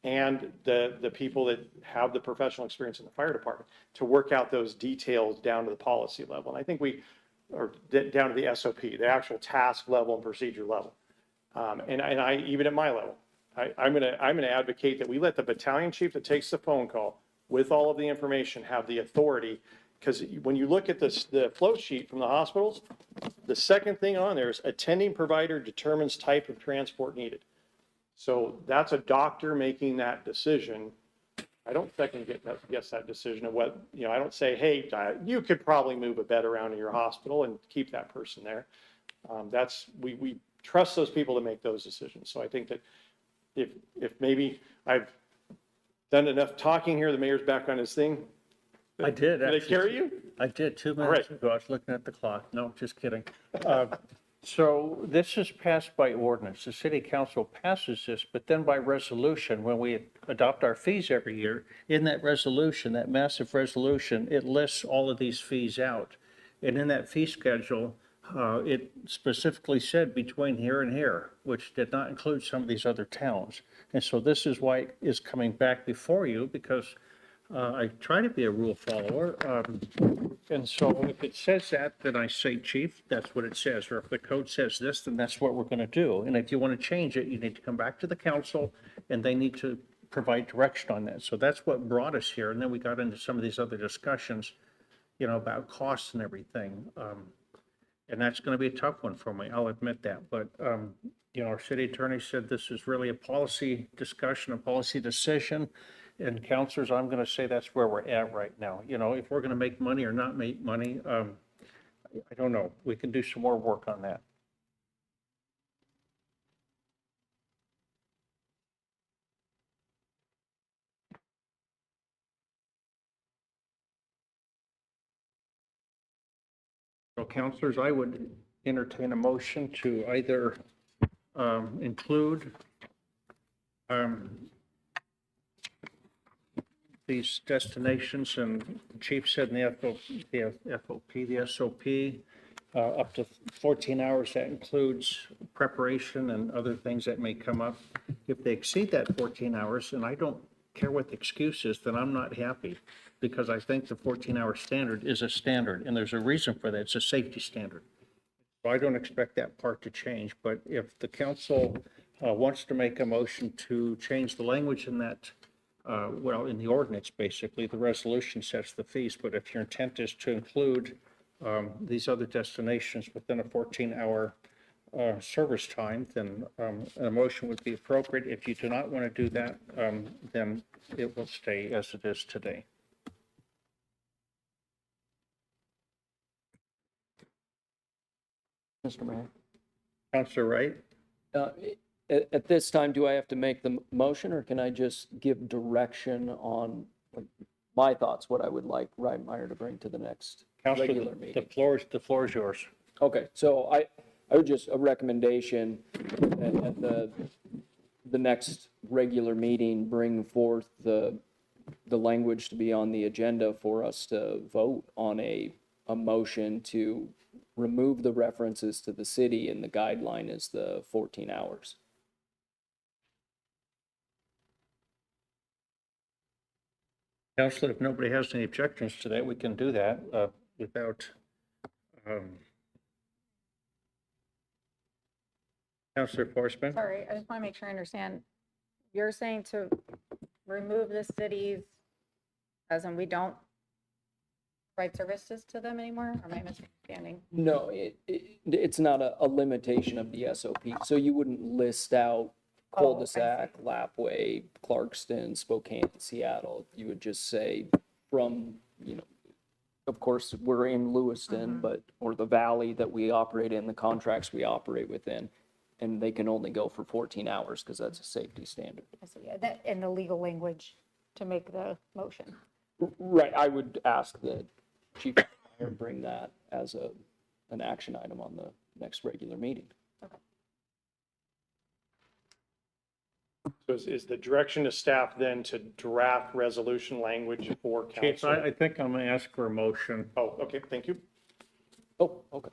and the people that have the professional experience in the fire department to work out those details down to the policy level. And I think or down to the SOP, the actual task level and procedure level. And I, even at my level, I'm gonna advocate that we let the battalion chief that takes the phone call with all of the information have the authority. Because when you look at the flow sheet from the hospitals, the second thing on there is attending provider determines type of transport needed. So that's a doctor making that decision. I don't second guess that decision of what, I don't say, hey, you could probably move a bed around in your hospital and keep that person there. We trust those people to make those decisions. So I think that if maybe I've done enough talking here, the mayor's back on his thing. I did. Did I carry you? I did 2 All minutes right. ago. I was looking at the clock. No, just kidding. So this is passed by ordinance. The city council passes this, but then by resolution, when we adopt our fees every year, in that resolution, that massive resolution, it lists all of these fees out. And in that fee schedule, it specifically said between here and here, which did not include some of these other towns. And so this is why it is coming back before you, because I try to be a rule follower. And so if it says that, then I say, chief, that's what it says. Or if the code says this, then that's what we're going to do. And if you want to change it, you need to come back to the council and they need to provide direction on that. So that's what brought us here. And then we got into some of these other discussions, about costs and everything. And that's going to be a tough one for me. I'll admit that. But, our city attorney said this is really a policy discussion, a policy decision. And counselors, I'm going to say that's where we're at right now. If we're going to make money or not make money, I don't know. We can do some more work on that. So counselors, I would entertain a motion to either include these destinations, and the chief said in the SOP, up to 14 hours. That includes preparation and other things that may come up. If they exceed that 14 hours, and I don't care what the excuse is, then I'm not happy, because I think the 14-hour standard is a standard, and there's a reason for that. It's a safety standard. So I don't expect that part to change, but if the council wants to make a motion to change the language in that, in the ordinance, basically, the resolution sets the fees, but if your intent is to include these other destinations within a 14-hour service time, then a motion would be appropriate. If you do not want to do that, then it will stay as it is today. Mr. Mayor. Councilor Wright? At this time, do I have to make the motion, or can I just give direction on my thoughts, what I would like Reitmeyer to bring to the next Councilor, regular meeting? the floor is yours. Okay, so I would just, a recommendation at the next regular meeting, bring forth the language to be on the agenda for us to vote on a motion to remove the references to the city, and the guideline is the 14 hours. Councilor, if nobody has any objections to that, we can do that without. Councilor Forsman? Sorry, I just want to make sure I understand. You're saying to remove the cities, as in we don't provide services to them anymore? Or am I misunderstanding? No, it's not a limitation of the SOP. So you wouldn't list out cul-de-sac, Lapway, Clarkston, Spokane, Seattle. You would just say from, of course, we're in Lewiston, or the valley that we operate in, the contracts we operate within, and they can only go for 14 hours because that's a safety standard. I see, yeah, that in the legal language to make the motion. Right, I would ask the chief to bring that as an action item on the next regular meeting. So is the direction to staff then to draft resolution language for Chief, council? I think I'm going to ask for a motion. Oh, okay, thank you. Oh, okay.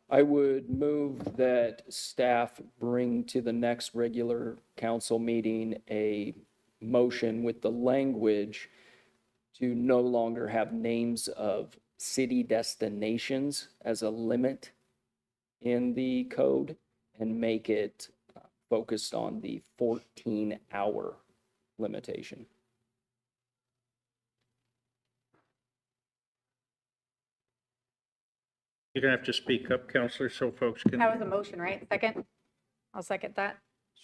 I would move that staff bring to the next regular council meeting a motion with the language to no longer have names of city destinations as a limit in the code, and make it focused on the 14-hour limitation. You're going to have to speak up, Councilor, so folks can. That was a motion, right? Second? I'll second that.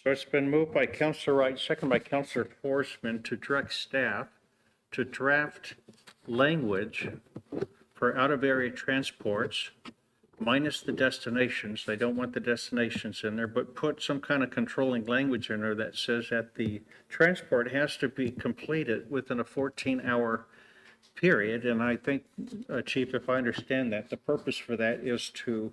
So it's been moved by Councilor Wright, second by Councilor Forsman, to direct staff to draft language for out-of-area transports minus the destinations. They don't want the destinations in there, but put some kind of controlling language in there that says that the transport has to be completed within a 14-hour period. And I think, Chief, if I understand that, the purpose for that is to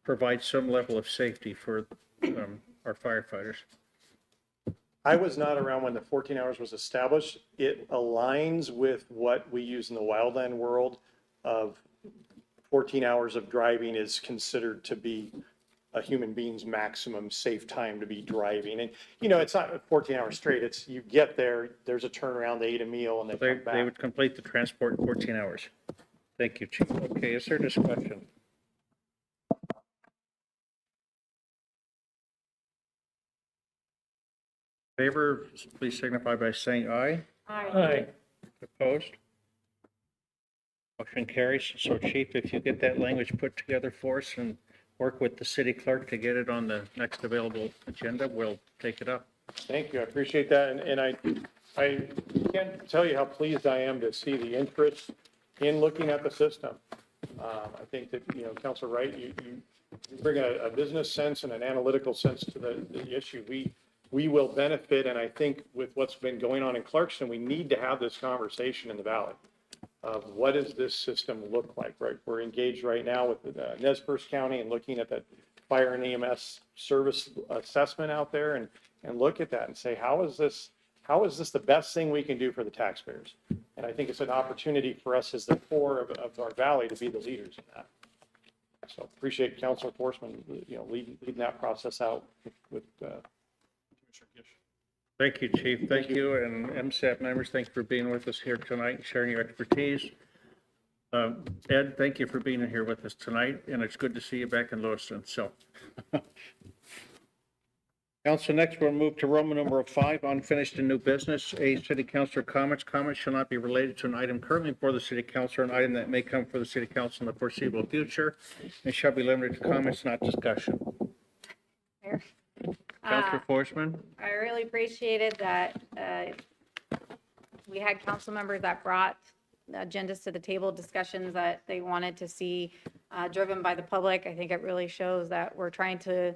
provide some level of safety for our firefighters. I was not around when the 14 hours was established. It aligns with what we use in the wildland world of 14 hours of driving is considered to be a human being's maximum safe time to be driving. And, you know, it's not 14 hours straight. It's, you get there, there's a turnaround, they eat a meal and they They, come back. they would complete the transport in 14 hours. Thank you, Chief. Okay, is there discussion? Favor, please signify by saying aye. Aye. Opposed? Motion carries. So Chief, if you get that language put together for us and work with the city clerk to get it on the next available agenda, we'll take it up. Thank you, I appreciate that, and I can't tell you how pleased I am to see the interest in looking at the system. I think that, you know, Councilor Wright, you bring a business sense and an analytical sense to the issue. We will benefit, and I think with what's been going on in Clarkston, we need to have this conversation in the valley of what does this system look like, right? We're engaged right now with Nez Perce County and looking at that fire and EMS service assessment out there and look at that and say, how is this the best thing we can do for the taxpayers? And I think it's an opportunity for us as the core of our valley to be the leaders in that. So appreciate Councilor Forsman, you know, leading that process out with Commissioner Gish. Thank you, Chief. Thank you. And MSAP members, thank you for being with us here tonight and sharing your expertise. Ed, thank you for being here with us tonight, and it's good to see you back in Lewiston. So, Council, next we'll move to Roman numeral 5, unfinished and new business. A, city councilor comments. Comments shall not be related to an item currently before the city council or an item that may come for the city council in the foreseeable future, and shall be limited to comments, not discussion. Mayor. Councilor Forsman? I really appreciated that we had council members that brought agendas to the table, discussions that they wanted to see driven by the public. I think it really shows that we're trying to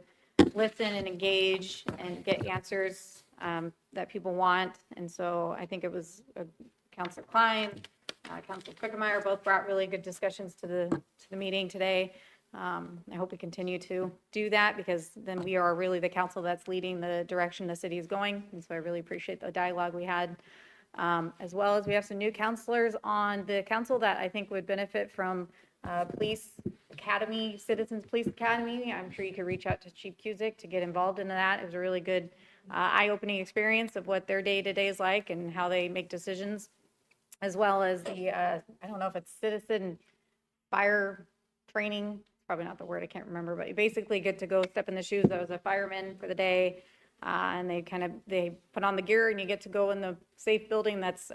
listen and engage and get answers that people want. And so I think it was Councilor Klein, Councilor Quickemeyer both brought really good discussions to the meeting today. I hope we continue to do that because then we are really the council that's leading the direction the city is going. And so I really appreciate the dialogue we had. As well as we have some new counselors on the council that I think would benefit from Police Academy, Citizens Police Academy. I'm sure you could reach out to Chief Cusick to get involved in that. It was a really good eye-opening experience of what their day-to-day is like and how they make decisions, as well as the, I don't know if it's citizen fire training, probably not the word, I can't remember, but you basically get to go step in the shoes of a fireman for the day. And they put on the gear and you get to go in the safe building that's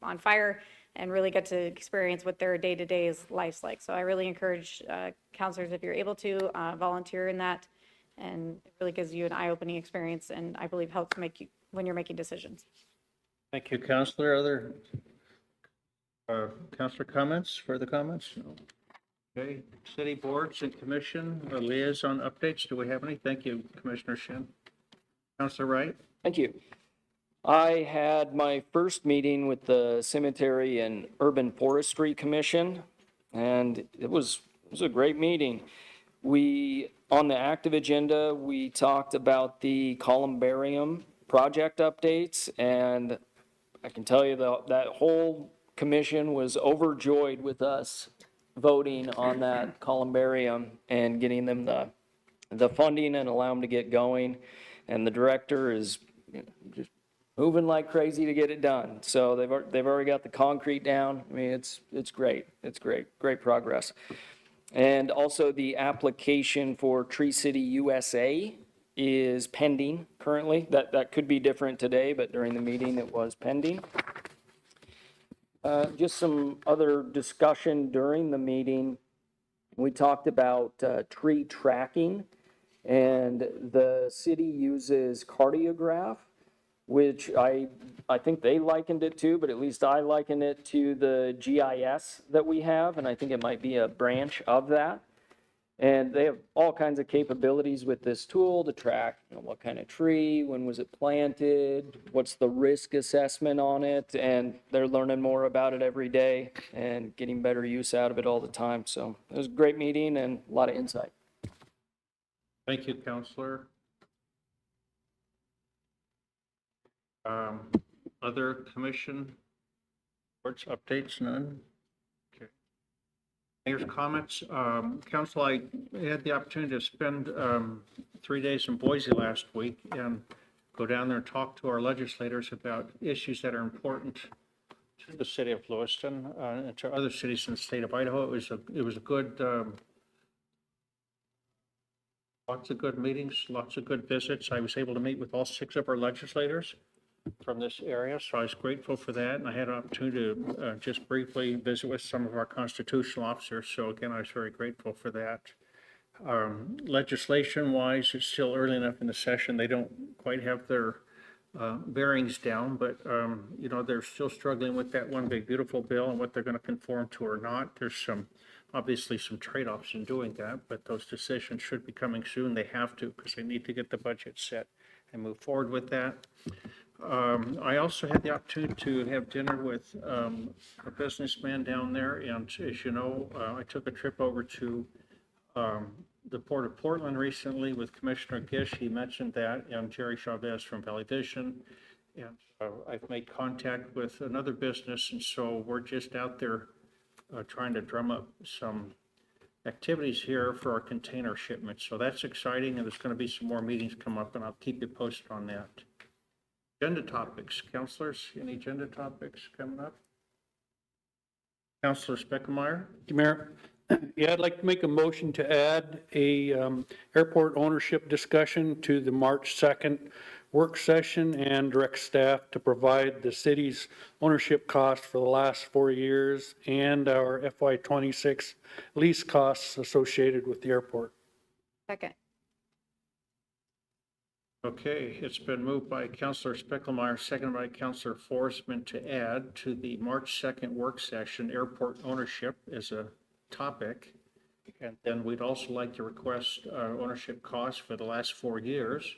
on fire and really get to experience what their day-to-day life's like. So I really encourage counselors, if you're able to, volunteer in that. And it really gives you an eye-opening experience and I believe helps make you when you're making decisions. Thank you, Councilor. Other Councilor comments, further comments? No. Okay, city boards and commission liaison updates. Do we have any? Thank you, Commissioner Shin. Councilor Wright? Thank you. I had my first meeting with the Cemetery and Urban Forestry Commission, and it was a great meeting. On the active agenda, we talked about the columbarium project updates, and I can tell you that whole commission was overjoyed with us voting on that columbarium and getting them the funding and allow them to get going. And the director is just moving like crazy to get it done. So they've already got the concrete down. I mean, it's great. It's great progress. And also the application for Tree City USA is pending currently. That could be different today, but during the meeting it was pending. Just some other discussion during the meeting. We talked about tree tracking, and the city uses Cardiograph, which I think they likened it to, but at least I liken it to the GIS that we have, and I think it might be a branch of that. And they have all kinds of capabilities with this tool to track, what kind of tree, when was it planted, what's the risk assessment on it, and they're learning more about it every day and getting better use out of it all the time. So it was a great meeting and a lot of insight. Thank you, Councilor. Other commission boards updates, none? Okay. Mayor's comments. Council, I had the opportunity to spend 3 days in Boise last week and go down there and talk to our legislators about issues that are important to the city of Lewiston and to other cities in the state of Idaho. It was a good, lots of good meetings, lots of good visits. I was able to meet with all 6 of our legislators from this area, so I was grateful for that. And I had an opportunity to just briefly visit with some of our constitutional officers. So again, I was very grateful for that. Legislation-wise, it's still early enough in the session. They don't quite have their bearings down, but you know, they're still struggling with that one big beautiful bill and what they're going to conform to or not. There's obviously some trade-offs in doing that, but those decisions should be coming soon. They have to, because they need to get the budget set and move forward with that. I also had the opportunity to have dinner with a businessman down there, and as you know, I took a trip over to the Port of Portland recently with Commissioner Gish. He mentioned that, and Jerry Chavez from Valley Vision, and I've made contact with another business, and so we're just out there trying to drum up some activities here for our container shipments. So that's exciting, and there's going to be some more meetings come up, and I'll keep you posted on that. Agenda topics, councilors, any agenda topics coming up? Councilor Speckelmeyer? Mayor, yeah, I'd like to make a motion to add a airport ownership discussion to the March 2nd work session and direct staff to provide the city's ownership cost for the last 4 years and our FY26 lease costs associated with the airport. Second. Okay, it's been moved by Councilor Speckelmeyer, seconded by Councilor Forsman to add to the March 2nd work session airport ownership as a topic. And then we'd also like to request ownership costs for the last 4 years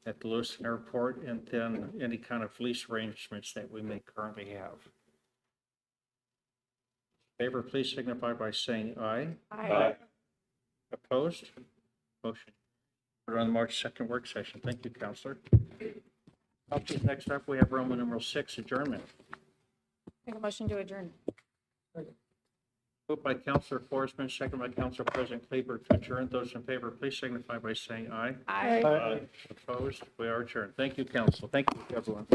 at the Lewiston Airport, and then any kind of lease arrangements that we may currently have. In favor, please signify by saying aye. Aye. Opposed? Motion. We're on the March 2nd work session. Thank you, Councilor. Next up, we have Roman numeral 6, adjournment. Make a motion to adjourn. Moved by Councilor Forsman, second by Councilor President Kleber to adjourn. Those in favor, please signify by saying aye. Aye. Opposed? We are adjourned. Thank you, Council. Thank you, everyone.